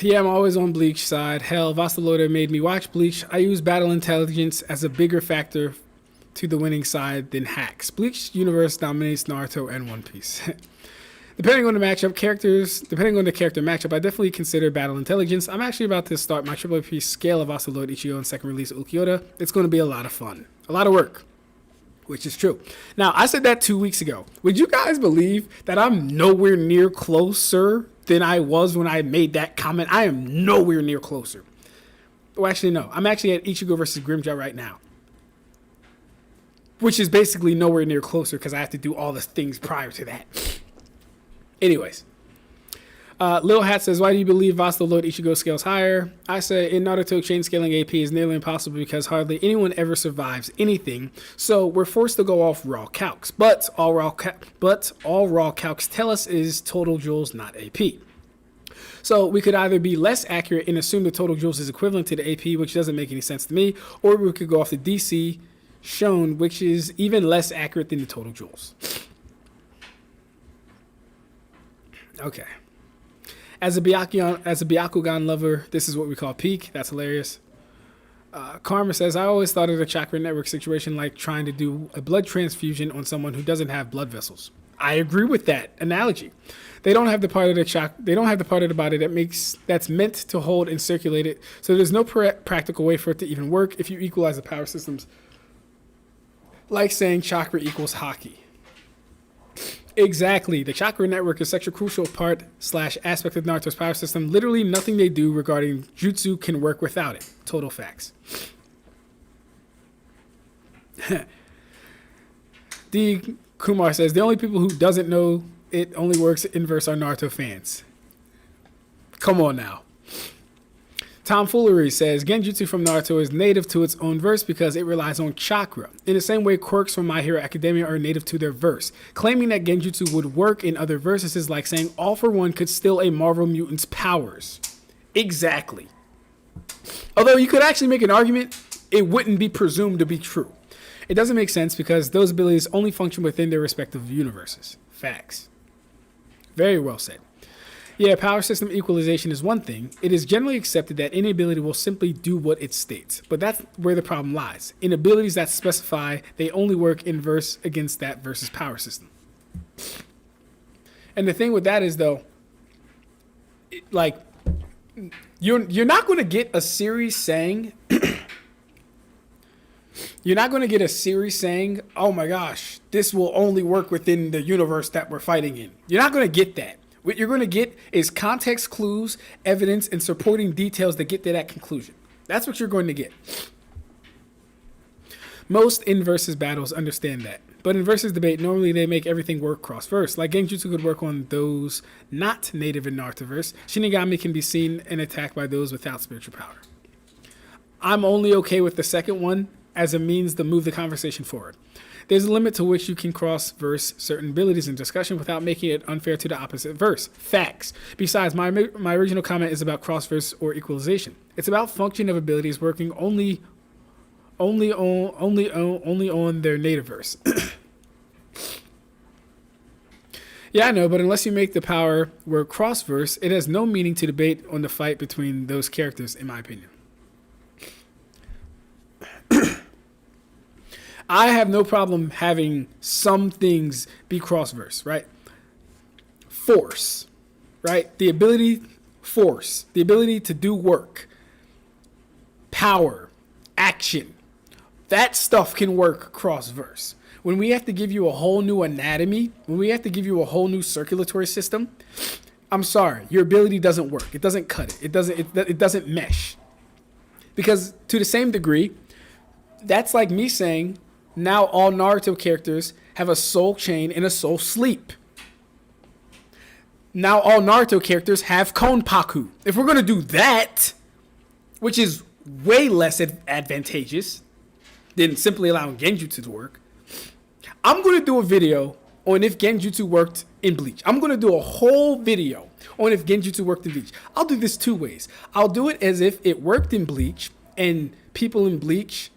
Yeah, I'm always on Bleach side. Hell, Vasaloida made me watch Bleach. I use battle intelligence as a bigger factor to the winning side than hacks. Bleach universe dominates Naruto and One Piece. Depending on the character matchup, I definitely consider battle intelligence. I'm actually about to start my Triple P scale of Vasaloida Ichigo and second release Ulquiorra. It's going to be a lot of fun. A lot of work. Which is true. Now, I said that 2 weeks ago. Would you guys believe that I'm nowhere near closer than I was when I made that comment? I am nowhere near closer. Well, actually, no. I'm actually at Ichigo versus Grimmjow right now. Which is basically nowhere near closer because I have to do all the things prior to that. Anyways. Lil Hat says, why do you believe Vasaloid Ichigo scales higher? I say, in Naruto, chain scaling AP is nearly impossible because hardly anyone ever survives anything, so we're forced to go off raw calcs. But all raw calcs tell us is total joules, not AP. So we could either be less accurate and assume the total joules is equivalent to the AP, which doesn't make any sense to me, or we could go off the DC shown, which is even less accurate than the total joules. Okay. As a Byakugan lover, this is what we call peak. That's hilarious. Karma says, I always thought of the chakra network situation like trying to do a blood transfusion on someone who doesn't have blood vessels. I agree with that analogy. They don't have the part of the They don't have the part of the body that's meant to hold and circulate it. So there's no practical way for it to even work if you equalize the power systems. Like saying chakra equals hockey. Exactly. The chakra network is such a crucial part / aspect of Naruto's power system. Literally nothing they do regarding jutsu can work without it. Total facts. D. Kumar says, the only people who doesn't know it only works inverse are Naruto fans. Come on now. Tomfoolery says, genjutsu from Naruto is native to its own verse because it relies on chakra. In the same way, quirks from My Hero Academia are native to their verse. Claiming that genjutsu would work in other verses is like saying All for One could steal a Marvel mutant's powers. Exactly. Although you could actually make an argument, it wouldn't be presumed to be true. It doesn't make sense because those abilities only function within their respective universes. Facts. Very well said. Yeah, power system equalization is one thing. It is generally accepted that any ability will simply do what it states. But that's where the problem lies. In abilities that specify they only work in verse against that versus power system. And the thing with that is, though, you're not going to get a series saying... You're not going to get a series saying, oh my gosh, this will only work within the universe that we're fighting in. You're not going to get that. What you're going to get is context clues, evidence, and supporting details that get to that conclusion. That's what you're going to get. Most in-versus battles understand that. But in versus debate, normally they make everything work cross-verse. Like genjutsu could work on those not native in Narutoverse. Shinigami can be seen and attacked by those without spiritual power. I'm only okay with the second one as a means to move the conversation forward. There's a limit to which you can cross-verse certain abilities in discussion without making it unfair to the opposite verse. Facts. Besides, my original comment is about cross-verse or equalization. It's about function of abilities working only on their native verse. Yeah, I know, but unless you make the power work cross-verse, it has no meaning to debate on the fight between those characters, in my opinion. I have no problem having some things be cross-verse, right? Force, right? The ability to do work, power, action, that stuff can work cross-verse. When we have to give you a whole new anatomy, when we have to give you a whole new circulatory system, I'm sorry, your ability doesn't work. It doesn't cut it. It doesn't mesh. Because to the same degree, that's like me saying, now all Naruto characters have a soul chain and a soul sleep. Now all Naruto characters have Konpaku. If we're going to do that, which is way less advantageous than simply allowing genjutsu to work, I'm going to do a video on if genjutsu worked in Bleach. I'm going to do a whole video on if genjutsu worked in Bleach. I'll do this two ways. I'll do it as if it worked in Bleach and people in Bleach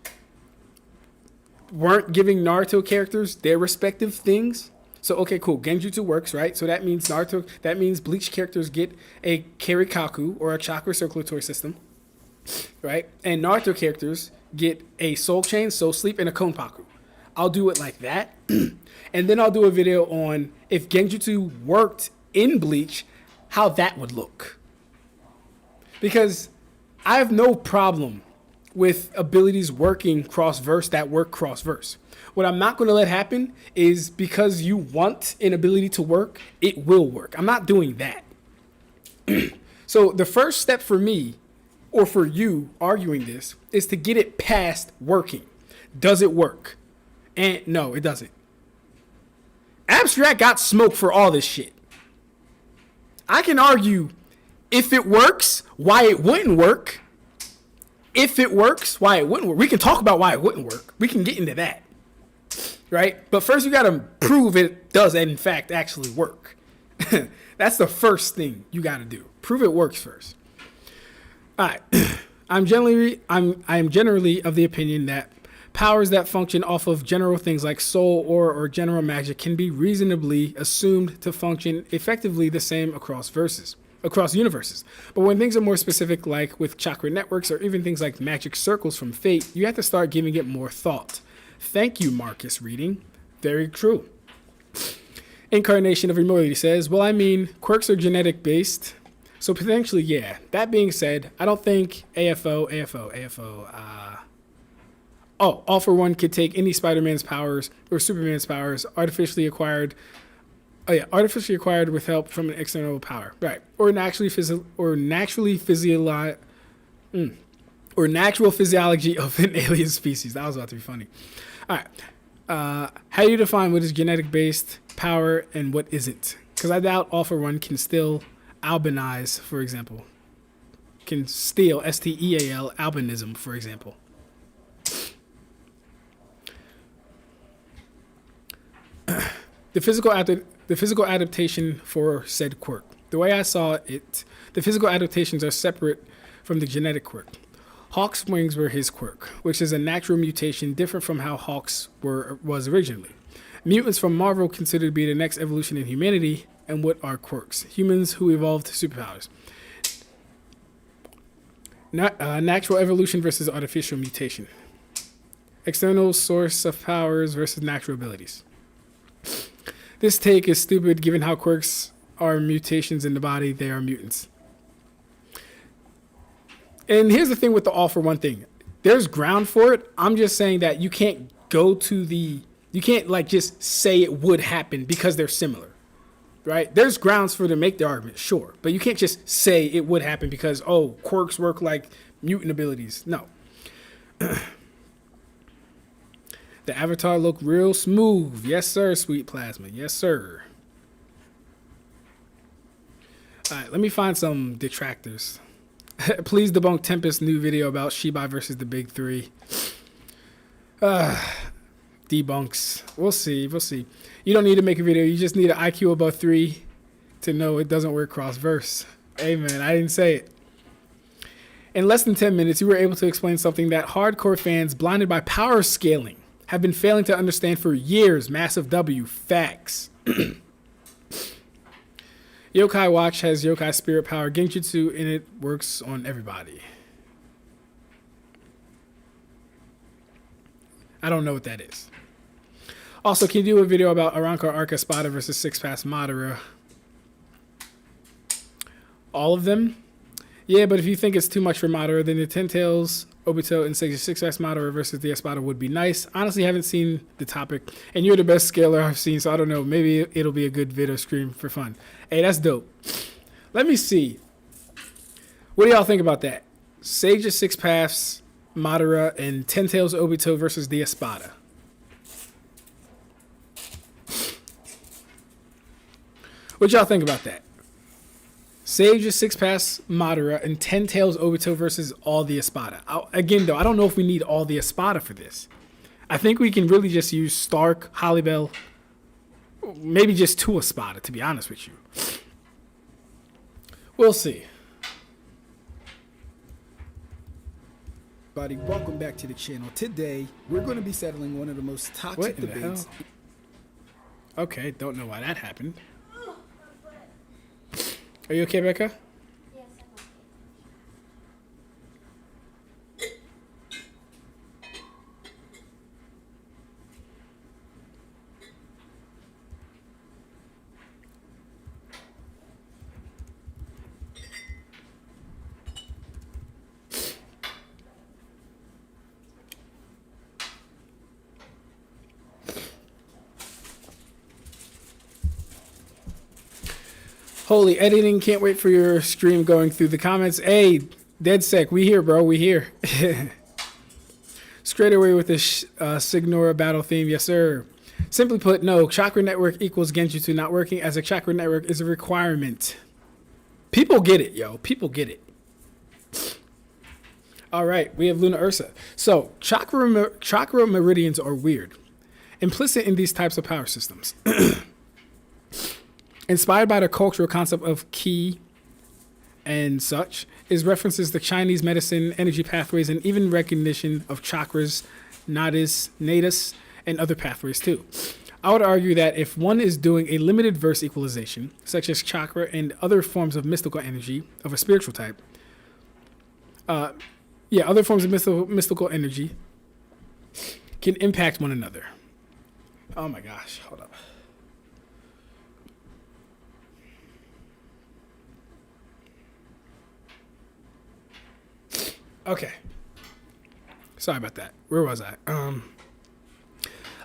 weren't giving Naruto characters their respective things. So, okay, cool. Genjutsu works, right? So that means Bleach characters get a Kirikaku or a chakra circulatory system, right? And Naruto characters get a soul chain, soul sleep, and a Konpaku. I'll do it like that. And then I'll do a video on if genjutsu worked in Bleach, how that would look. Because I have no problem with abilities working cross-verse that work cross-verse. What I'm not going to let happen is because you want an ability to work, it will work. I'm not doing that. So the first step for me, or for you arguing this, is to get it past working. Does it work? And no, it doesn't. Ab-Stract got smoked for all this shit. I can argue if it works, why it wouldn't work. If it works, why it wouldn't work. We can talk about why it wouldn't work. We can get into that. Right? But first you got to prove it does in fact actually work. That's the first thing you got to do. Prove it works first. All right. I am generally of the opinion that Powers that function off of general things like soul, aura, or general magic can be reasonably assumed to function effectively the same across universes. But when things are more specific, like with chakra networks or even things like magic circles from Fate, you have to start giving it more thought. Thank you, Marcus Reading. Very true. Incarnation of Immortality says, well, I mean, quirks are genetic based, so potentially, yeah. That being said, I don't think All for One could take any Spider-Man's powers or Superman's powers artificially acquired with help from an external power, right? Or natural physiology of an alien species. That was about to be funny. All right. How do you define what is genetic based power and what isn't? Because I doubt All for One can still albinize, for example. Can steal STEAL albinism, for example. The physical adaptation for said quirk. The way I saw it, the physical adaptations are separate from the genetic quirk. Hawk's wings were his quirk, which is a natural mutation different from how Hawk's was originally. Mutants from Marvel considered to be the next evolution in humanity, and what are quirks? Humans who evolved superpowers. Natural evolution versus artificial mutation. External source of powers versus natural abilities. This take is stupid given how quirks are mutations in the body, they are mutants. And here's the thing with the All for One thing. There's ground for it. I'm just saying that you can't you can't like just say it would happen because they're similar, right? There's grounds for to make the argument, sure. But you can't just say it would happen because, oh, quirks work like mutant abilities. No. The avatar look real smooth. Yes, sir, Sweet Plasma. Yes, sir. All right, let me find some detractors. Please debunk Tempest's new video about Shibai versus the Big Three. Debunks. We'll see. We'll see. You don't need to make a video. You just need an IQ above 3 to know it doesn't work cross-verse. Hey, man, I didn't say it. In less than 10 minutes, you were able to explain something that hardcore fans blinded by power scaling have been failing to understand for years. Massive W. Facts. Yokai Watch has Yokai Spirit Power Genjutsu, and it works on everybody. I don't know what that is. Also, can you do a video about Arrancar Arca Espada versus Six Pass Madara? All of them? Yeah, but if you think it's too much for Madara, then the Ten Tails, Obito, and Six Pass Madara versus the Espada would be nice. Honestly, I haven't seen the topic, and you're the best scaler I've seen, so I don't know. Maybe it'll be a good video stream for fun. Hey, that's dope. Let me see. What do y'all think about that? Sage of Six Paths, Madara, and Ten Tails Obito versus the Espada. What y'all think about that? Sage of Six Paths, Madara, and Ten Tails Obito versus all the Espada. Again, though, I don't know if we need all the Espada for this. I think we can really just use Stark, Hollybell, maybe just 2 Espada, to be honest with you. We'll see. Everybody, welcome back to the channel. Today, we're going to be settling one of the most toxic debates. Okay, don't know why that happened. Are you okay, Becca? Yes, I'm okay. Holy editing, can't wait for your stream going through the comments. Hey, DeadSec, we here, bro, we here. Straight away with the Signora battle theme, yes sir. Simply put, no, Chakra Network equals Genjutsu not working, as a Chakra Network is a requirement. People get it, yo, people get it. All right, we have Luna Ursa. So, chakra meridians are weird. Implicit in these types of power systems. Inspired by the cultural concept of ki and such is references to Chinese medicine, energy pathways, and even recognition of chakras, nadis, and other pathways too. I would argue that if one is doing a limited verse equalization, such as chakra and other forms of mystical energy of a spiritual type, other forms of mystical energy can impact one another. Oh my gosh, hold up. Okay. Sorry about that. Where was I?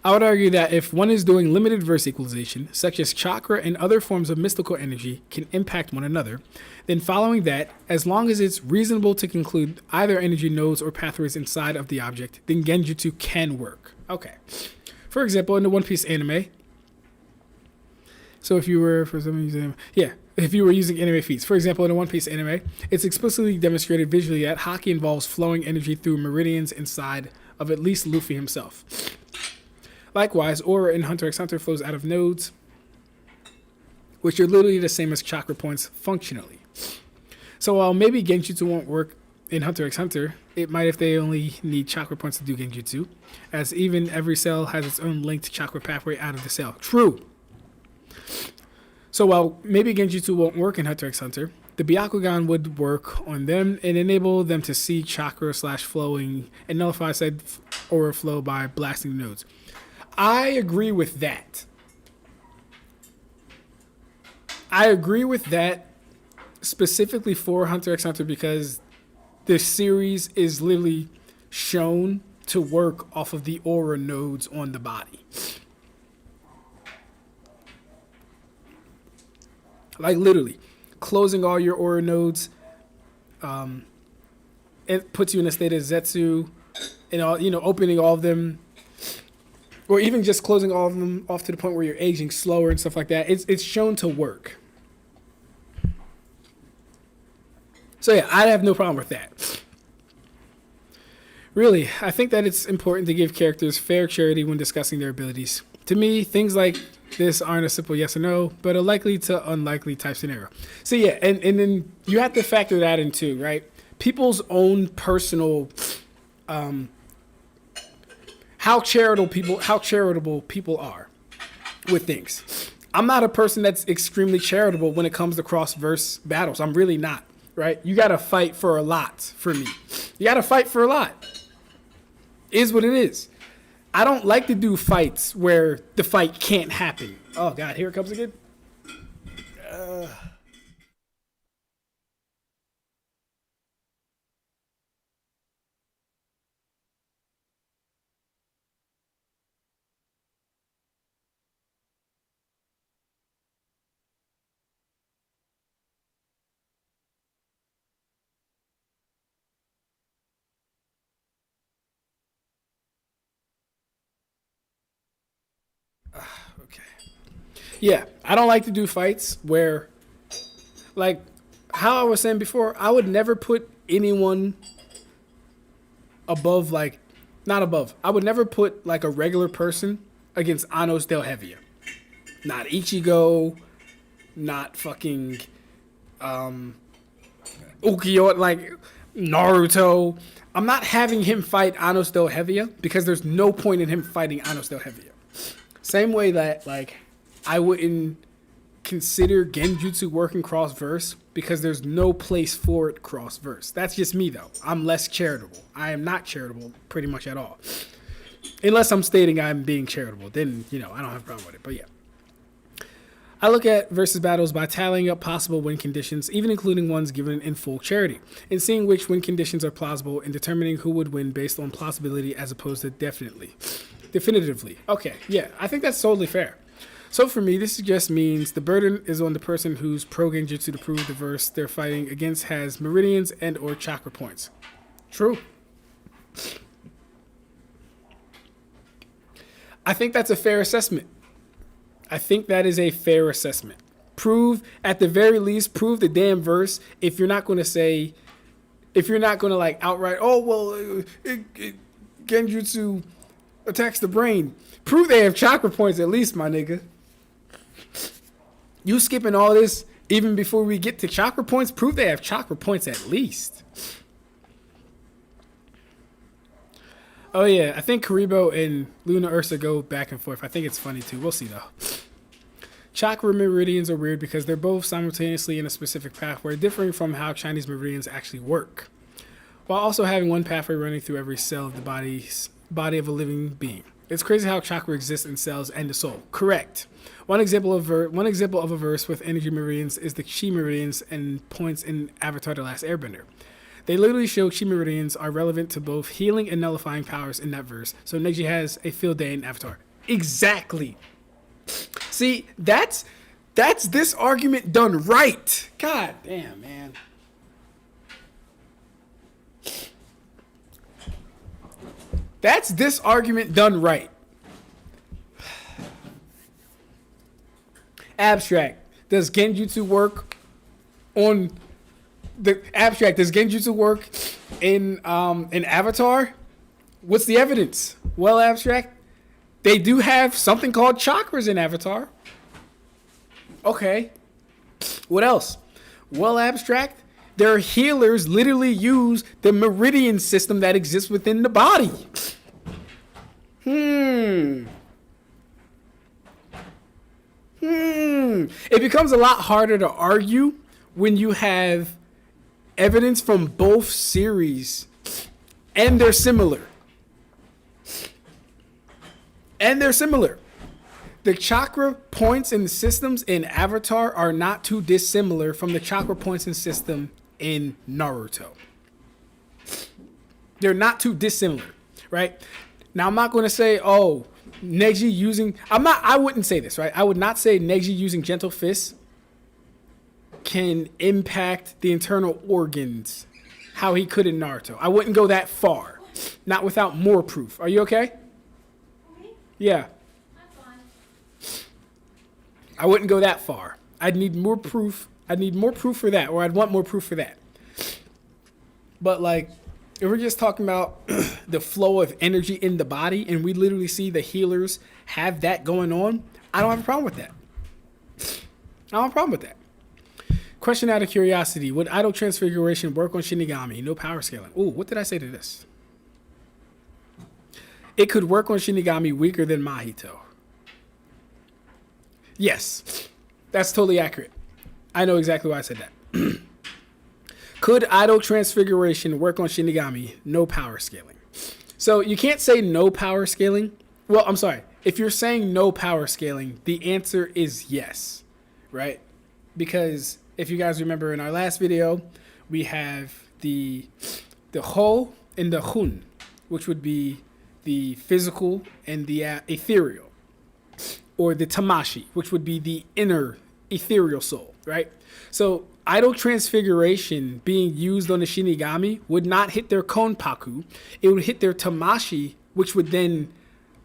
I would argue that if one is doing limited verse equalization, such as chakra and other forms of mystical energy can impact one another, then following that, as long as it's reasonable to conclude either energy nodes or pathways inside of the object, then genjutsu can work. Okay. For example, in the One Piece anime, so if you were, for some reason, if you were using anime feats, for example, in the One Piece anime, it's explicitly demonstrated visually that Haki involves flowing energy through meridians inside of at least Luffy himself. Likewise, aura in Hunter x Hunter flows out of nodes, which are literally the same as chakra points functionally. So while maybe genjutsu won't work in Hunter x Hunter, it might if they only need chakra points to do genjutsu, as even every cell has its own linked chakra pathway out of the cell. True. So while maybe genjutsu won't work in Hunter x Hunter, the Byakugan would work on them and enable them to see chakra / flowing and nullify said aura flow by blasting nodes. I agree with that. I agree with that specifically for Hunter x Hunter because this series is literally shown to work off of the aura nodes on the body. Like literally, closing all your aura nodes, it puts you in a state of zetsu, and all, opening all of them, or even just closing all of them off to the point where you're aging slower and stuff like that. It's shown to work. So yeah, I have no problem with that. Really, I think that it's important to give characters fair charity when discussing their abilities. To me, things like this aren't a simple yes or no, but a likely to unlikely type scenario. So yeah, and then you have to factor that in too, right? People's own personal, how charitable people are with things. I'm not a person that's extremely charitable when it comes to cross-verse battles. I'm really not, right? You got to fight for a lot for me. You got to fight for a lot. Is what it is. I don't like to do fights where the fight can't happen. Oh, God, here it comes again. Okay. Yeah, I don't like to do fights where, like, how I was saying before, I would never put anyone above, like, not above. I would never put, like, a regular person against Anos Del Hevia. Not Ichigo, not fucking, Ukiyo, like, Naruto. I'm not having him fight Anos Del Hevia because there's no point in him fighting Anos Del Hevia. Same way that, like, I wouldn't consider genjutsu working cross-verse because there's no place for it cross-verse. That's just me, though. I'm less charitable. I am not charitable pretty much at all. Unless I'm stating I'm being charitable. Then, I don't have a problem with it. But, yeah. I look at versus battles by tallying up possible win conditions, even including ones given in full charity, and seeing which win conditions are plausible and determining who would win based on plausibility as opposed to definitively. Okay, yeah, I think that's totally fair. So for me, this just means the burden is on the person who's pro genjutsu to prove the verse they're fighting against has meridians and or chakra points. True. I think that's a fair assessment. I think that is a fair assessment. At the very least, prove the damn verse if you're not going to like outright, oh, well, genjutsu attacks the brain. Prove they have chakra points at least, my nigga. You skipping all this Even before we get to chakra points, prove they have chakra points at least. Oh yeah, I think Karibo and Luna Ursa go back and forth. I think it's funny too. We'll see though. Chakra meridians are weird because they're both simultaneously in a specific pathway, differing from how Chinese meridians actually work, while also having one pathway running through every cell of the body of a living being. It's crazy how chakra exists in cells and the soul. Correct. One example of a verse with energy meridians is the Chi meridians and points in Avatar: The Last Airbender. They literally show Chi meridians are relevant to both healing and nullifying powers in that verse. So Neji has a field day in Avatar. Exactly. See, that's this argument done right. God damn, man. That's this argument done right. Ab-Stract. Does genjutsu work on the Ab-Stract? Does genjutsu work in Avatar? What's the evidence? Well, Ab-Stract, they do have something called chakras in Avatar. Okay. What else? Well, Ab-Stract, their healers literally use the meridian system that exists within the body. It becomes a lot harder to argue when you have evidence from both series and they're similar. The chakra points and systems in Avatar are not too dissimilar from the chakra points and system in Naruto. They're not too dissimilar, right? Now, I'm not going to say, oh, Neji using... I wouldn't say this, right? I would not say Neji using Gentle Fist can impact the internal organs how he could in Naruto. I wouldn't go that far. Not without more proof. Are you okay? Yeah. I wouldn't go that far. I'd need more proof. I'd need more proof for that, or I'd want more proof for that. But like, if we're just talking about the flow of energy in the body, and we literally see the healers have that going on, I don't have a problem with that. I don't have a problem with that. Question out of curiosity: would idle transfiguration work on Shinigami? No power scaling. Ooh, what did I say to this? It could work on Shinigami weaker than Mahito. Yes, that's totally accurate. I know exactly why I said that. Could idle transfiguration work on Shinigami? No power scaling. So you can't say no power scaling. Well, I'm sorry. If you're saying no power scaling, the answer is yes, right? Because if you guys remember in our last video, we have the Ho and the Hun, which would be the physical and the ethereal, or the Tamashi, which would be the inner ethereal soul, right? So idle transfiguration being used on the Shinigami would not hit their Konpaku. It would hit their Tamashi, which would then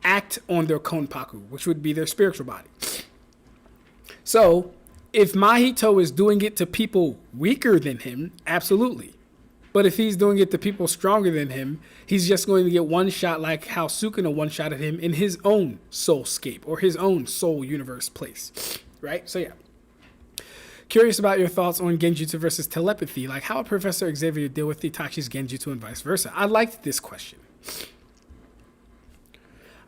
act on their Konpaku, which would be their spiritual body. So if Mahito is doing it to people weaker than him, absolutely. But if he's doing it to people stronger than him, he's just going to get one shot like how Sukuna one-shotted him in his own soulscape or his own soul universe place, right? So yeah. Curious about your thoughts on genjutsu versus telepathy, like how would Professor Xavier deal with Itachi's genjutsu and vice versa? I liked this question.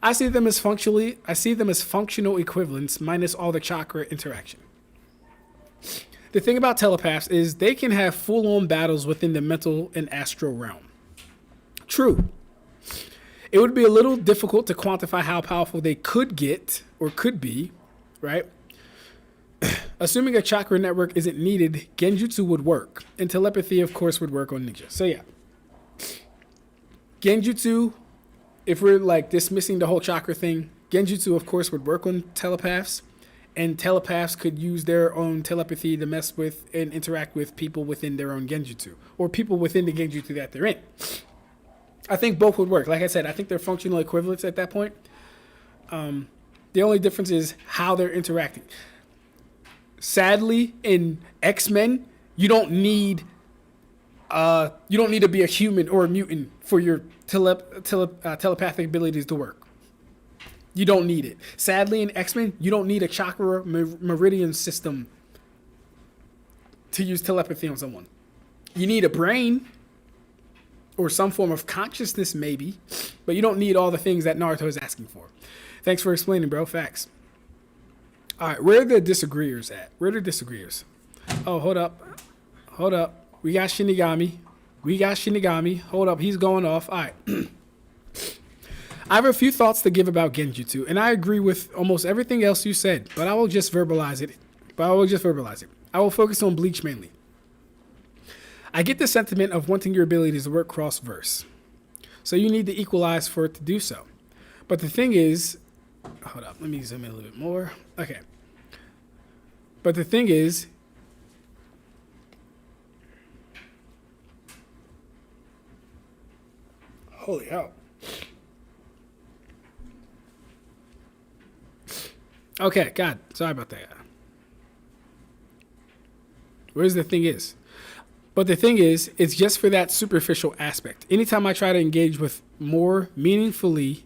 I see them as functional equivalents minus all the chakra interaction. The thing about telepaths is they can have full-on battles within the mental and astral realm. True. It would be a little difficult to quantify how powerful they could get or could be, right? Assuming a chakra network isn't needed, genjutsu would work. And telepathy, of course, would work on ninja. So yeah. Genjutsu, if we're like dismissing the whole chakra thing, genjutsu, of course, would work on telepaths. And telepaths could use their own telepathy to mess with and interact with people within their own genjutsu, or people within the genjutsu that they're in. I think both would work. Like I said, I think they're functional equivalents at that point. The only difference is how they're interacting. Sadly, in X-Men, you don't need to be a human or a mutant for your telepathic abilities to work. You don't need it. Sadly, in X-Men, you don't need a chakra meridian system to use telepathy on someone. You need a brain or some form of consciousness, maybe, but you don't need all the things that Naruto is asking for. Thanks for explaining, bro. Facts. All right, where are the disagreeers at? Where are the disagreeers? Oh, hold up. Hold up. We got Shinigami. Hold up. He's going off. All right. I have a few thoughts to give about genjutsu, and I agree with almost everything else you said, but I will just verbalize it. I will focus on Bleach mainly. I get the sentiment of wanting your abilities to work cross-verse, so you need to equalize for it to do so. But the thing is, hold up, let me zoom in a little bit more. Okay. But the thing is, holy hell. Okay, God, sorry about that. Where's the thing is? But the thing is, it's just for that superficial aspect. Anytime I try to engage with more meaningfully,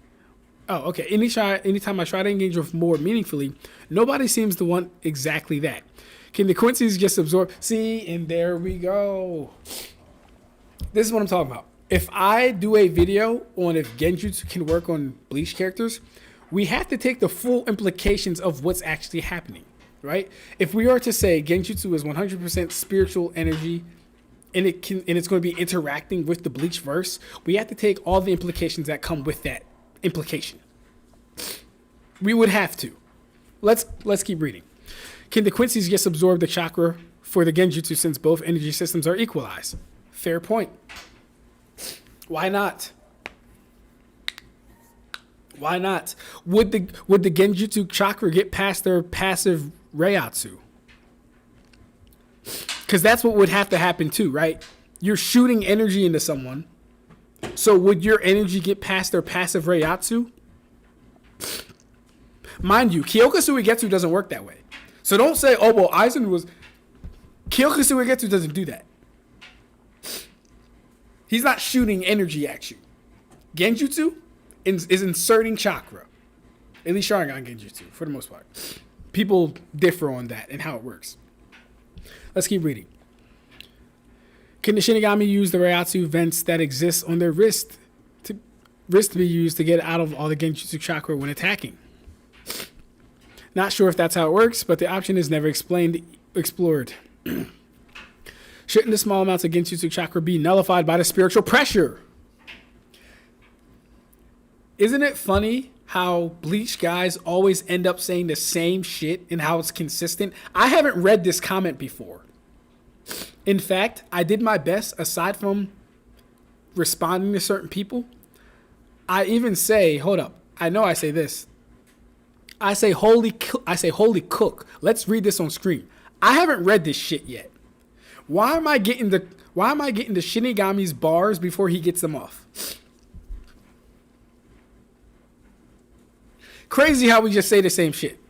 anytime I try to engage with more meaningfully, nobody seems to want exactly that. Can the Quincy's just absorb? See, and there we go. This is what I'm talking about. If I do a video on if genjutsu can work on Bleach characters, we have to take the full implications of what's actually happening, right? If we are to say genjutsu is 100% spiritual energy and it's going to be interacting with the Bleach verse, we have to take all the implications that come with that implication. We would have to. Let's keep reading. Can the Quincy's just absorb the chakra for the genjutsu since both energy systems are equalized? Fair point. Why not? Why not? Would the genjutsu chakra get past their passive reiatsu? Because that's what would have to happen too, right? You're shooting energy into someone. So would your energy get past their passive reiatsu? Mind you, Kyokusu Uegetsu doesn't work that way. So don't say, oh, well, Aizen was... Kyokusu Uegetsu doesn't do that. He's not shooting energy at you. Genjutsu is inserting chakra. At least Sharingan Genjutsu, for the most part. People differ on that and how it works. Let's keep reading. Can the Shinigami use the reiatsu vents that exist on their wrist to be used to get out of all the Genjutsu chakra when attacking? Not sure if that's how it works, but the option is never explored. Shouldn't the small amounts of Genjutsu chakra be nullified by the spiritual pressure? Isn't it funny how Bleach guys always end up saying the same shit and how it's consistent? I haven't read this comment before. In fact, I did my best, aside from responding to certain people. I even say, hold up, I know I say this. I say holy cook. Let's read this on screen. I haven't read this shit yet. Why am I getting the Shinigami's bars before he gets them off? Crazy how we just say the same shit.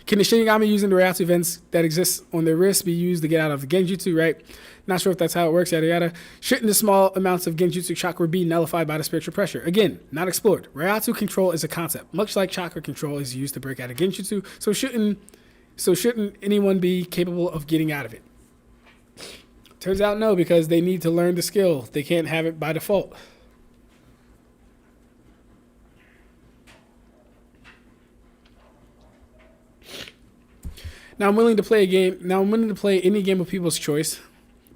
Can the Shinigami using the reiatsu vents that exist on their wrist be used to get out of the genjutsu, right? Not sure if that's how it works, yada yada. Shouldn't the small amounts of genjutsu chakra be nullified by the spiritual pressure? Again, not explored. Reiatsu control is a concept, much like chakra control is used to break out of genjutsu, so shouldn't anyone be capable of getting out of it? Turns out no, because they need to learn the skill. They can't have it by default. Now I'm willing to play any game of people's choice,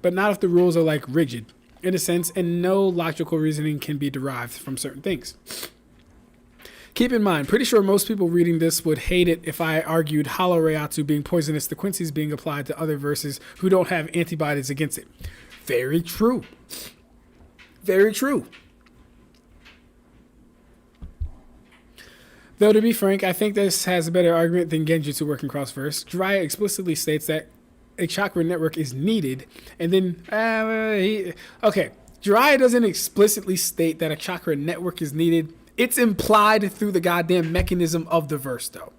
but not if the rules are like rigid, in a sense, and no logical reasoning can be derived from certain things. Keep in mind, pretty sure most people reading this would hate it if I argued hollow reiatsu being poisonous to Quincy's being applied to other verses who don't have antibodies against it. Very true. Very true. Though, to be frank, I think this has a better argument than Genjutsu working cross-verse. Jiraiya explicitly states that a chakra network is needed, and then... Jiraiya doesn't explicitly state that a chakra network is needed. It's implied through the goddamn mechanism of the verse, though.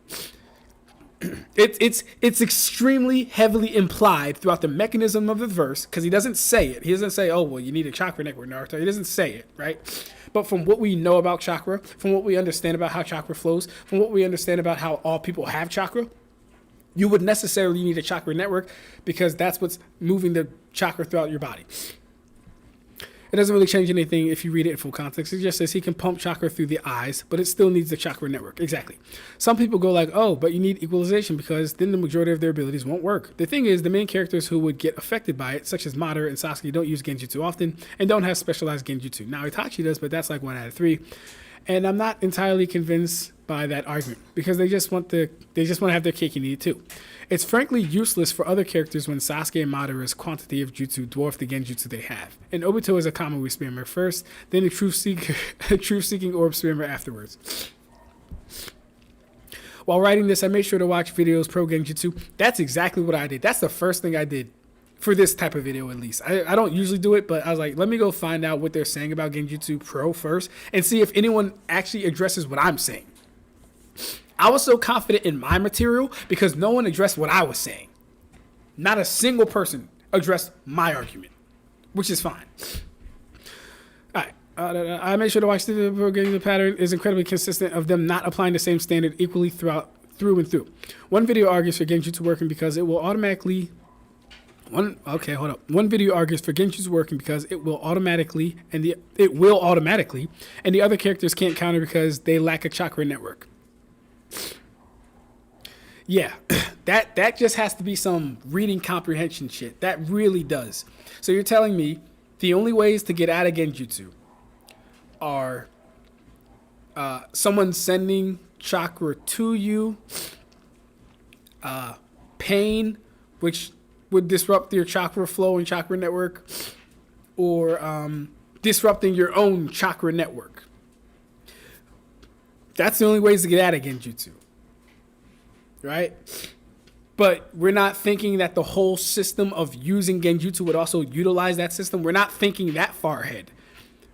It's extremely heavily implied throughout the mechanism of the verse, because he doesn't say it. He doesn't say, oh, well, you need a chakra network, Naruto. He doesn't say it, right? But from what we know about chakra, from what we understand about how chakra flows, from what we understand about how all people have chakra, you would necessarily need a chakra network because that's what's moving the chakra throughout your body. It doesn't really change anything if you read it in full context. It just says he can pump chakra through the eyes, but it still needs the chakra network. Exactly. Some people go like, oh, but you need equalization because then the majority of their abilities won't work. The thing is, the main characters who would get affected by it, such as Madara and Sasuke, don't use genjutsu often and don't have specialized genjutsu. Now, Itachi does, but that's like 1 out of 3. And I'm not entirely convinced by that argument because they just want to have their cake and eat it too. It's frankly useless for other characters when Sasuke and Madara's quantity of jutsu dwarf the genjutsu they have. And Obito is a Kamui spammer first, then a truth-seeking orb spammer afterwards. While writing this, I made sure to watch videos pro genjutsu. That's exactly what I did. That's the first thing I did for this type of video, at least. I don't usually do it, but I was like, let me go find out what they're saying about genjutsu pro first and see if anyone actually addresses what I'm saying. I was so confident in my material because no one addressed what I was saying. Not a single person addressed my argument, which is fine. All right. I made sure to watch the programming. The pattern is incredibly consistent of them not applying the same standard equally through and through. One video argues for genjutsu working because it will automatically... One video argues for genjutsu working because it will automatically, and the other characters can't counter because they lack a chakra network. Yeah, that just has to be some reading comprehension shit. That really does. So you're telling me the only ways to get out of genjutsu are someone sending chakra to you, pain, which would disrupt your chakra flow and chakra network, or disrupting your own chakra network. That's the only ways to get out of genjutsu. Right? But we're not thinking that the whole system of using genjutsu would also utilize that system. We're not thinking that far ahead.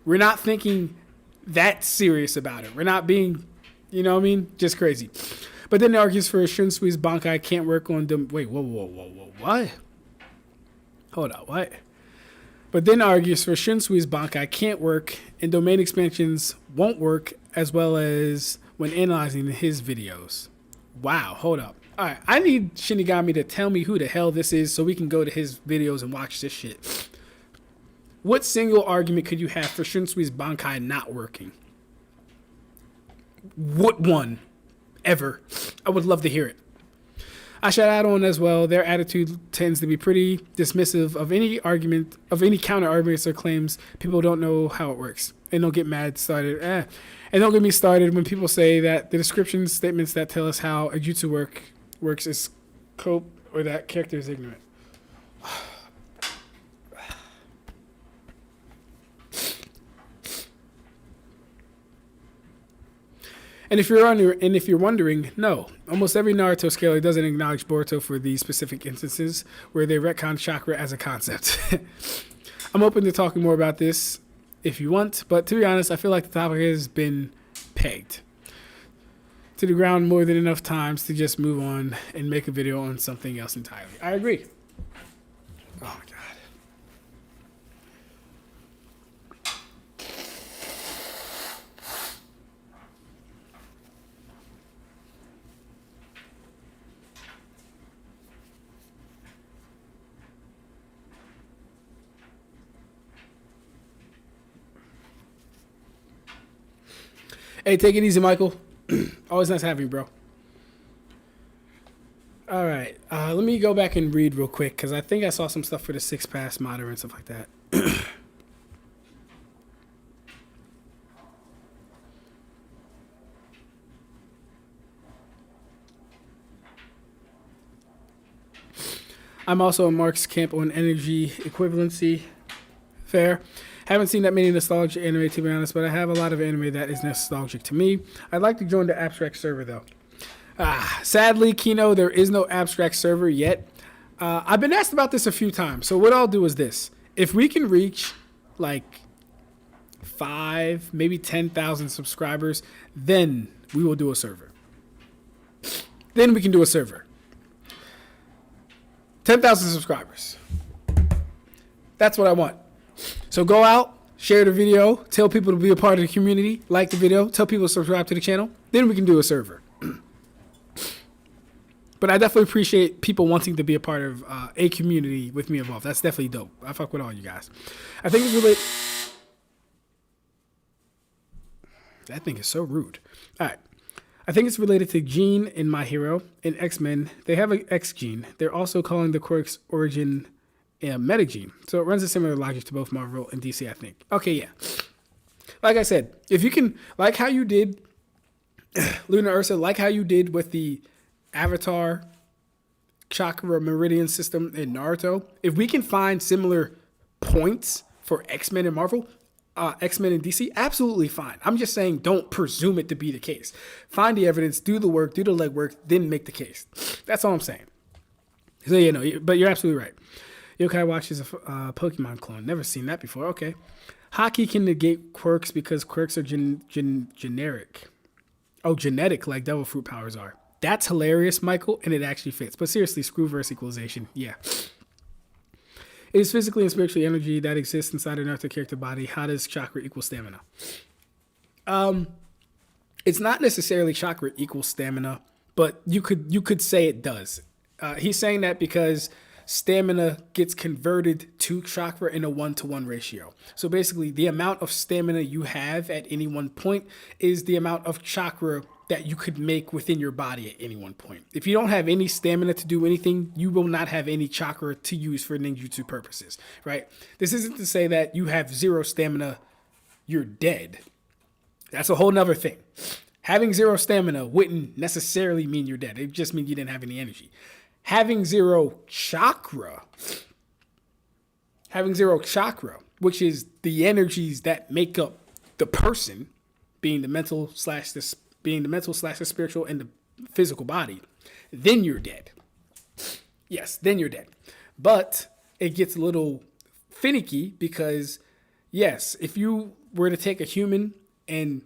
We're not thinking that serious about it. We're not being, you know what I mean? Just crazy. But then it argues for Shinsui's Bankai can't work on them. Wait, whoa, what? Hold on, what? But then argues for Shinsui's Bankai can't work and domain expansions won't work as well as when analyzing his videos. Wow, hold up. All right, I need Shinigami to tell me who the hell this is so we can go to his videos and watch this shit. What single argument could you have for Shinsui's Bankai not working? What one? Ever? I would love to hear it. I should add on as well, their attitude tends to be pretty dismissive of any argument, of any counter arguments or claims people don't know how it works. And don't get mad started. And don't get me started when people say that the description statements that tell us how a jutsu works is cope or that character is ignorant. And if you're wondering, no, almost every Naruto scaler doesn't acknowledge Boruto for these specific instances where they retcon chakra as a concept. I'm open to talking more about this if you want, but to be honest, I feel like the topic has been pegged to the ground more than enough times to just move on and make a video on something else entirely. I agree. Oh my God. Hey, take it easy, Michael. Always nice having you, bro. All right. Let me go back and read real quick because I think I saw some stuff for the 6-pass modder and stuff like that. I'm also in Mark's camp on energy equivalency. Fair. Haven't seen that many nostalgic anime, to be honest, but I have a lot of anime that is nostalgic to me. I'd like to join the Ab-Stract server, though. Sadly, Kino, there is no Ab-Stract server yet. I've been asked about this a few times, so what I'll do is this. If we can reach, like, 5, maybe 10,000 subscribers, then we will do a server. Then we can do a server. 10,000 subscribers. That's what I want. So go out, share the video, tell people to be a part of the community, like the video, tell people to subscribe to the channel. Then we can do a server. But I definitely appreciate people wanting to be a part of a community with me involved. That's definitely dope. I fuck with all you guys. I think it's really... That thing is so rude. All right. I think it's related to Gene in My Hero. In X-Men, they have an X gene. They're also calling the quirk's origin a metagene. So it runs a similar logic to both Marvel and DC, I think. Okay, yeah. Like I said, if you can, like how you did, Luna Ursa, like how you did with the Avatar Chakra Meridian system in Naruto, if we can find similar points for X-Men and Marvel, X-Men and DC, absolutely fine. I'm just saying don't presume it to be the case. Find the evidence, do the work, do the legwork, then make the case. That's all I'm saying. So, you know, but you're absolutely right. Yokai Watch is a Pokemon clone. Never seen that before. Okay. Hockey can negate quirks because quirks are generic. Oh, genetic like devil fruit powers are. That's hilarious, Michael, and it actually fits. But seriously, screw verse equalization. Yeah. It is physically and spiritually energy that exists inside an Naruto character body. How does chakra equal stamina? It's not necessarily chakra equals stamina, but you could say it does. He's saying that because stamina gets converted to chakra in a 1-to-1 ratio. So basically, the amount of stamina you have at any one point is the amount of chakra that you could make within your body at any one point. If you don't have any stamina to do anything, you will not have any chakra to use for ninjutsu purposes, right? This isn't to say that you have zero stamina, you're dead. That's a whole nother thing. Having zero stamina wouldn't necessarily mean you're dead. It just means you didn't have any energy. Having zero chakra, which is the energies that make up the person, being the mental slash the spiritual and the physical body, then you're dead. Yes, then you're dead. But it gets a little finicky because, yes, if you were to take a human and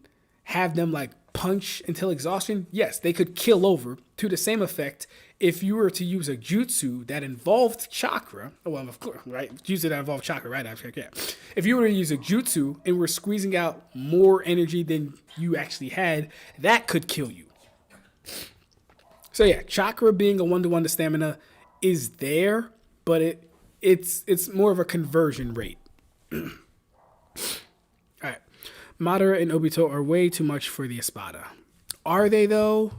have them like punch until exhaustion, yes, they could kill over to the same effect. If you were to use a jutsu that involved chakra, well, of course, right? Jutsu that involved chakra, right? Yeah. If you were to use a jutsu and were squeezing out more energy than you actually had, that could kill you. So yeah, chakra being a 1-to-1 to stamina is there, but it's more of a conversion rate. All right. Madara and Obito are way too much for the Espada. Are they though?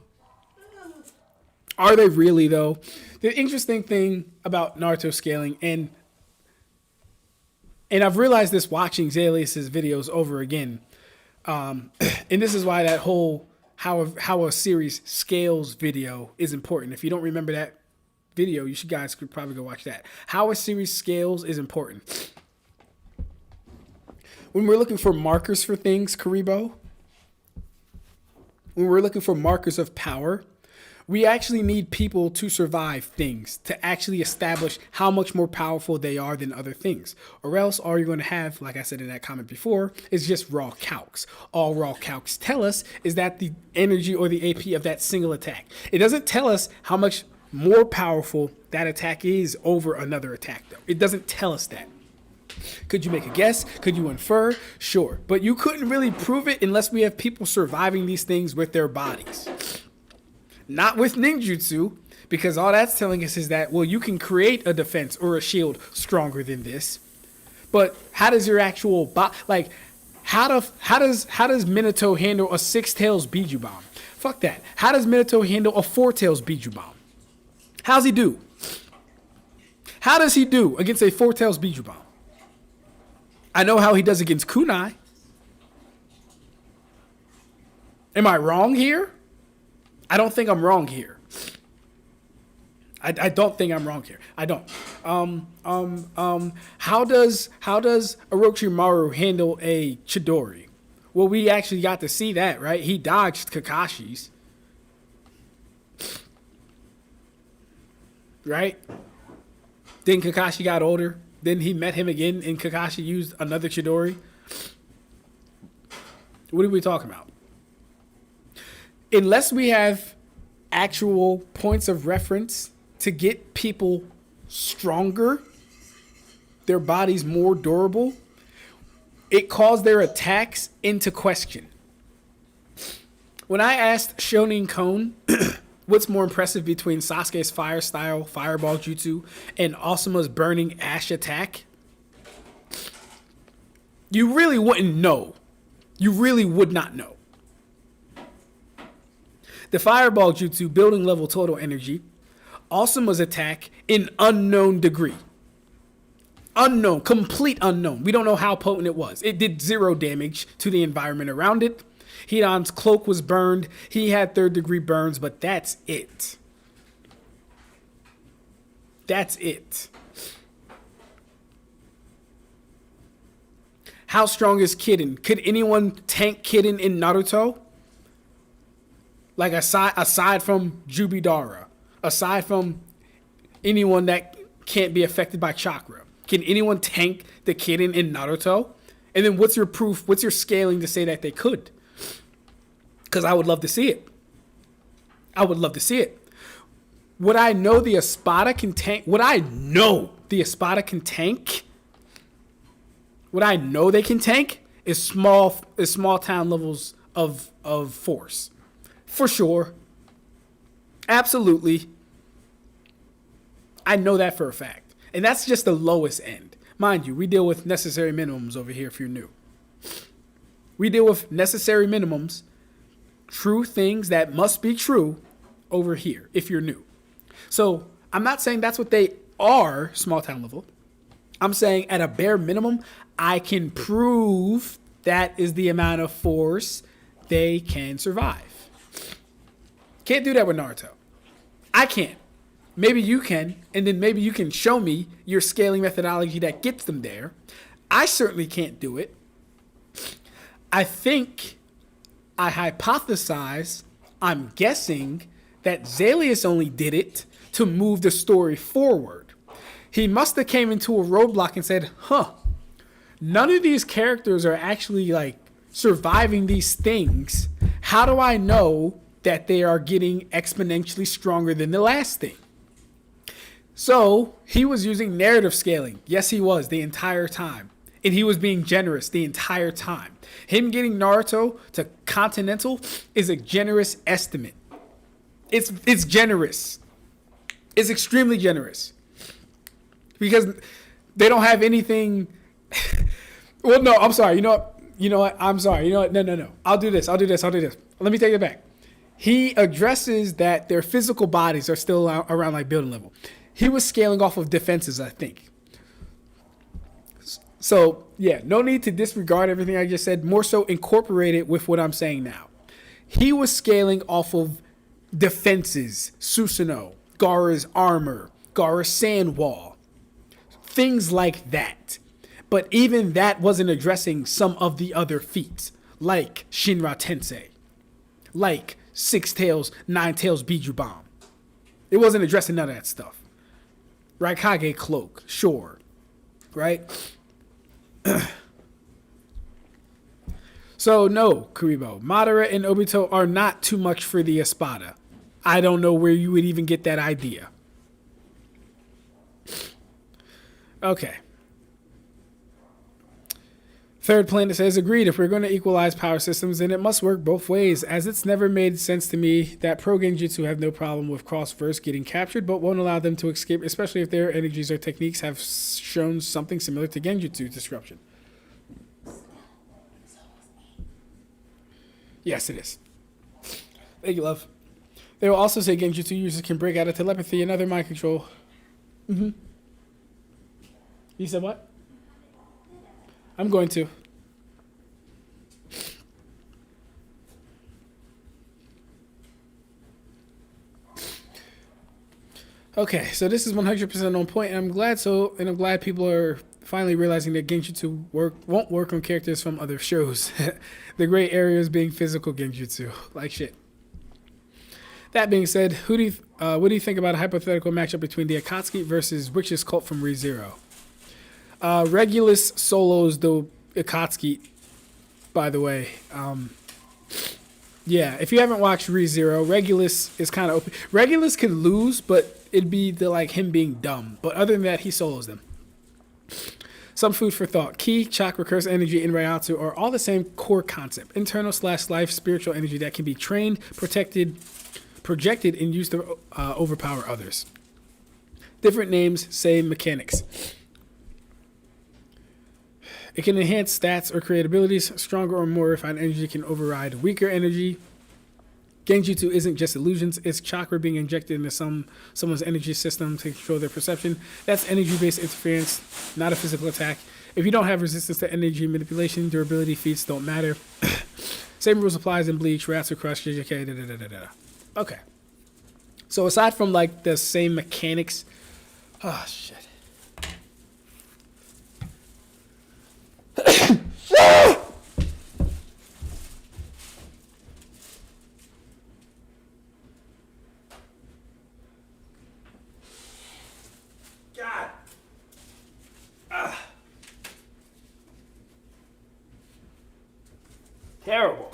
Are they really though? The interesting thing about Naruto scaling, and I've realized this watching Zalius's videos over again, and this is why that whole how a series scales video is important. If you don't remember that video, you guys could probably go watch that. How a series scales is important. When we're looking for markers for things, Karibo, when we're looking for markers of power, we actually need people to survive things to actually establish how much more powerful they are than other things. Or else all you're going to have, like I said in that comment before, is just raw calcs. All raw calcs tell us is that the energy or the AP of that single attack. It doesn't tell us how much more powerful that attack is over another attack, though. It doesn't tell us that. Could you make a guess? Could you infer? Sure. But you couldn't really prove it unless we have people surviving these things with their bodies. Not with ninjutsu, because all that's telling us is that, well, you can create a defense or a shield stronger than this. But how does your actual body, like, how does Minato handle a 6-tails Biju Bomb? Fuck that. How does Minato handle a 4-tails Biju Bomb? How's he do? How does he do against a 4-tails Biju Bomb? I know how he does against Kunai. Am I wrong here? I don't think I'm wrong here. I don't think I'm wrong here. I don't. How does Orochimaru handle a Chidori? Well, we actually got to see that, right? He dodged Kakashi's. Right? Then Kakashi got older. Then he met him again and Kakashi used another Chidori. What are we talking about? Unless we have actual points of reference to get people stronger, their bodies more durable, it calls their attacks into question. When I asked Shonin Kon what's more impressive between Sasuke's fire style, fireball jutsu, and Asuma's burning ash attack? You really wouldn't know. You really would not know. The fireball jutsu, building level total energy. Asuma's attack, in unknown degree. Unknown, complete unknown. We don't know how potent it was. It did 0 damage to the environment around it. Hidan's cloak was burned. He had 3rd degree burns, but that's it. That's it. How strong is Kiden? Could anyone tank Kiden in Naruto? Like aside from Jubidara, aside from anyone that can't be affected by chakra, can anyone tank the Kiden in Naruto? And then what's your proof? What's your scaling to say that they could? Because I would love to see it. I would love to see it. Would I know the Espada can tank? Would I know the Espada can tank? What I know they can tank is small town levels of force. For sure. Absolutely. I know that for a fact. And that's just the lowest end. Mind you, we deal with necessary minimums over here if you're new. We deal with necessary minimums, true things that must be true over here if you're new. So I'm not saying that's what they are, small town level. I'm saying at a bare minimum, I can prove that is the amount of force they can survive. Can't do that with Naruto. I can't. Maybe you can, and then maybe you can show me your scaling methodology that gets them there. I certainly can't do it. I think I hypothesize, I'm guessing, that Zalius only did it to move the story forward. He must have came into a roadblock and said, none of these characters are actually like surviving these things. How do I know that they are getting exponentially stronger than the last thing? So he was using narrative scaling. Yes, he was the entire time. And he was being generous the entire time. Him getting Naruto to Continental is a generous estimate. It's generous. It's extremely generous. Because they don't have anything. Well, no, I'm sorry. You know what? I'm sorry. You know what? No. I'll do this. Let me take it back. He addresses that their physical bodies are still around like building level. He was scaling off of defenses, I think. So, yeah, no need to disregard everything I just said. More so incorporate it with what I'm saying now. He was scaling off of defenses, Susanoo, Gaara's armor, Gaara's sand wall, things like that. But even that wasn't addressing some of the other feats, like Shinra Tensei, like Six Tails, Nine Tails Biju Bomb. It wasn't addressing none of that stuff. Raikage Cloak, sure, right? So no, Kuribo, Madara and Obito are not too much for the Espada. I don't know where you would even get that idea. Okay. Third Planet says, agreed, if we're going to equalize power systems, then it must work both ways, as it's never made sense to me that pro genjutsu have no problem with Crossverse getting captured, but won't allow them to escape, especially if their energies or techniques have shown something similar to genjutsu disruption. Yes, it is. Thank you, love. They will also say genjutsu users can break out of telepathy and other mind control. You said what? I'm going to. Okay, so this is 100% on point, and I'm glad people are finally realizing that genjutsu won't work on characters from other shows. The gray areas being physical genjutsu, like shit. That being said, what do you think about a hypothetical matchup between the Akatsuki versus Witch's Cult from ReZero? Regulus solos the Akatsuki, by the way. Yeah, if you haven't watched ReZero, Regulus is kind of open. Regulus could lose, but it'd be him being dumb. But other than that, he solos them. Some food for thought. Ki, chakra, curse energy, and reiatsu are all the same core concept. Internal /life spiritual energy that can be trained, protected, projected and used to overpower others. Different names, same mechanics. It can enhance stats or create abilities. Stronger or more refined energy can override weaker energy. Genjutsu isn't just illusions, it's chakra being injected into someone's energy system to control their perception. That's energy-based interference, not a physical attack. If you don't have resistance to energy manipulation, durability feats don't matter. Same rules applies in Bleach, reiatsu, crush, JJK, Okay. So aside from like the same mechanics, oh shit. God. Terrible.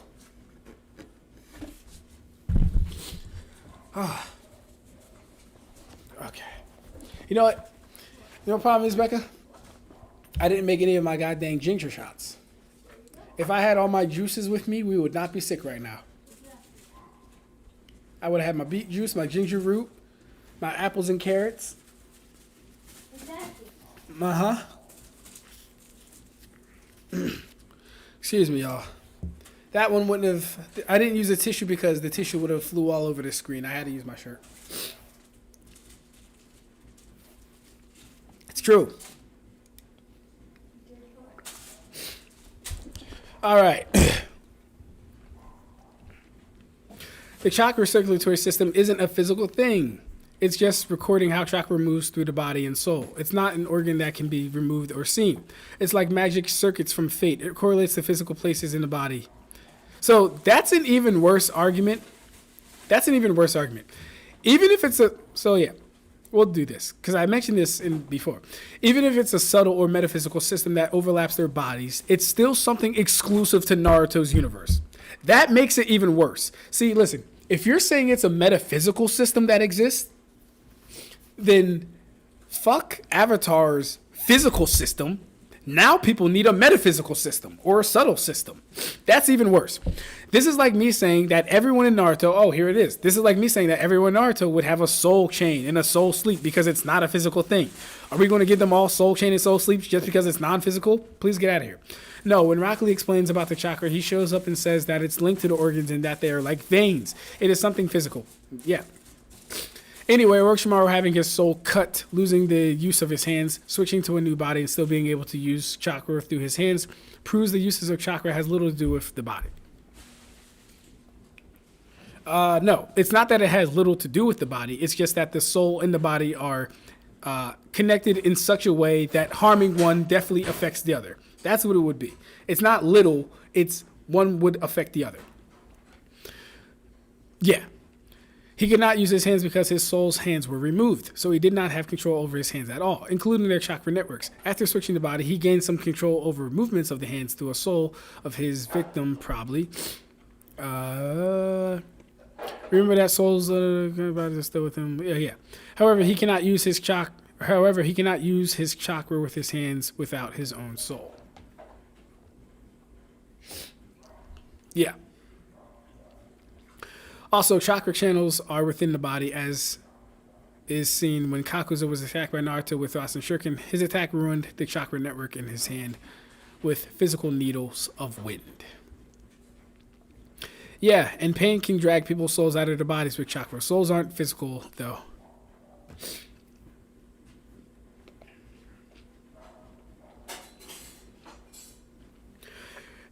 Okay. You know what? You know what the problem is, Becca? I didn't make any of my goddamn ginger shots. If I had all my juices with me, we would not be sick right now. I would have had my beet juice, my ginger root, my apples and carrots. Uh-huh. Excuse me, y'all. That one wouldn't have... I didn't use a tissue because the tissue would have flew all over the screen. I had to use my shirt. It's true. All right. The chakra circulatory system isn't a physical thing. It's just recording how chakra moves through the body and soul. It's not an organ that can be removed or seen. It's like magic circuits from fate. It correlates to physical places in the body. So that's an even worse argument. Even if it's a... So yeah, we'll do this because I mentioned this before. Even if it's a subtle or metaphysical system that overlaps their bodies, it's still something exclusive to Naruto's universe. That makes it even worse. See, listen, if you're saying it's a metaphysical system that exists, then fuck Avatar's physical system. Now people need a metaphysical system or a subtle system. That's even worse. This is like me saying that everyone in Naruto, oh, here it is. This is like me saying that everyone in Naruto would have a soul chain and a soul sleep because it's not a physical thing. Are we going to give them all soul chain and soul sleeps just because it's non-physical? Please get out of here. No, when Rock Lee explains about the chakra, he shows up and says that it's linked to the organs and that they are like veins. It is something physical. Yeah. Anyway, Orochimaru having his soul cut, losing the use of his hands, switching to a new body, and still being able to use chakra through his hands proves the uses of chakra has little to do with the body. No, it's not that it has little to do with the body. It's just that the soul and the body are connected in such a way that harming one definitely affects the other. That's what it would be. It's not little. It's one would affect the other. Yeah. He could not use his hands because his soul's hands were removed, so he did not have control over his hands at all, including their chakra networks. After switching the body, he gained some control over movements of the hands through a soul of his victim, probably. Remember that soul's body is still with him. Yeah. However, he cannot use his chakra with his hands without his own soul. Yeah. Also, chakra channels are within the body, as is seen when Kakuza was attacked by Naruto with Rasen Shuriken. His attack ruined the chakra network in his hand with physical needles of wind. Yeah, and pain can drag people's souls out of their bodies with chakra. Souls aren't physical, though.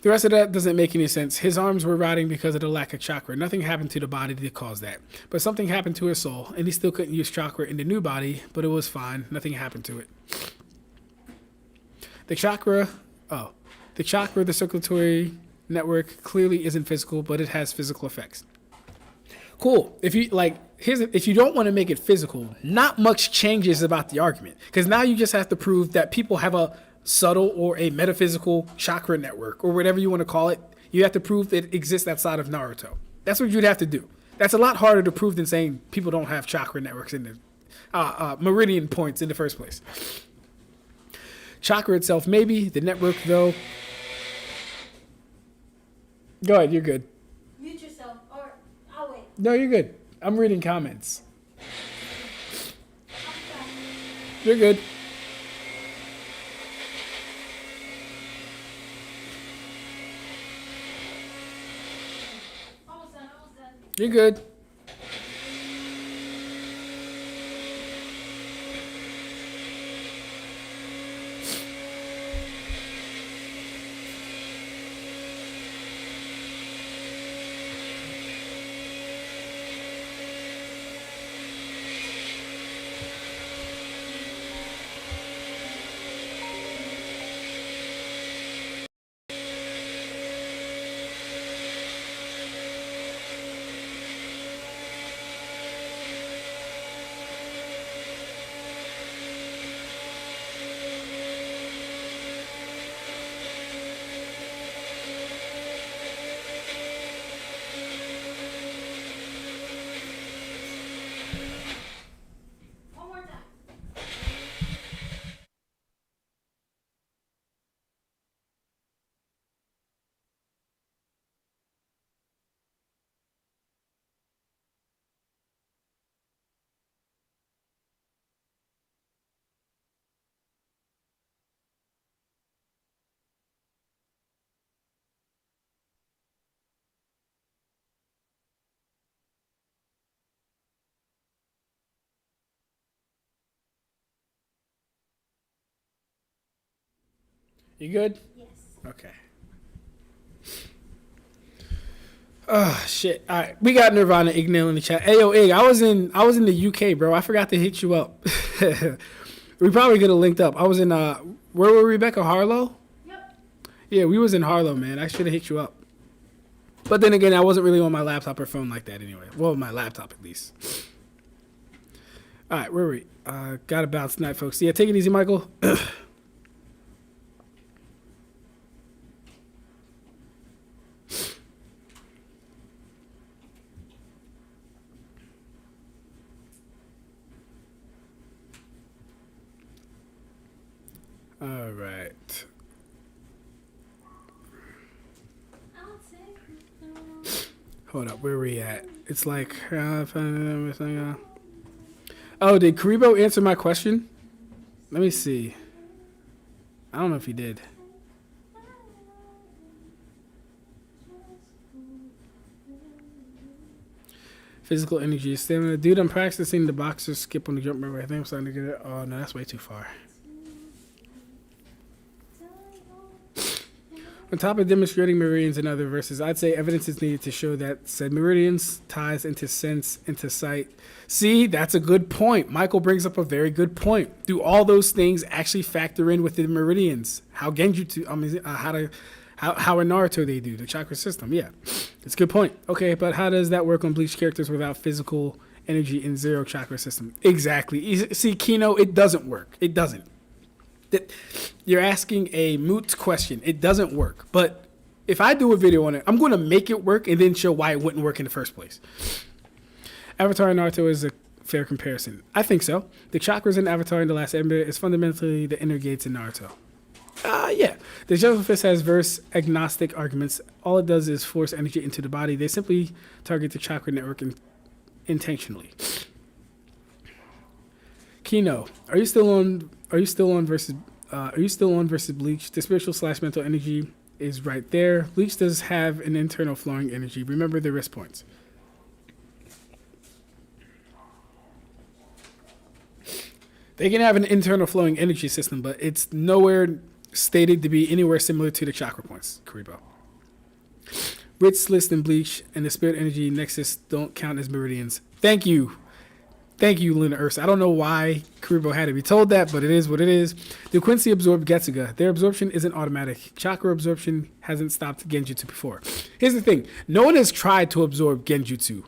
The rest of that doesn't make any sense. His arms were rotting because of the lack of chakra. Nothing happened to the body to cause that. But something happened to his soul, and he still couldn't use chakra in the new body, but it was fine. Nothing happened to it. The chakra, the circulatory network clearly isn't physical, but it has physical effects. Cool. If you don't want to make it physical, not much changes about the argument. Because now you just have to prove that people have a subtle or a metaphysical chakra network or whatever you want to call it. You have to prove that it exists outside of Naruto. That's what you'd have to do. That's a lot harder to prove than saying people don't have chakra networks in the meridian points in the first place. Chakra itself, maybe. The network, though. Go ahead, you're good. Mute yourself, or I'll wait. No, you're good. I'm reading comments. You're good. You're good. You good? Yes. Okay. Oh shit! All right, we got Nirvana Ignil in the chat. Hey yo, Ig, I was in the UK, bro. I forgot to hit you up. We probably could have linked up. I was in where were Rebecca? Harlow? Yep. Yeah, we was in Harlow, man. I should have hit you up. But then again, I wasn't really on my laptop or phone like that anyway. Well, my laptop at least. All right, where were we? Got to bounce tonight, folks. Yeah, take it easy, Michael. All right. Hold up, where are we at? It's like, oh, did Karibo answer my question? Let me see. I don't know if he did. Physical energy, stamina. Dude, I'm practicing the boxer skip on the jump rope. I think I'm starting to get it. Oh, no, that's way too far. On top of demonstrating meridians and other verses, I'd say evidence is needed to show that said meridians ties into sense, into sight. See, that's a good point. Michael brings up a very good point. Do all those things actually factor in with the meridians? How genjutsu, how in Naruto they do, the chakra system. Yeah, it's a good point. Okay, but how does that work on Bleach characters without physical energy in zero chakra system? Exactly. See, Kino, it doesn't work. It doesn't. You're asking a moot question. It doesn't work. But if I do a video on it, I'm going to make it work and then show why it wouldn't work in the first place. Avatar and Naruto is a fair comparison. I think so. The chakras in Avatar and The Last Ember is fundamentally the inner gates in Naruto. Yeah. The Jellyfish has verse agnostic arguments. All it does is force energy into the body. They simply target the chakra network intentionally. Kino, are you still on versus Bleach? The spiritual / mental energy is right there. Bleach does have an internal flowing energy. Remember the risk points. They can have an internal flowing energy system, but it's nowhere stated to be anywhere similar to the chakra points, Karibo. Rich list and Bleach and the spirit energy nexus don't count as meridians. Thank you. Thank you, Luna Ursa. I don't know why Karibo had to be told that, but it is what it is. The Quincy absorbed Getsuga. Their absorption isn't automatic. Chakra absorption hasn't stopped genjutsu before. Here's the thing. No one has tried to absorb genjutsu.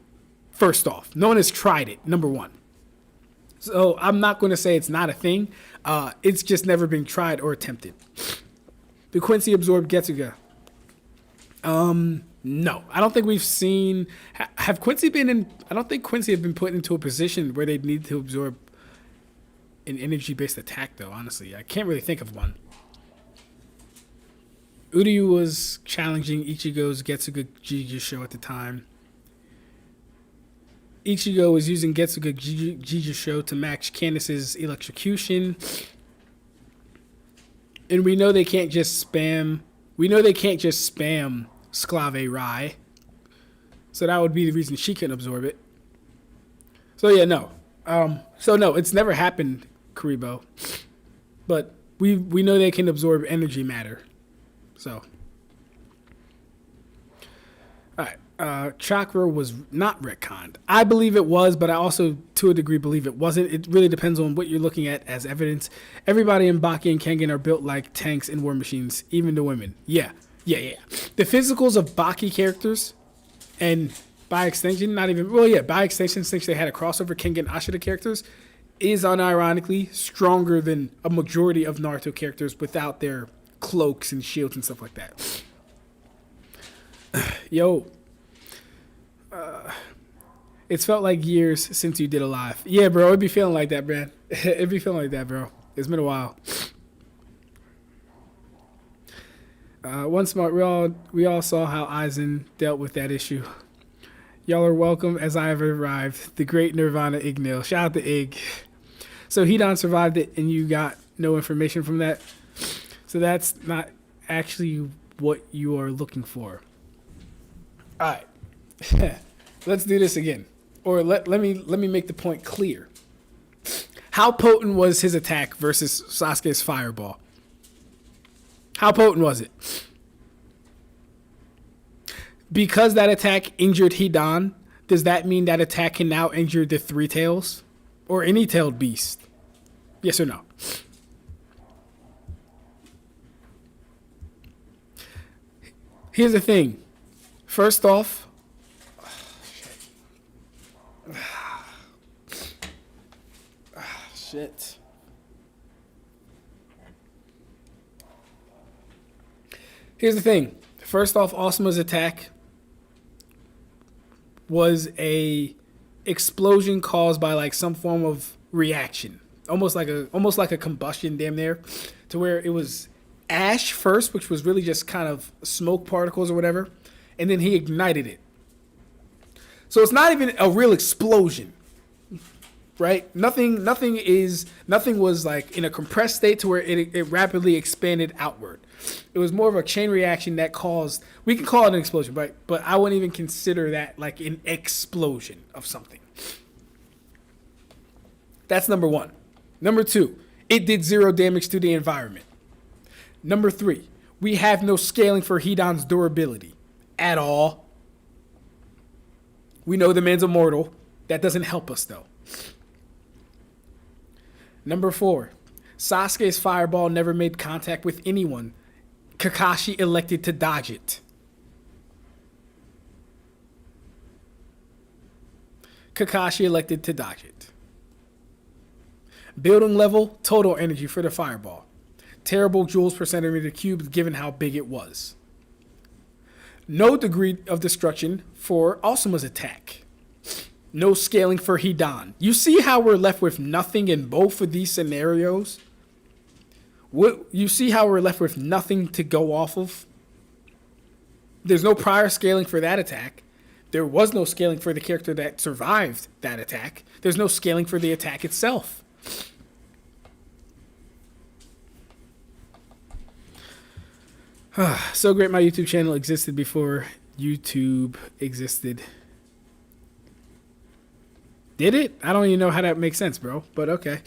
First off, no one has tried it, number one. So I'm not going to say it's not a thing. It's just never been tried or attempted. The Quincy absorbed Getsuga. No, I don't think we've seen. Have Quincy been in? I don't think Quincy have been put into a position where they need to absorb an energy-based attack, though. Honestly, I can't really think of one. Uryu was challenging Ichigo's Getsuga Jiu show at the time. Ichigo is using Getsuga Jijusho to match Candace's electrocution. And we know they can't just spam. We know they can't just spam Sclave Rai. So that would be the reason she couldn't absorb it. So yeah, no. So no, it's never happened, Karibo. But we know they can absorb energy matter. So. Alright. Chakra was not retconned. I believe it was, but I also, to a degree, believe it wasn't. It really depends on what you're looking at as evidence. Everybody in Baki and Kengan are built like tanks and war machines, even the women. Yeah. The physicals of Baki characters, and by extension, by extension, since they had a crossover Kengan Ashita characters, is unironically stronger than a majority of Naruto characters without their cloaks and shields and stuff like that. Yo. It's felt like years since you did a live. Yeah, bro, it'd be feeling like that, man. It'd be feeling like that, bro. It's been a while. One smart, we all saw how Aizen dealt with that issue. Y'all are welcome as I have arrived. The great Nirvana Ignil. Shout out to Ig. So Hidan survived it and you got no information from that. So that's not actually what you are looking for. Alright. Let's do this again. Or let me make the point clear. How potent was his attack versus Sasuke's fireball? How potent was it? Because that attack injured Hidan, does that mean that attack can now injure the Three Tails? Or any tailed beast? Yes or no? Here's the thing. First off, shit. Here's the thing. First off, Asuma's attack was a explosion caused by like some form of reaction, almost like a combustion, damn near, to where it was ash first, which was really just kind of smoke particles or whatever, and then he ignited it. So it's not even a real explosion, right? Nothing was like in a compressed state to where it rapidly expanded outward. It was more of a chain reaction that caused, we can call it an explosion, right? But I wouldn't even consider that like an explosion of something. That's number one. Number two, it did 0 damage to the environment. Number three, we have no scaling for Hidan's durability at all. We know the man's immortal. That doesn't help us though. Number four, Sasuke's fireball never made contact with anyone. Kakashi elected to dodge it. Building level, total energy for the fireball. Terrible joules per centimeter cubed given how big it was. No degree of destruction for Asuma's attack. No scaling for Hidan. You see how we're left with nothing in both of these scenarios? You see how we're left with nothing to go off of? There's no prior scaling for that attack. There was no scaling for the character that survived that attack. There's no scaling for the attack itself. So great my YouTube channel existed before YouTube existed. Did it? I don't even know how that makes sense, bro. But okay.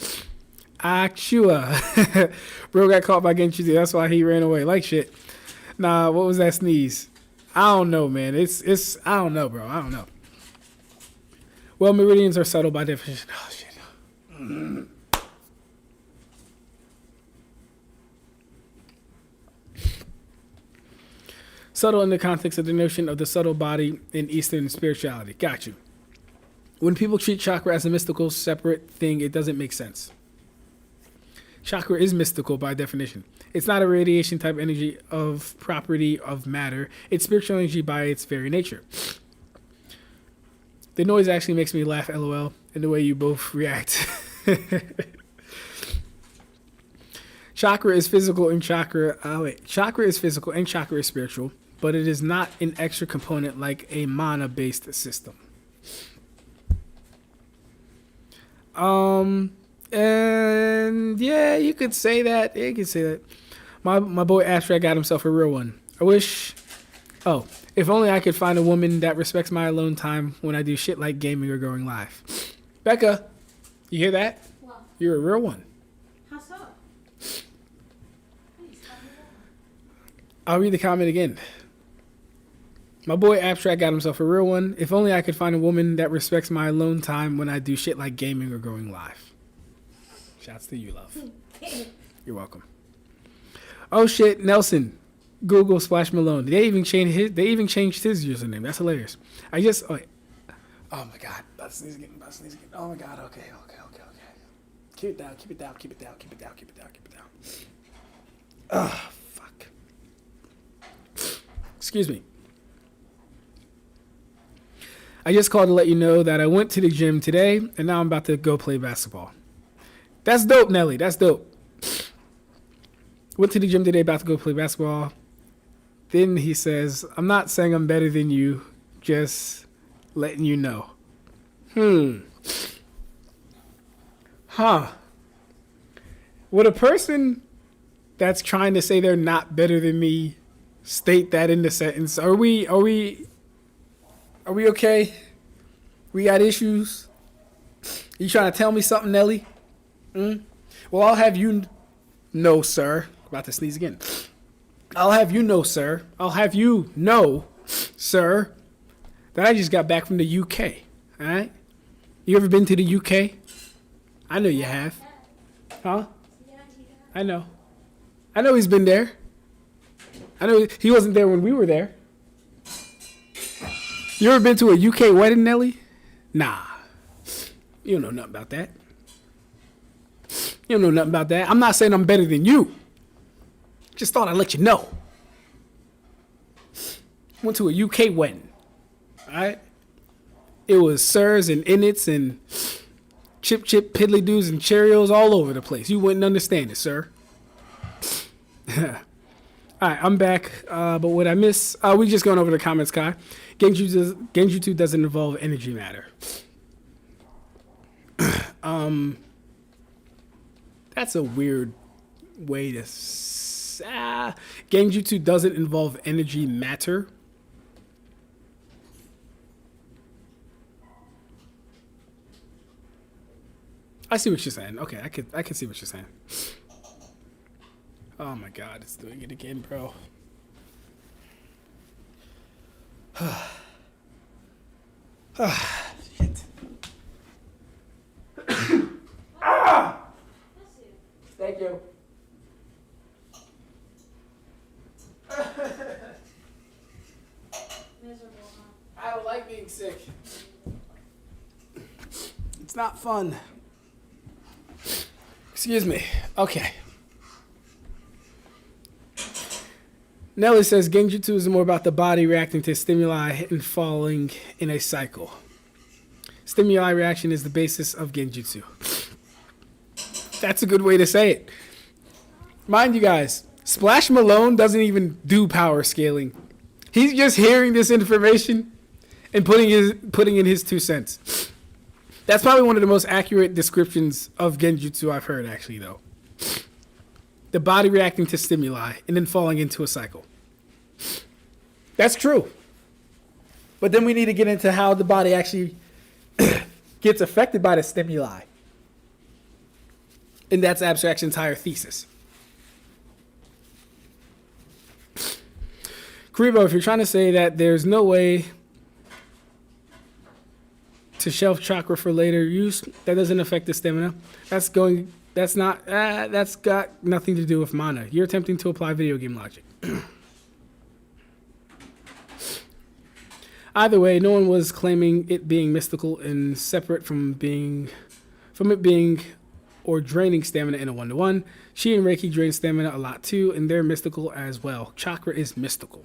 Akshua. Bro got caught by genjutsu. That's why he ran away. Like shit. Nah, what was that sneeze? I don't know, man. It's I don't know, bro. I don't know. Well, meridians are subtle by definition. Oh shit. Subtle in the context of the notion of the subtle body in Eastern spirituality. Got you. When people treat chakra as a mystical, separate thing, it doesn't make sense. Chakra is mystical by definition. It's not a radiation type energy of property of matter. It's spiritual energy by its very nature. The noise actually makes me laugh, LOL, in the way you both react. Chakra is physical and chakra is physical and chakra is spiritual, but it is not an extra component like a mana-based system. And yeah, you could say that. Yeah, you could say that. My boy Ab-Stract got himself a real one. I wish. Oh, if only I could find a woman that respects my alone time when I do shit like gaming or going live. Becca, you hear that? What? You're a real one. How so? I'll read the comment again. My boy Ab-Stract got himself a real one. If only I could find a woman that respects my alone time when I do shit like gaming or going live. Shouts to you, love. You're welcome. Oh shit, Nelson. Google Splash Malone. They even changed his username. That's hilarious. Oh my god. About to sneeze again. Oh my god. Okay. Keep it down. Ah, fuck. Excuse me. I just called to let you know that I went to the gym today and now I'm about to go play basketball. That's dope, Nelly. That's dope. Went to the gym today, about to go play basketball. Then he says, I'm not saying I'm better than you, just letting you know. Huh. Would a person that's trying to say they're not better than me state that in the sentence? Are we okay? We got issues? You trying to tell me something, Nelly? Well, I'll have you know, sir. About to sneeze again. I'll have you know, sir, that I just got back from the UK. All right? You ever been to the UK? I know you have. Huh? I know he's been there. I know he wasn't there when we were there. You ever been to a UK wedding, Nelly? Nah. You don't know nothing about that. I'm not saying I'm better than you. Just thought I'd let you know. Went to a UK wedding. Alright? It was sirs and innits and chip piddly doos and Cheerios all over the place. You wouldn't understand it, sir. Alright, I'm back. But what I miss, we just going over the comments, Kai. Genjutsu doesn't involve energy matter. That's a weird way to Genjutsu doesn't involve energy matter. I see what you're saying. Okay, I can see what you're saying. Oh my god, it's doing it again, bro. Shit. Thank you. I don't like being sick. It's not fun. Excuse me. Okay. Nelly says Genjutsu is more about the body reacting to stimuli and falling in a cycle. Stimuli reaction is the basis of Genjutsu. That's a good way to say it. Mind you guys, Splash Malone doesn't even do power scaling. He's just hearing this information and putting in his 2 cents. That's probably one of the most accurate descriptions of Genjutsu I've heard, actually, though. The body reacting to stimuli and then falling into a cycle. That's true. But then we need to get into how the body actually gets affected by the stimuli. And that's Ab-Stract's entire thesis. Karibo, if you're trying to say that there's no way to shelf chakra for later use, that doesn't affect the stamina. That's got nothing to do with mana. You're attempting to apply video game logic. Either way, no one was claiming it being mystical and separate from it being or draining stamina in a 1-to-1. Shi and Reiki drain stamina a lot too, and they're mystical as well. Chakra is mystical.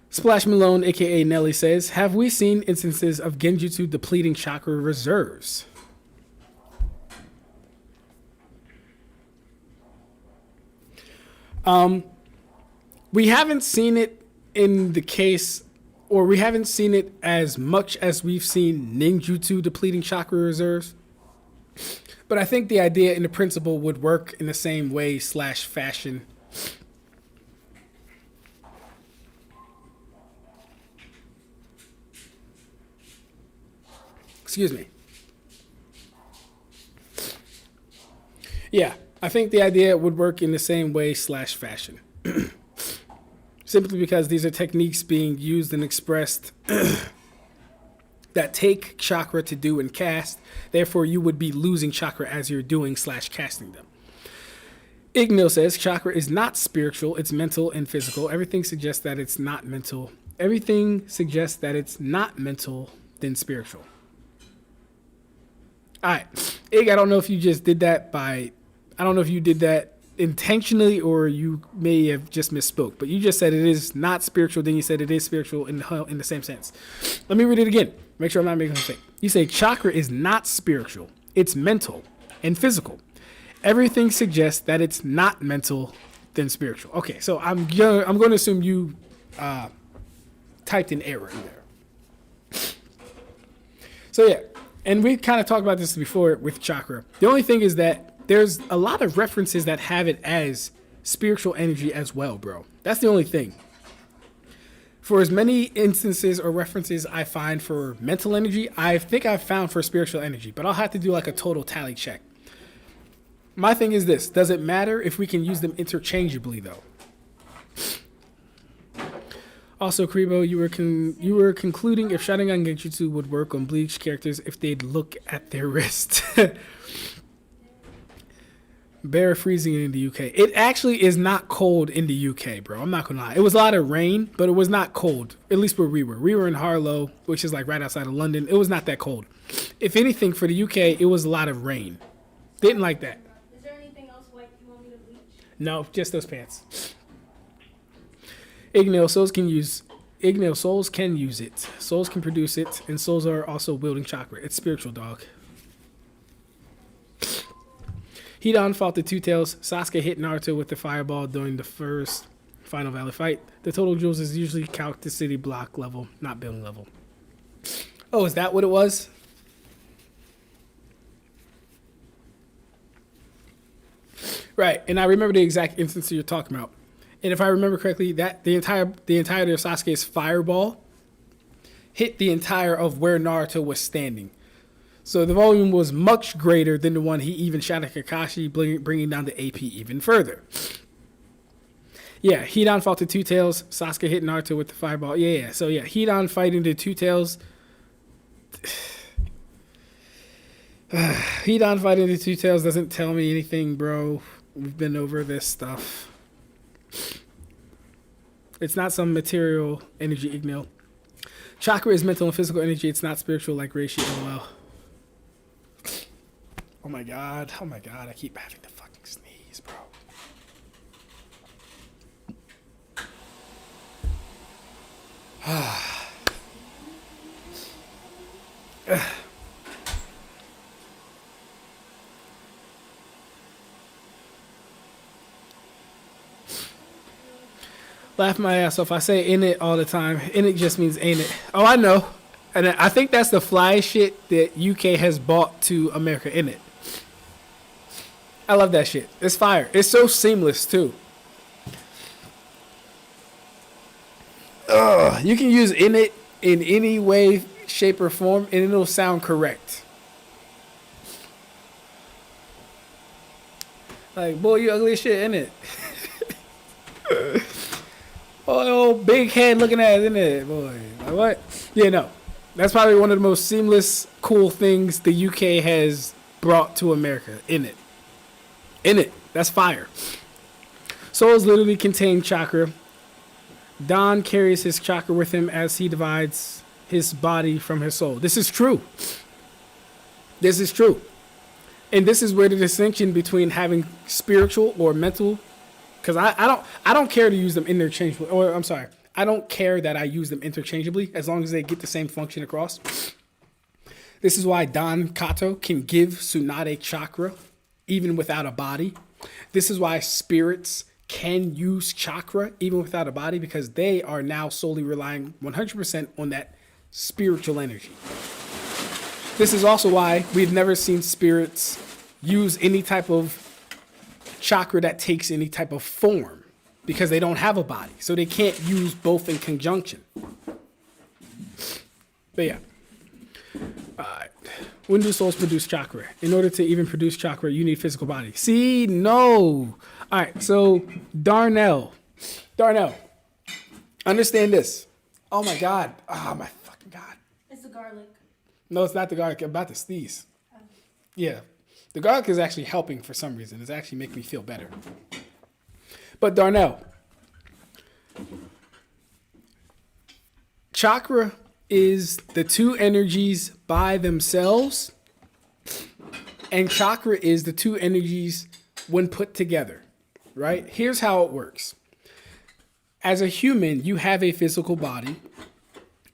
Splash Malone, aka Nelly, says, have we seen instances of Genjutsu depleting chakra reserves? We haven't seen it in the case or we haven't seen it as much as we've seen ninjutsu depleting chakra reserves. But I think the idea and the principle would work in the same way / fashion. Excuse me. Yeah, I think the idea would work in the same way / fashion. Simply because these are techniques being used and expressed that take chakra to do and cast. Therefore, you would be losing chakra as you're doing / casting them. Ignil says chakra is not spiritual, it's mental and physical. Everything suggests that it's not mental. Everything suggests that it's not mental, then spiritual. All right, Ig, I don't know if you just did that I don't know if you did that intentionally or you may have just misspoke, but you just said it is not spiritual, then you said it is spiritual in the same sense. Let me read it again. Make sure I'm not making a mistake. You say chakra is not spiritual, it's mental and physical. Everything suggests that it's not mental, then spiritual. Okay, so I'm going to assume you typed in error in there. So yeah, and we kind of talked about this before with chakra. The only thing is that there's a lot of references that have it as spiritual energy as well, bro. That's the only thing. For as many instances or references I find for mental energy, I think I've found for spiritual energy, but I'll have to do like a total tally check. My thing is this: does it matter if we can use them interchangeably, though? Also, Kribo, you were concluding if Sharingan Genjutsu would work on Bleach characters if they'd look at their wrist. Bear freezing in the UK. It actually is not cold in the UK, bro. I'm not gonna lie. It was a lot of rain, but it was not cold. At least where we were. We were in Harlow, which is like right outside of London. It was not that cold. If anything, for the UK, it was a lot of rain. Didn't like that. Is there anything else white you want me to bleach? No, just those pants. Ignil souls can use it. Souls can produce it, and souls are also wielding chakra. It's spiritual, dog. Hidan fought the Two Tails. Sasuke hit Naruto with the fireball during the first Final Valley fight. The total joules is usually calc to city block level, not building level. Oh, is that what it was? Right, and I remember the exact instance you're talking about. And if I remember correctly, that the entirety of Sasuke's fireball hit the entire of where Naruto was standing. So the volume was much greater than the one he even shot at Kakashi, bringing down the AP even further. Yeah, Hidan fought the Two Tails. Sasuke hit Naruto with the fireball. Yeah. So yeah, Hidan fighting the Two Tails. Hidan fighting the Two Tails doesn't tell me anything, bro. We've been over this stuff. It's not some material energy, Ignil. Chakra is mental and physical energy. It's not spiritual like Reishi. LOL. Oh my god. I keep having to fucking sneeze, bro. Laugh my ass off. I say in it all the time. In it just means ain't it. Oh, I know. And I think that's the fly shit that UK has bought to America, in it. I love that shit. It's fire. It's so seamless too. You can use in it in any way, shape, or form, and it'll sound correct. Like, boy, you ugly as shit, innit? Oh, big head looking at it, innit, boy? Like, what? Yeah, no. That's probably one of the most seamless, cool things the UK has brought to America, in it. In it. That's fire. Souls literally contain chakra. Don carries his chakra with him as he divides his body from his soul. This is true. This is true. And this is where the distinction between having spiritual or mental, because I don't care to use them interchangeably. Or I'm sorry, I don't care that I use them interchangeably as long as they get the same function across. This is why Don Kato can give Tsunade chakra even without a body. This is why spirits can use chakra even without a body because they are now solely relying 100% on that spiritual energy. This is also why we've never seen spirits use any type of chakra that takes any type of form because they don't have a body. So they can't use both in conjunction. But yeah. When do souls produce chakra? In order to even produce chakra, you need physical body. See, no. All right, so Darnell, understand this. Oh my God. Oh my fucking God. It's the garlic. No, it's not the garlic. I'm about to sneeze. Yeah. The garlic is actually helping for some reason. It's actually making me feel better. But Darnell, chakra is the two energies by themselves, and chakra is the two energies when put together, right? Here's how it works. As a human, you have a physical body,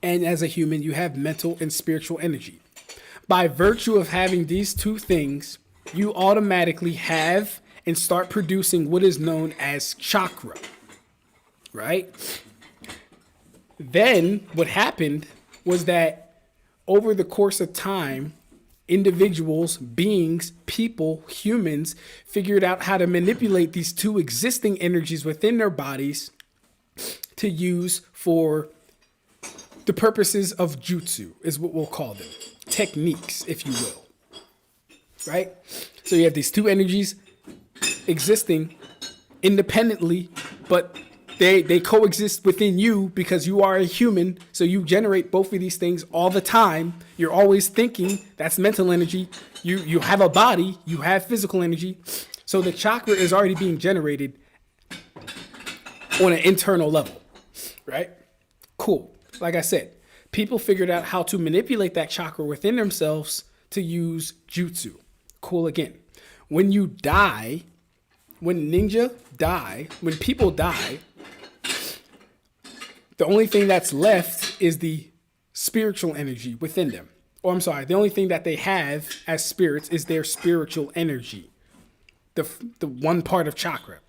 and as a human, you have mental and spiritual energy. By virtue of having these two things, you automatically have and start producing what is known as chakra, right? Then what happened was that over the course of time, individuals, beings, people, humans figured out how to manipulate these two existing energies within their bodies to use for the purposes of jutsu, is what we'll call them. Techniques, if you will. Right? So you have these two energies existing independently, but they coexist within you because you are a human. So you generate both of these things all the time. You're always thinking. That's mental energy. You have a body. You have physical energy. So the chakra is already being generated on an internal level. Right? Cool. Like I said, people figured out how to manipulate that chakra within themselves to use jutsu. Cool again. When you die, when ninja die, when people die, the only thing that's left is the spiritual energy within them. Or I'm sorry, the only thing that they have as spirits is their spiritual energy. The one part of chakra.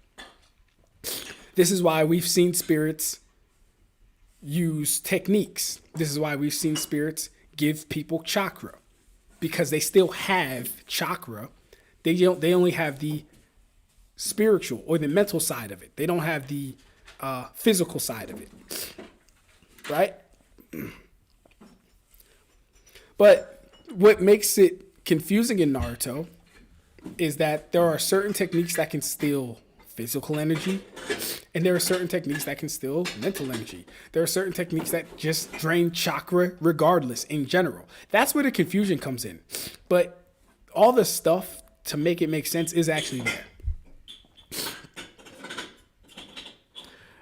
This is why we've seen spirits use techniques. This is why we've seen spirits give people chakra. Because they still have chakra. They only have the spiritual or the mental side of it. They don't have the physical side of it. Right? But what makes it confusing in Naruto is that there are certain techniques that can steal physical energy, and there are certain techniques that can steal mental energy. There are certain techniques that just drain chakra regardless in general. That's where the confusion comes in. But all the stuff to make it make sense is actually there.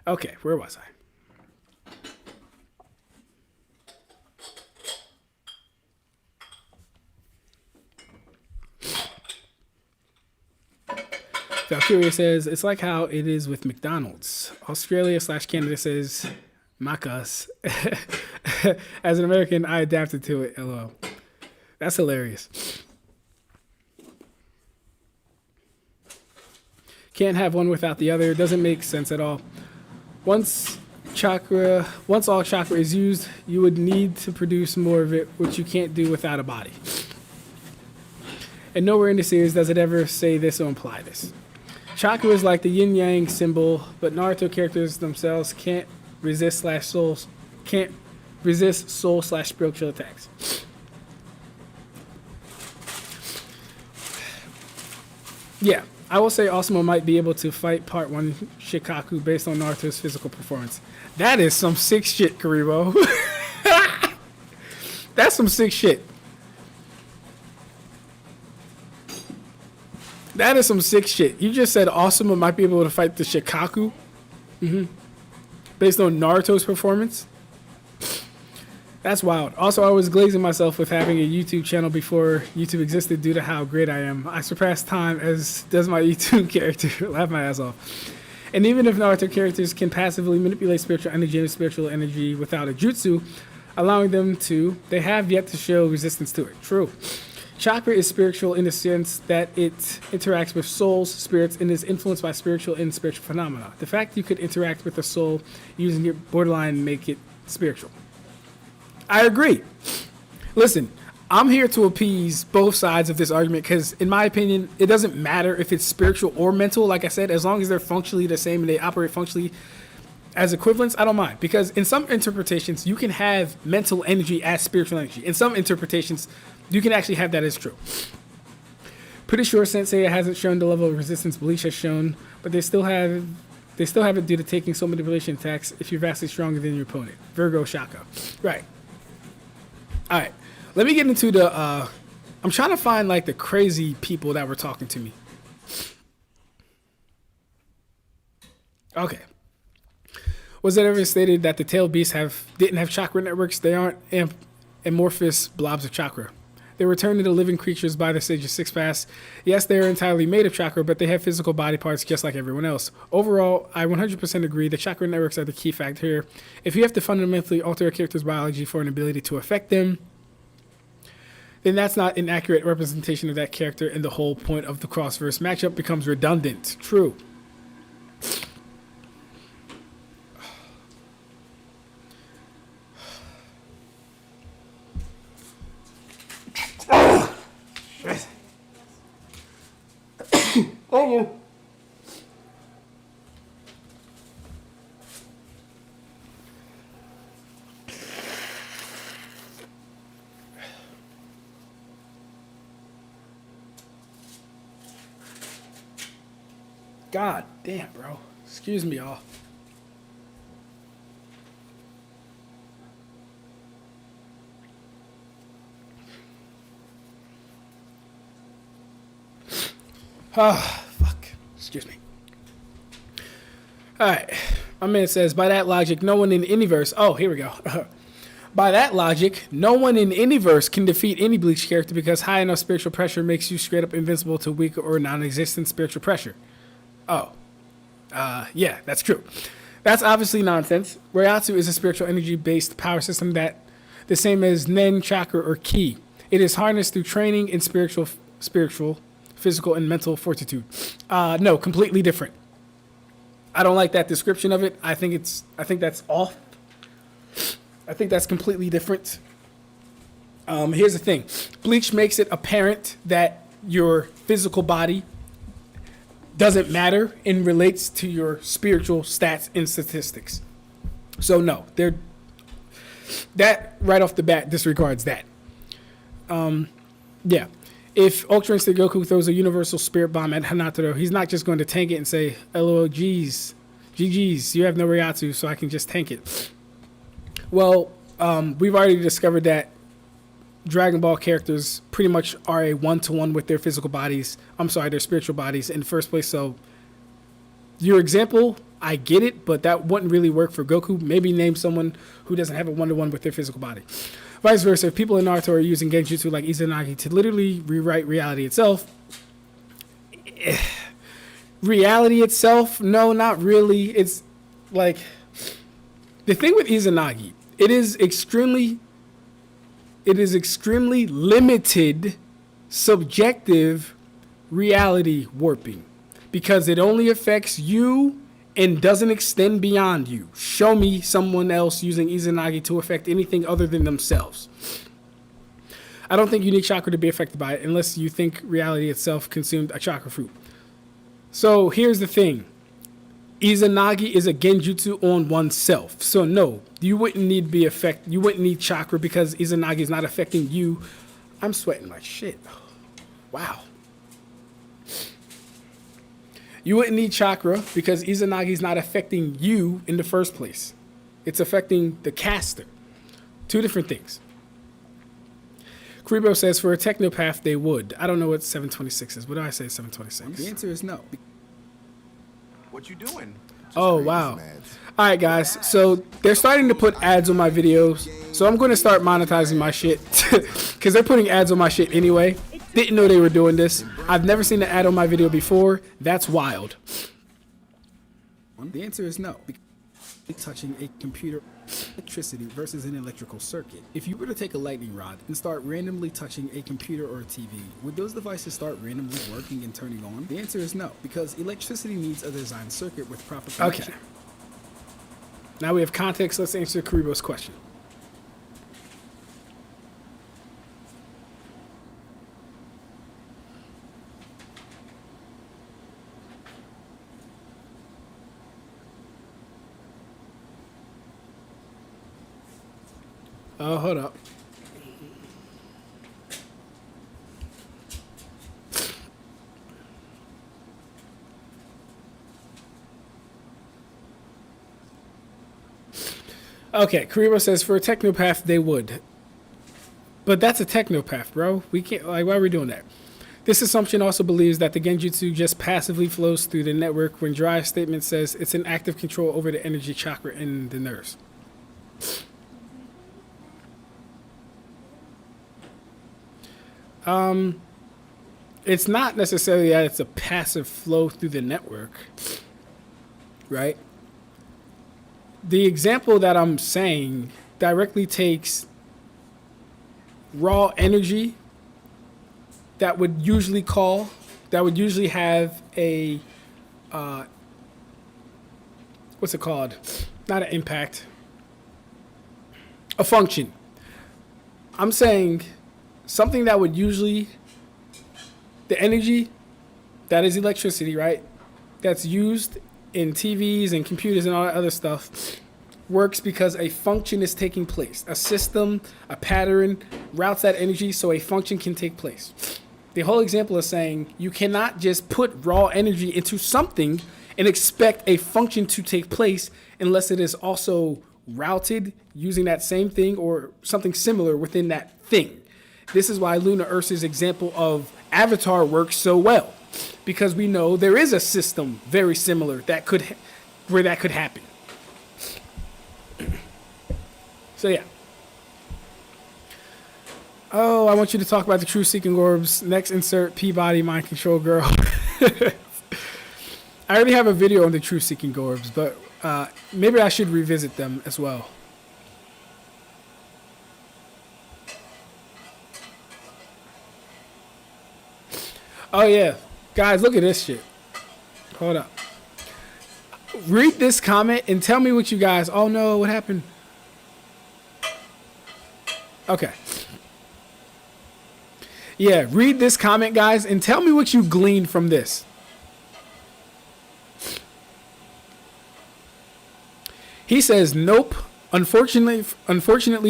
Okay, where was I? Valkyria says, it's like how it is with McDonald's. Australia/Canada says, Macas. As an American, I adapted to it. LOL. That's hilarious. Can't have one without the other. Doesn't make sense at all. Once all chakra is used, you would need to produce more of it, which you can't do without a body. And nowhere in the series does it ever say this or imply this. Chakra is like the yin-yang symbol, but Naruto characters themselves can't resist soul/spiritual attacks. Yeah, I will say Asuma might be able to fight part 1 Shikaku based on Naruto's physical performance. That is some sick shit, Karibo. That's some sick shit. That is some sick shit. You just said Asuma might be able to fight the Shikaku based on Naruto's performance. That's wild. Also, I was glazing myself with having a YouTube channel before YouTube existed due to how great I am. I surpass time as does my YouTube character. Laugh my ass off. And even if Naruto characters can passively manipulate spiritual energy and spiritual energy without a jutsu, allowing them to, they have yet to show resistance to it. True. Chakra is spiritual in the sense that it interacts with souls, spirits, and is influenced by spiritual and spiritual phenomena. The fact you could interact with a soul using it borderline make it spiritual. I agree. Listen, I'm here to appease both sides of this argument because, in my opinion, it doesn't matter if it's spiritual or mental. Like I said, as long as they're functionally the same and they operate functionally as equivalents, I don't mind. Because in some interpretations, you can have mental energy as spiritual energy. In some interpretations, you can actually have that as true. Pretty sure Saint Seiya hasn't shown the level of resistance Bleach has shown, but they still have it due to taking so manipulation attacks if you're vastly stronger than your opponent. Virgo Shaka. Right. All right. Let me get into the I'm trying to find like the crazy people that were talking to me. Okay. Was it ever stated that the tailed beasts didn't have chakra networks? They aren't amorphous blobs of chakra. They were turned into living creatures by the sage of Six Paths. Yes, they are entirely made of chakra, but they have physical body parts just like everyone else. Overall, I 100% agree the chakra networks are the key factor here. If you have to fundamentally alter a character's biology for an ability to affect them, then that's not an accurate representation of that character, and the whole point of the Crossverse matchup becomes redundant. True. Thank you. God damn, bro. Excuse me, y'all. Ah, fuck. Excuse me. Alright. My man says, by that logic, no one in any verse... Oh, here we go. By that logic, no one in any verse can defeat any Bleach character because high enough spiritual pressure makes you straight up invincible to weak or non-existent spiritual pressure. Oh. Yeah, that's true. That's obviously nonsense. Reiatsu is a spiritual energy-based power system that the same as Nen, Chakra, or Ki. It is harnessed through training in spiritual, physical, and mental fortitude. No, completely different. I don't like that description of it. I think that's off. I think that's completely different. Here's the thing. Bleach makes it apparent that your physical body doesn't matter and relates to your spiritual stats and statistics. So no, that right off the bat disregards that. Yeah. If Ultra Instinct Goku throws a universal spirit bomb at Hinata, he's not just going to tank it and say, LOL, GG's, you have no Reiatsu, so I can just tank it. Well, we've already discovered that Dragon Ball characters pretty much are a one-to-one with their physical bodies. I'm sorry, their spiritual bodies in the first place. So your example, I get it, but that wouldn't really work for Goku. Maybe name someone who doesn't have a one-to-one with their physical body. Vice versa, if people in Naruto are using genjutsu like Izanagi to literally rewrite reality itself, reality itself, no, not really. It's like, the thing with Izanagi, it is extremely limited subjective reality warping because it only affects you and doesn't extend beyond you. Show me someone else using Izanagi to affect anything other than themselves. I don't think you need chakra to be affected by it unless you think reality itself consumed a chakra fruit. So here's the thing. Izanagi is a genjutsu on oneself. So no, you wouldn't need you wouldn't need chakra because Izanagi is not affecting you. I'm sweating like shit. Wow. You wouldn't need chakra because Izanagi is not affecting you in the first place. It's affecting the caster. Two different things. Grimmjow says for a technopath they would. I don't know what 726 is. What do I say 726? The answer is no. What you doing? Oh, wow. All right, guys. So they're starting to put ads on my videos. So I'm going to start monetizing my shit because they're putting ads on my shit anyway. Didn't know they were doing this. I've never seen an ad on my video before. That's wild. The answer is no. touching a computer electricity versus an electrical circuit. If you were to take a lightning rod and start randomly touching a computer or a TV, would those devices start randomly working and turning on? The answer is no, because electricity needs a designed circuit with proper connection. Okay. Now we have context. Let's answer Karibo's question. Oh, hold up. Okay, Karibo says for a technopath they would. But that's a technopath, bro. We can't, like, why are we doing that? This assumption also believes that the genjutsu just passively flows through the network when Dry's statement says it's an active control over the energy chakra in the nerves. It's not necessarily that it's a passive flow through the network, right? The example that I'm saying directly takes raw energy that would usually have a, what's it called? Not an impact, a function. I'm saying something that would usually, the energy that is electricity, right? That's used in TVs and computers and all that other stuff works because a function is taking place. A system, a pattern routes that energy so a function can take place. The whole example is saying you cannot just put raw energy into something and expect a function to take place unless it is also routed using that same thing or something similar within that thing. This is why Luna Ursa's example of Avatar works so well, because we know there is a system very similar where that could happen. So yeah. Oh, I want you to talk about the true seeking orbs. Next, insert Peabody mind control girl. I already have a video on the true seeking orbs, but maybe I should revisit them as well. Oh yeah, guys, look at this shit. Hold up. Read this comment and tell me what you guys. Oh no, what happened? Okay. Yeah, read this comment, guys, and tell me what you gleaned from this. He says, nope. Unfortunately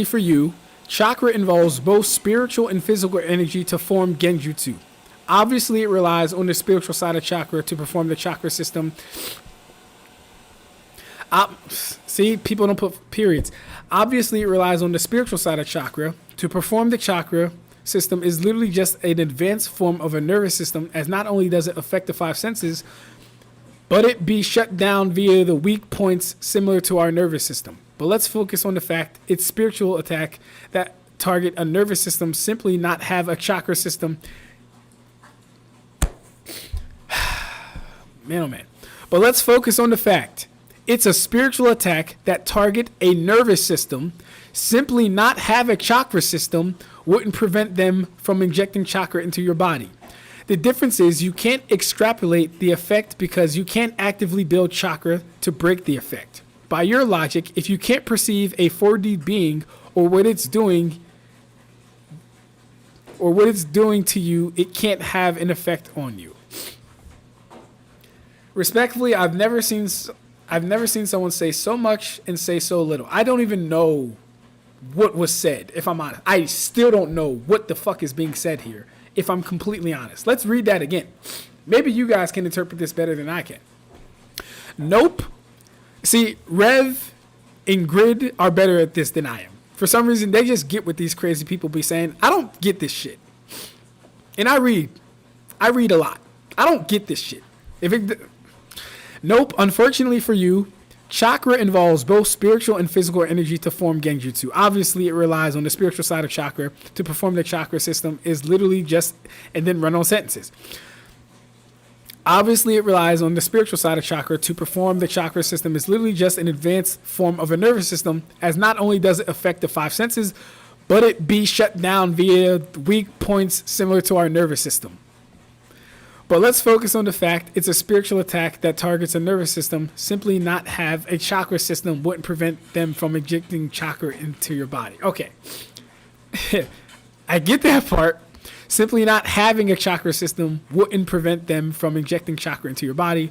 for you, chakra involves both spiritual and physical energy to form genjutsu. Obviously, it relies on the spiritual side of chakra to perform the chakra system. See, people don't put periods. Obviously, it relies on the spiritual side of chakra. To perform the chakra system is literally just an advanced form of a nervous system, as not only does it affect the five senses, but it be shut down via the weak points similar to our nervous system. But let's focus on the fact it's spiritual attack that target a nervous system, simply not have a chakra system. Man, oh man. But let's focus on the fact it's a spiritual attack that target a nervous system. Simply not have a chakra system wouldn't prevent them from injecting chakra into your body. The difference is you can't extrapolate the effect because you can't actively build chakra to break the effect. By your logic, if you can't perceive a 4D being or what it's doing to you, it can't have an effect on you. Respectfully, I've never seen someone say so much and say so little. I don't even know what was said, if I'm honest. I still don't know what the fuck is being said here, if I'm completely honest. Let's read that again. Maybe you guys can interpret this better than I can. Nope. See, Rev and Grid are better at this than I am. For some reason, they just get what these crazy people be saying. I don't get this shit. And I read a lot. I don't get this shit. Nope, unfortunately for you, chakra involves both spiritual and physical energy to form genjutsu. Obviously, it relies on the spiritual side of chakra to perform the chakra system is literally just, and then run on sentences. Obviously, it relies on the spiritual side of chakra to perform. The chakra system is literally just an advanced form of a nervous system, as not only does it affect the 5 senses, but it be shut down via weak points similar to our nervous system. But let's focus on the fact it's a spiritual attack that targets a nervous system. Simply not have a chakra system wouldn't prevent them from injecting chakra into your body. Okay. I get that part. Simply not having a chakra system wouldn't prevent them from injecting chakra into your body.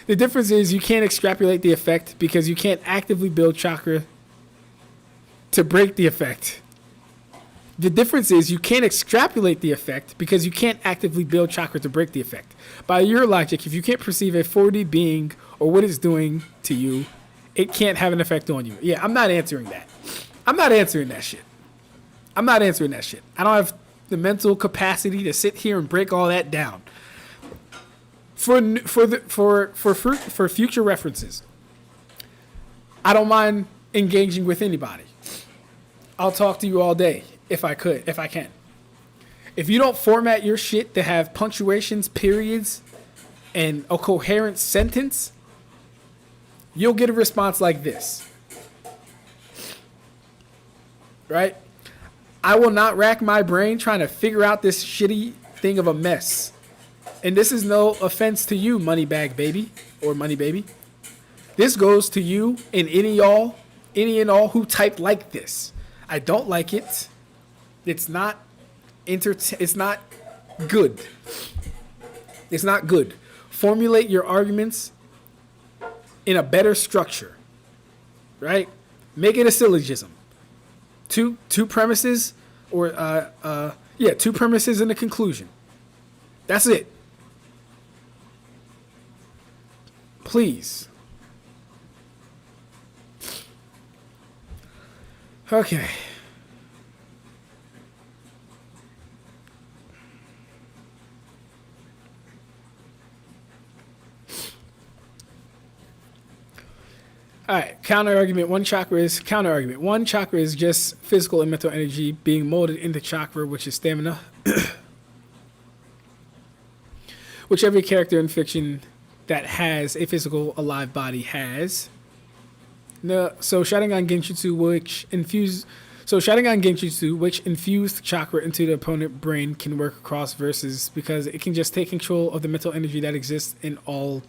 The difference is you can't extrapolate the effect because you can't actively build chakra to break the effect. The difference is you can't extrapolate the effect because you can't actively build chakra to break the effect. By your logic, if you can't perceive a 4D being or what it's doing to you, it can't have an effect on you. Yeah, I'm not answering that. I'm not answering that shit. I'm not answering that shit. I don't have the mental capacity to sit here and break all that down. For future references, I don't mind engaging with anybody. I'll talk to you all day if I can. If you don't format your shit to have punctuations, periods, and a coherent sentence, you'll get a response like this. Right? I will not rack my brain trying to figure out this shitty thing of a mess. And this is no offense to you, Moneybag Baby, or Money Baby. This goes to you and any and all who typed like this. I don't like it. It's not it's not good. It's not good. Formulate your arguments in a better structure. Right? Make it a syllogism. Two premises or two premises and a conclusion. That's it. Please. Okay. All right, counter argument. One chakra is just physical and mental energy being molded into chakra, which is stamina, which every character in fiction that has a physical alive body has. No, so Sharingan Genjutsu, which infused chakra into the opponent brain, can work across verses because it can just take control of the mental energy that exists in all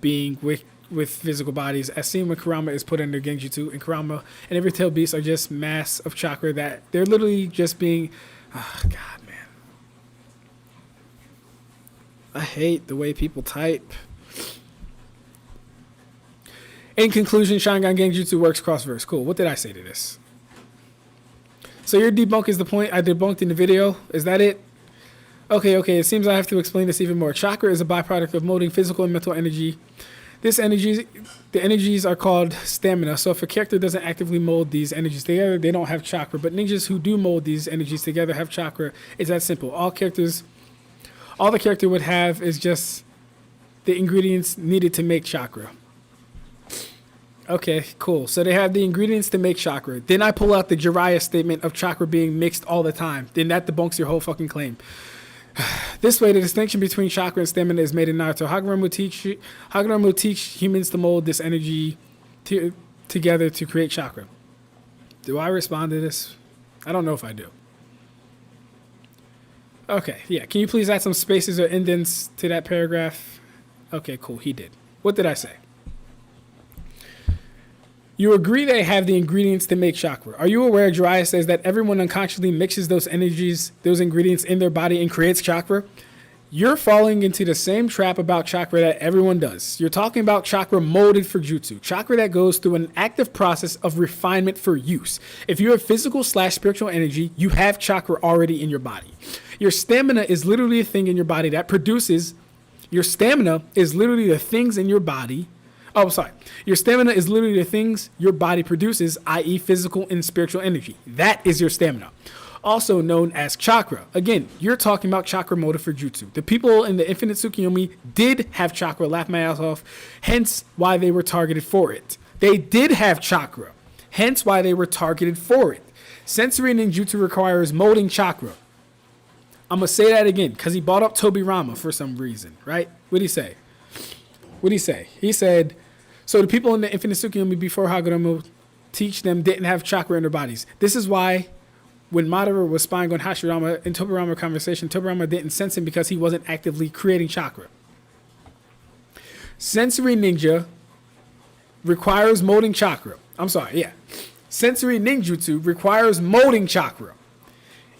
being with physical bodies, as seen when Kurama is put under Genjutsu, and Kurama and every tail beast are just mass of chakra that they're literally just being. Oh, God, man. I hate the way people type. In conclusion, Sharingan Genjutsu works crossverse. Cool. What did I say to this? So your debunk is the point I debunked in the video. Is that it? Okay. It seems I have to explain this even more. Chakra is a byproduct of molding physical and mental energy. The energies are called stamina. So if a character doesn't actively mold these energies together, they don't have chakra. But ninjas who do mold these energies together have chakra. It's that simple. All the character would have is just the ingredients needed to make chakra. Okay, cool. So they have the ingredients to make chakra. Then I pull out the Jiraiya statement of chakra being mixed all the time. Then that debunks your whole fucking claim. This way, the distinction between chakra and stamina is made in Naruto. Hagura will teach humans to mold this energy together to create chakra. Do I respond to this? I don't know if I do. Okay, yeah. Can you please add some spaces or indents to that paragraph? Okay, cool. He did. What did I say? You agree they have the ingredients to make chakra. Are you aware Jiraiya says that everyone unconsciously mixes those ingredients in their body and creates chakra? You're falling into the same trap about chakra that everyone does. You're talking about chakra molded for jutsu. Chakra that goes through an active process of refinement for use. If you have physical/spiritual energy, you have chakra already in your body. Your stamina is literally a thing in your body that produces... Your stamina is literally the things in your body... Oh, sorry. Your stamina is literally the things your body produces, i.e. physical and spiritual energy. That is your stamina. Also known as chakra. Again, you're talking about chakra molded for jutsu. The people in the Infinite Tsukuyomi did have chakra, laugh my ass off, hence why they were targeted for it. They did have chakra, hence why they were targeted for it. Sensory ninjutsu requires molding chakra. I'm going to say that again because he brought up Tobirama for some reason, right? What'd he say? He said, so the people in the Infinite Tsukuyomi before Hagoromo teach them didn't have chakra in their bodies. This is why when Madara was spying on Hashirama in Tobirama conversation, Tobirama didn't sense him because he wasn't actively creating chakra. Sensory ninja requires molding chakra. Sensory ninjutsu requires molding chakra.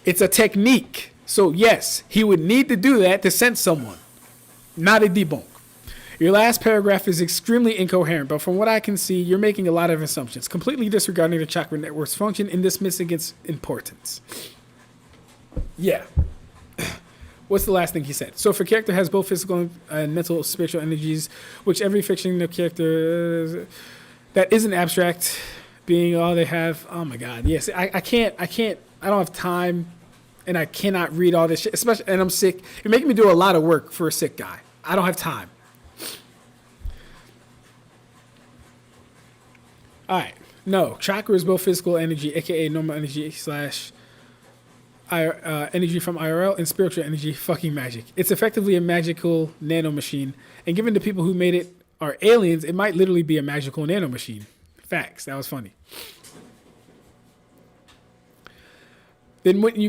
It's a technique. So yes, he would need to do that to sense someone. Not a debunk. Your last paragraph is extremely incoherent, but from what I can see, you're making a lot of assumptions, completely disregarding the chakra network's function and dismissing its importance. Yeah. What's the last thing he said? So if a character has both physical and mental spiritual energies, which every fictional character that isn't abstract being all they have. Oh my God. Yes. I don't have time and I cannot read all this shit, especially, and I'm sick. You're making me do a lot of work for a sick guy. I don't have time. All right. No, chakra is both physical energy, aka normal energy / energy from IRL, and spiritual energy, fucking magic. It's effectively a magical nanomachine, and given the people who made it are aliens, it might literally be a magical nanomachine. Facts. That was funny. Then wouldn't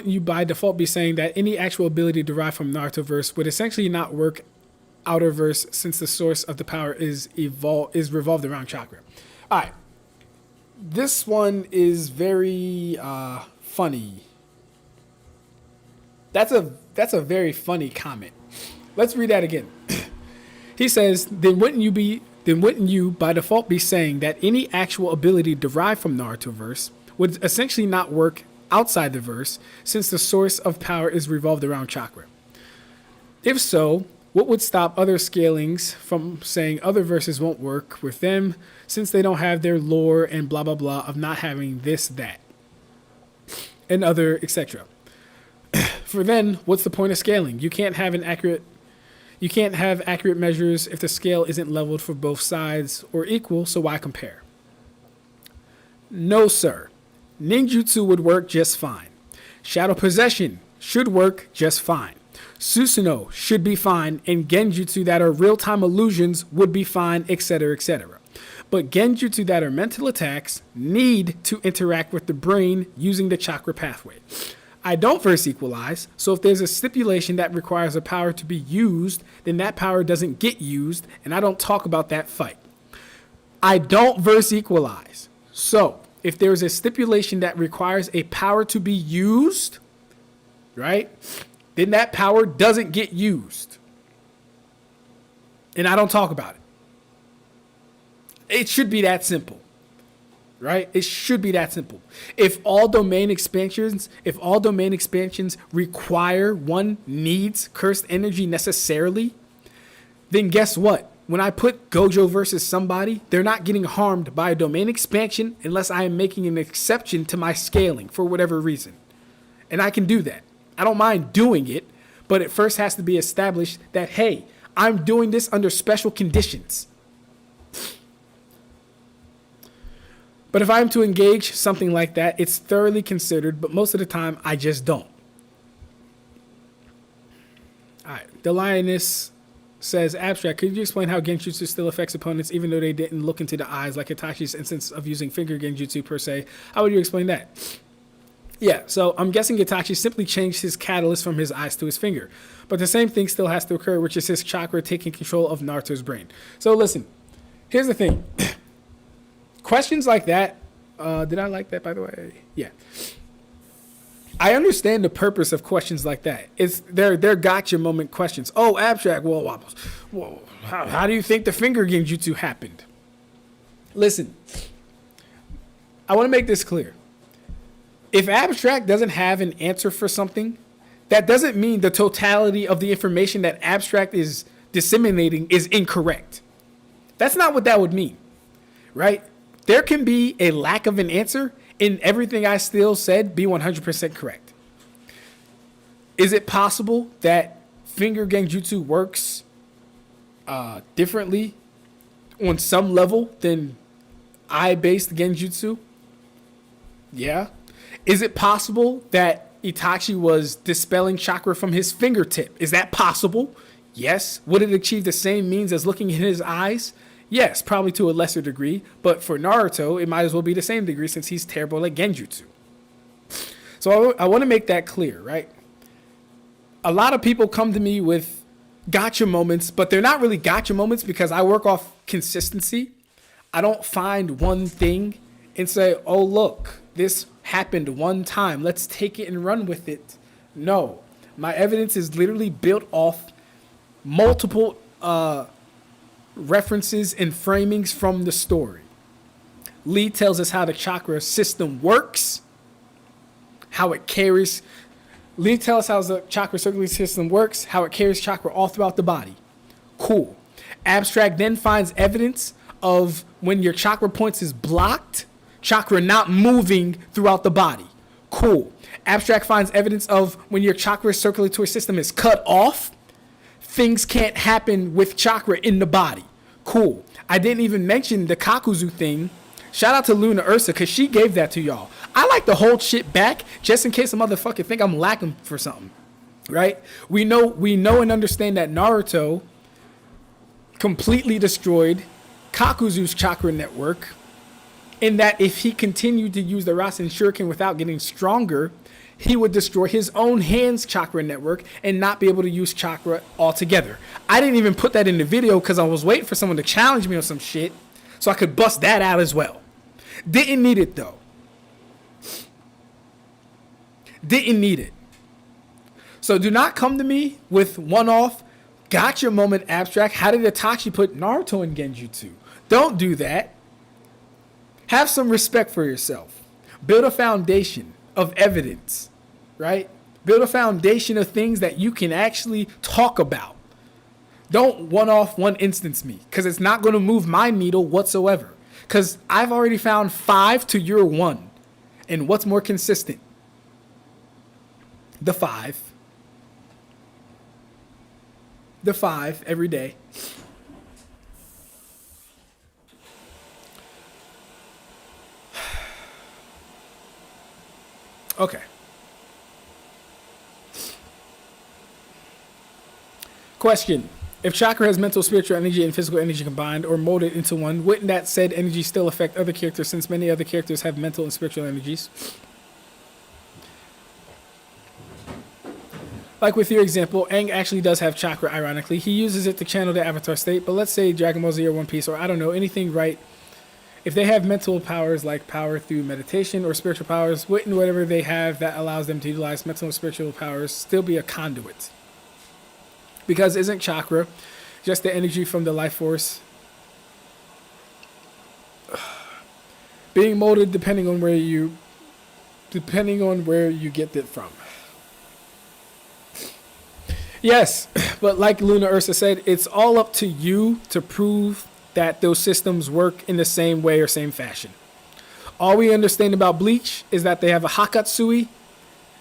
you by default be saying that any actual ability derived from Narutoverse would essentially not work outerverse since the source of the power is revolved around chakra? All right. This one is very funny. That's a very funny comment. Let's read that again. He says, then wouldn't you by default be saying that any actual ability derived from Narutoverse would essentially not work outside the verse since the source of power is revolved around chakra? If so, what would stop other scalings from saying other verses won't work with them since they don't have their lore and blah blah blah of not having this, that, and other, etc.? For then, what's the point of scaling? You can't have accurate measures if the scale isn't leveled for both sides or equal, so why compare? No, sir. Ninjutsu would work just fine. Shadow possession should work just fine. Susanoo should be fine, and genjutsu that are real-time illusions would be fine, etc., etc. But genjutsu that are mental attacks need to interact with the brain using the chakra pathway. I don't verse equalize, so if there's a stipulation that requires a power to be used, then that power doesn't get used, and I don't talk about that fight. I don't verse equalize. So if there's a stipulation that requires a power to be used, right, then that power doesn't get used. And I don't talk about it. It should be that simple. Right? It should be that simple. If all domain expansions require one needs cursed energy necessarily, then guess what? When I put Gojo versus somebody, they're not getting harmed by a domain expansion unless I am making an exception to my scaling for whatever reason. And I can do that. I don't mind doing it, but it first has to be established that, hey, I'm doing this under special conditions. But if I'm to engage something like that, it's thoroughly considered, but most of the time I just don't. All right. The Lioness says, Ab-Stract, could you explain how genjutsu still affects opponents even though they didn't look into the eyes like Itachi's instance of using finger genjutsu per se? How would you explain that? Yeah, so I'm guessing Itachi simply changed his catalyst from his eyes to his finger. But the same thing still has to occur, which is his chakra taking control of Naruto's brain. So listen, here's the thing. Questions like that, did I like that, by the way? Yeah. I understand the purpose of questions like that. They're gotcha moment questions. Oh, Ab-Stract, whoa, how do you think the finger genjutsu happened? Listen, I want to make this clear. If Ab-Stract doesn't have an answer for something, that doesn't mean the totality of the information that Ab-Stract is disseminating is incorrect. That's not what that would mean, right? There can be a lack of an answer and everything I still said be 100% correct. Is it possible that finger genjutsu works differently on some level than eye-based genjutsu? Yeah. Is it possible that Itachi was dispelling chakra from his fingertip. Is that possible? Yes. Would it achieve the same means as looking in his eyes? Yes, probably to a lesser degree. But for Naruto, it might as well be the same degree since he's terrible at genjutsu. So I want to make that clear, right? A lot of people come to me with gotcha moments, but they're not really gotcha moments because I work off consistency. I don't find one thing and say, oh, look, this happened one time. Let's take it and run with it. No, my evidence is literally built off multiple references and framings from the story. Lee tells us how the chakra system works, how it carries. Lee tells us how the chakra circulatory system works, how it carries chakra all throughout the body. Cool. Ab-Stract then finds evidence of when your chakra points is blocked, chakra not moving throughout the body. Cool. Ab-Stract finds evidence of when your chakra circulatory system is cut off, things can't happen with chakra in the body. Cool. I didn't even mention the Kakuzu thing. Shout out to Luna Ursa because she gave that to y'all. I like to hold shit back just in case a motherfucker think I'm lacking for something, right? We know and understand that Naruto completely destroyed Kakuzu's chakra network, in that if he continued to use the Rasen Shuriken without getting stronger, he would destroy his own hand's chakra network and not be able to use chakra altogether. I didn't even put that in the video because I was waiting for someone to challenge me on some shit so I could bust that out as well. Didn't need it though. Didn't need it. So do not come to me with one-off gotcha moment Ab-Stract. How did Itachi put Naruto in genjutsu? Don't do that. Have some respect for yourself. Build a foundation of evidence, right? Build a foundation of things that you can actually talk about. Don't one-off one instance me because it's not going to move my needle whatsoever. Because I've already found 5 to your 1. And what's more consistent? The 5. The 5 every day. Okay. Question. If chakra has mental, spiritual energy, and physical energy combined or molded into one, wouldn't that said energy still affect other characters since many other characters have mental and spiritual energies? Like with your example, Aang actually does have chakra, ironically. He uses it to channel the avatar state, but let's say Dragon Ball Z or One Piece or I don't know, anything, right? If they have mental powers like power through meditation or spiritual powers, wouldn't whatever they have that allows them to utilize mental and spiritual powers still be a conduit? Because isn't chakra just the energy from the life force being molded depending on where you get it from? Yes, but like Luna Ursa said, it's all up to you to prove that those systems work in the same way or same fashion. All we understand about Bleach is that they have a Hakatsui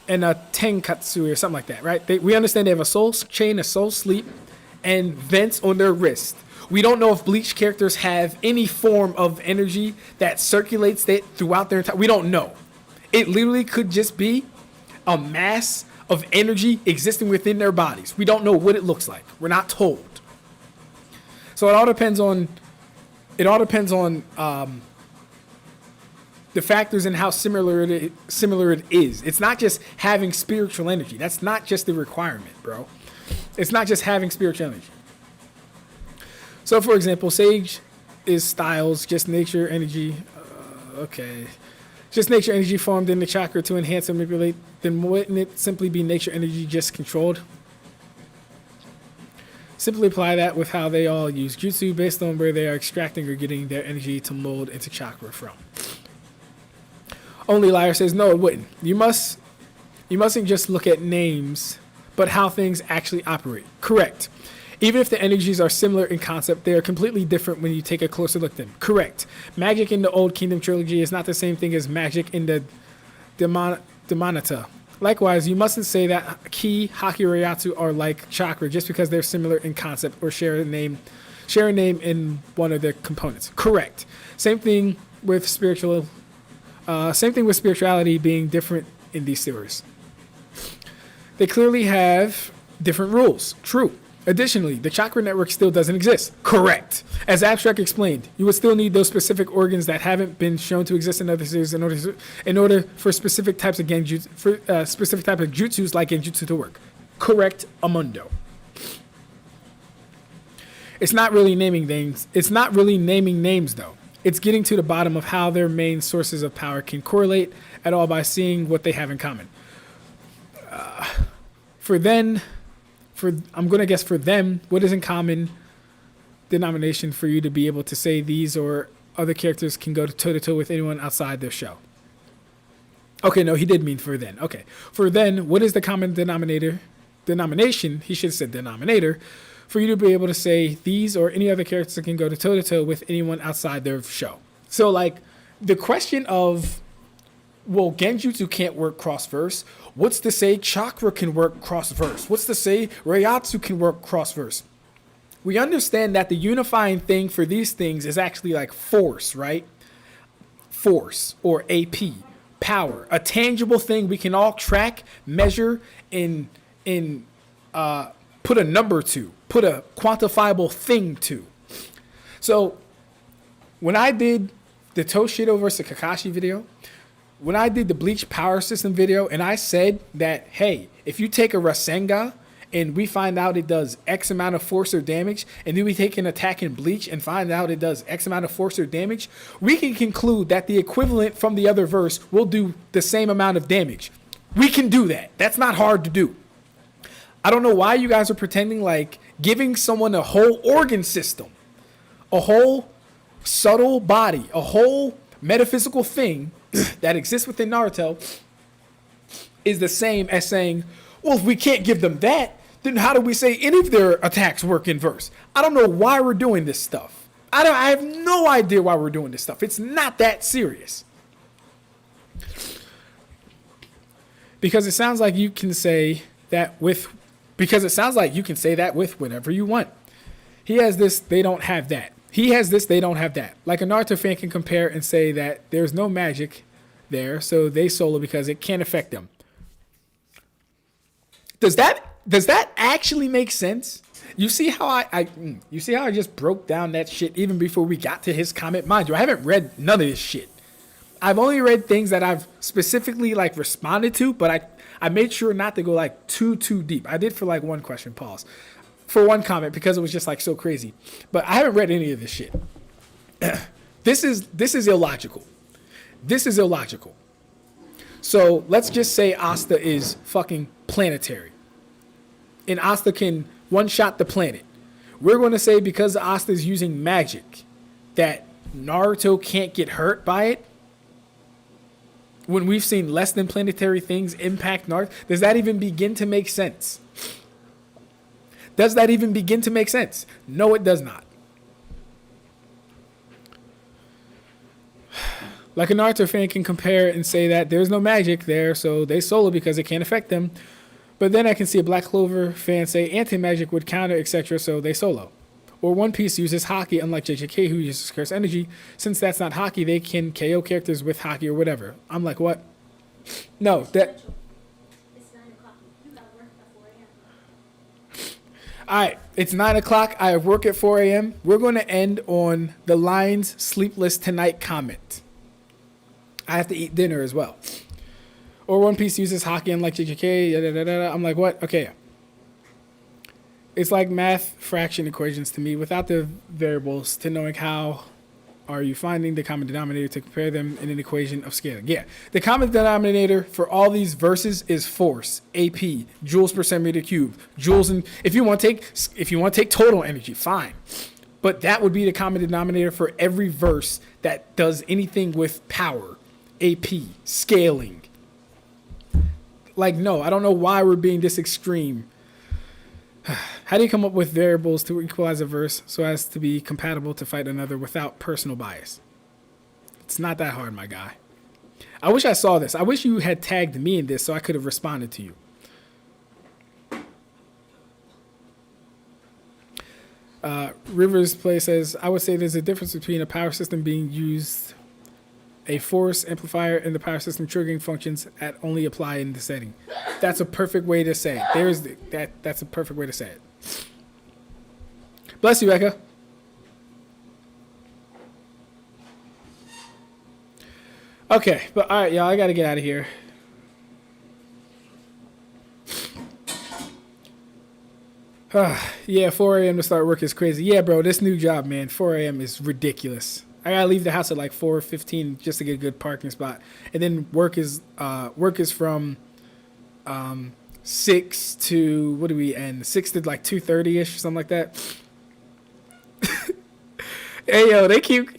and a Tenkatsui or something like that, right? We understand they have a soul chain, a soul sleep, and vents on their wrist. We don't know if Bleach characters have any form of energy that circulates it throughout their entire... We don't know. It literally could just be a mass of energy existing within their bodies. We don't know what it looks like. We're not told. So it all depends on the factors and how similar it is. It's not just having spiritual energy. That's not just the requirement, bro. It's not just having spiritual energy. So, for example, Sage is styles, just nature energy. Okay. Just nature energy formed in the chakra to enhance and manipulate. Then wouldn't it simply be nature energy just controlled? Simply apply that with how they all use jutsu based on where they are extracting or getting their energy to mold into chakra from. Only Liar says, no, it wouldn't. You mustn't just look at names, but how things actually operate. Correct. Even if the energies are similar in concept, they are completely different when you take a closer look at them. Correct. Magic in the Old Kingdom trilogy is not the same thing as magic in the Demonata. Likewise, you mustn't say that Ki, Haki, or Reiatsu are like chakra just because they're similar in concept or share a name in one of their components. Correct. Same thing with spirituality being different in these theories. They clearly have different rules. True. Additionally, the chakra network still doesn't exist. Correct. As Ab-Stract explained, you would still need those specific organs that haven't been shown to exist in other series in order for specific types of genjutsu, specific type of jutsus like genjutsu to work. Correct, Amundo. It's not really naming names. It's not really naming names though. It's getting to the bottom of how their main sources of power can correlate at all by seeing what they have in common. I'm going to guess for them, what is in common denomination for you to be able to say these or other characters can go toe-to-toe with anyone outside their show? Okay, no, he did mean for then. Okay. For then, what is the common denomination, he should have said denominator, for you to be able to say these or any other characters can go toe-to-toe with anyone outside their show? So, like, the question of, well, genjutsu can't work cross-verse. What's to say Chakra can work cross-verse? What's to say reiatsu can work cross-verse? We understand that the unifying thing for these things is actually like force, right? Force or AP, power, a tangible thing we can all track, measure, and put a number to, put a quantifiable thing to. So when I did the Toshido versus Kakashi video, when I did the Bleach power system video and I said that, hey, if you take a Rasengan and we find out it does X amount of force or damage, and then we take an attack in Bleach and find out it does X amount of force or damage, we can conclude that the equivalent from the other verse will do the same amount of damage. We can do that. That's not hard to do. I don't know why you guys are pretending like giving someone a whole organ system, a whole subtle body, a whole metaphysical thing that exists within Naruto is the same as saying, well, if we can't give them that, then how do we say any of their attacks work in verse? I don't know why we're doing this stuff. I have no idea why we're doing this stuff. It's not that serious. Because it sounds like you can say that with whatever you want. He has this, they don't have that. He has this, they don't have that. Like a Naruto fan can compare and say that there's no magic there, so they solo because it can't affect them. Does that actually make sense? You see how I just broke down that shit even before we got to his comment? Mind you, I haven't read none of this shit. I've only read things that I've specifically like responded to, but I made sure not to go like too deep. I did for like one question, pause. For one comment because it was just like so crazy. But I haven't read any of this shit. This is illogical. This is illogical. So let's just say Asta is fucking planetary. And Asta can one-shot the planet. We're going to say because Asta is using magic that Naruto can't get hurt by it. When we've seen less than planetary things impact Naruto, does that even begin to make sense? Does that even begin to make sense? No, it does not. Like a Naruto fan can compare and say that there's no magic there, so they solo because it can't affect them. But then I can see a Black Clover fan say anti-magic would counter, etc., so they solo. Or One Piece uses Haki, unlike JJK who uses Curse Energy. Since that's not Haki, they can KO characters with Haki or whatever. I'm like, what? No, that... Alright, it's 9 o'clock. I have work at 4 a.m. We're going to end on the Lions Sleepless Tonight comment. I have to eat dinner as well. Or One Piece uses Haki unlike JJK. I'm like, what? Okay. It's like math fraction equations to me without the variables to knowing how are you finding the common denominator to compare them in an equation of scaling. Yeah, the common denominator for all these verses is force, AP, joules per centimeter cubed, joules, and if you want to take total energy, fine. But that would be the common denominator for every verse that does anything with power, AP, scaling. Like, no, I don't know why we're being this extreme. How do you come up with variables to equalize a verse so as to be compatible to fight another without personal bias? It's not that hard, my guy. I wish I saw this. I wish you had tagged me in this so I could have responded to you. Rivers Play says, I would say there's a difference between a power system being used a force amplifier in the power system triggering functions that only apply in the setting. That's a perfect way to say it. That's a perfect way to say it. Bless you, Eka. Okay, but all right, y'all, I gotta get out of here. Yeah, 4 a.m. to start work is crazy. Yeah, bro, this new job, man, 4 a.m. is ridiculous. I gotta leave the house at like 4:15 just to get a good parking spot, and then work is from 6 to what do we end? 6 to like 2:30 ish, something like that. Hey yo, they keep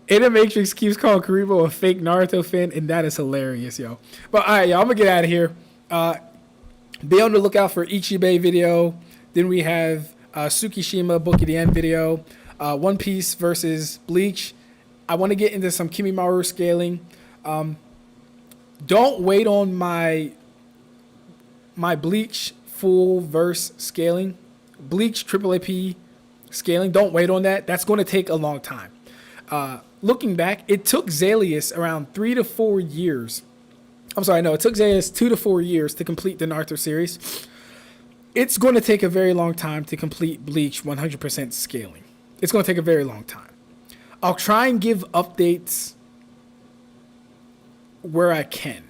Animatrix keeps calling Karibo a fake Naruto fan, and that is hilarious, yo. But all right, y'all, I'm gonna get out of here. Be on the lookout for Ichibe video. Then we have Tsukishima Book of the End video. One Piece versus Bleach. I want to get into some Kimimaru scaling. Don't wait on my Bleach full verse scaling. Bleach triple AP scaling. Don't wait on that. That's going to take a long time. Looking back, it took Zalius around 3 to 4 years. I'm sorry, no, it took Zalius 2 to 4 years to complete the Naruto series. It's going to take a very long time to complete Bleach 100% scaling. It's going to take a very long time. I'll try and give updates where I can.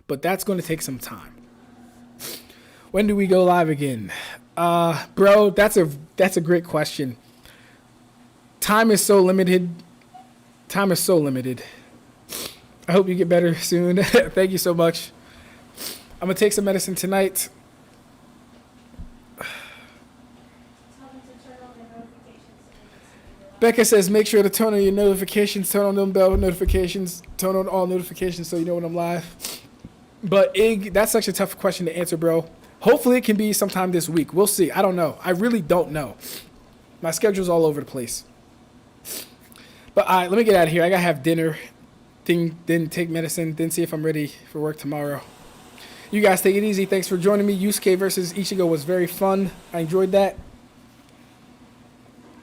But that's going to take some time. When do we go live again? Bro, that's a great question. Time is so limited. I hope you get better soon. Thank you so much. I'm going to take some medicine tonight. Becca says, make sure to turn on your notifications, turn on them bell notifications, turn on all notifications so you know when I'm live. But Ig, that's such a tough question to answer, bro. Hopefully it can be sometime this week. We'll see. I don't know. I really don't know. My schedule's all over the place. But all right, let me get out of here. I got to have dinner, then take medicine, then see if I'm ready for work tomorrow. You guys take it easy. Thanks for joining me. Yusuke versus Ichigo was very fun. I enjoyed that.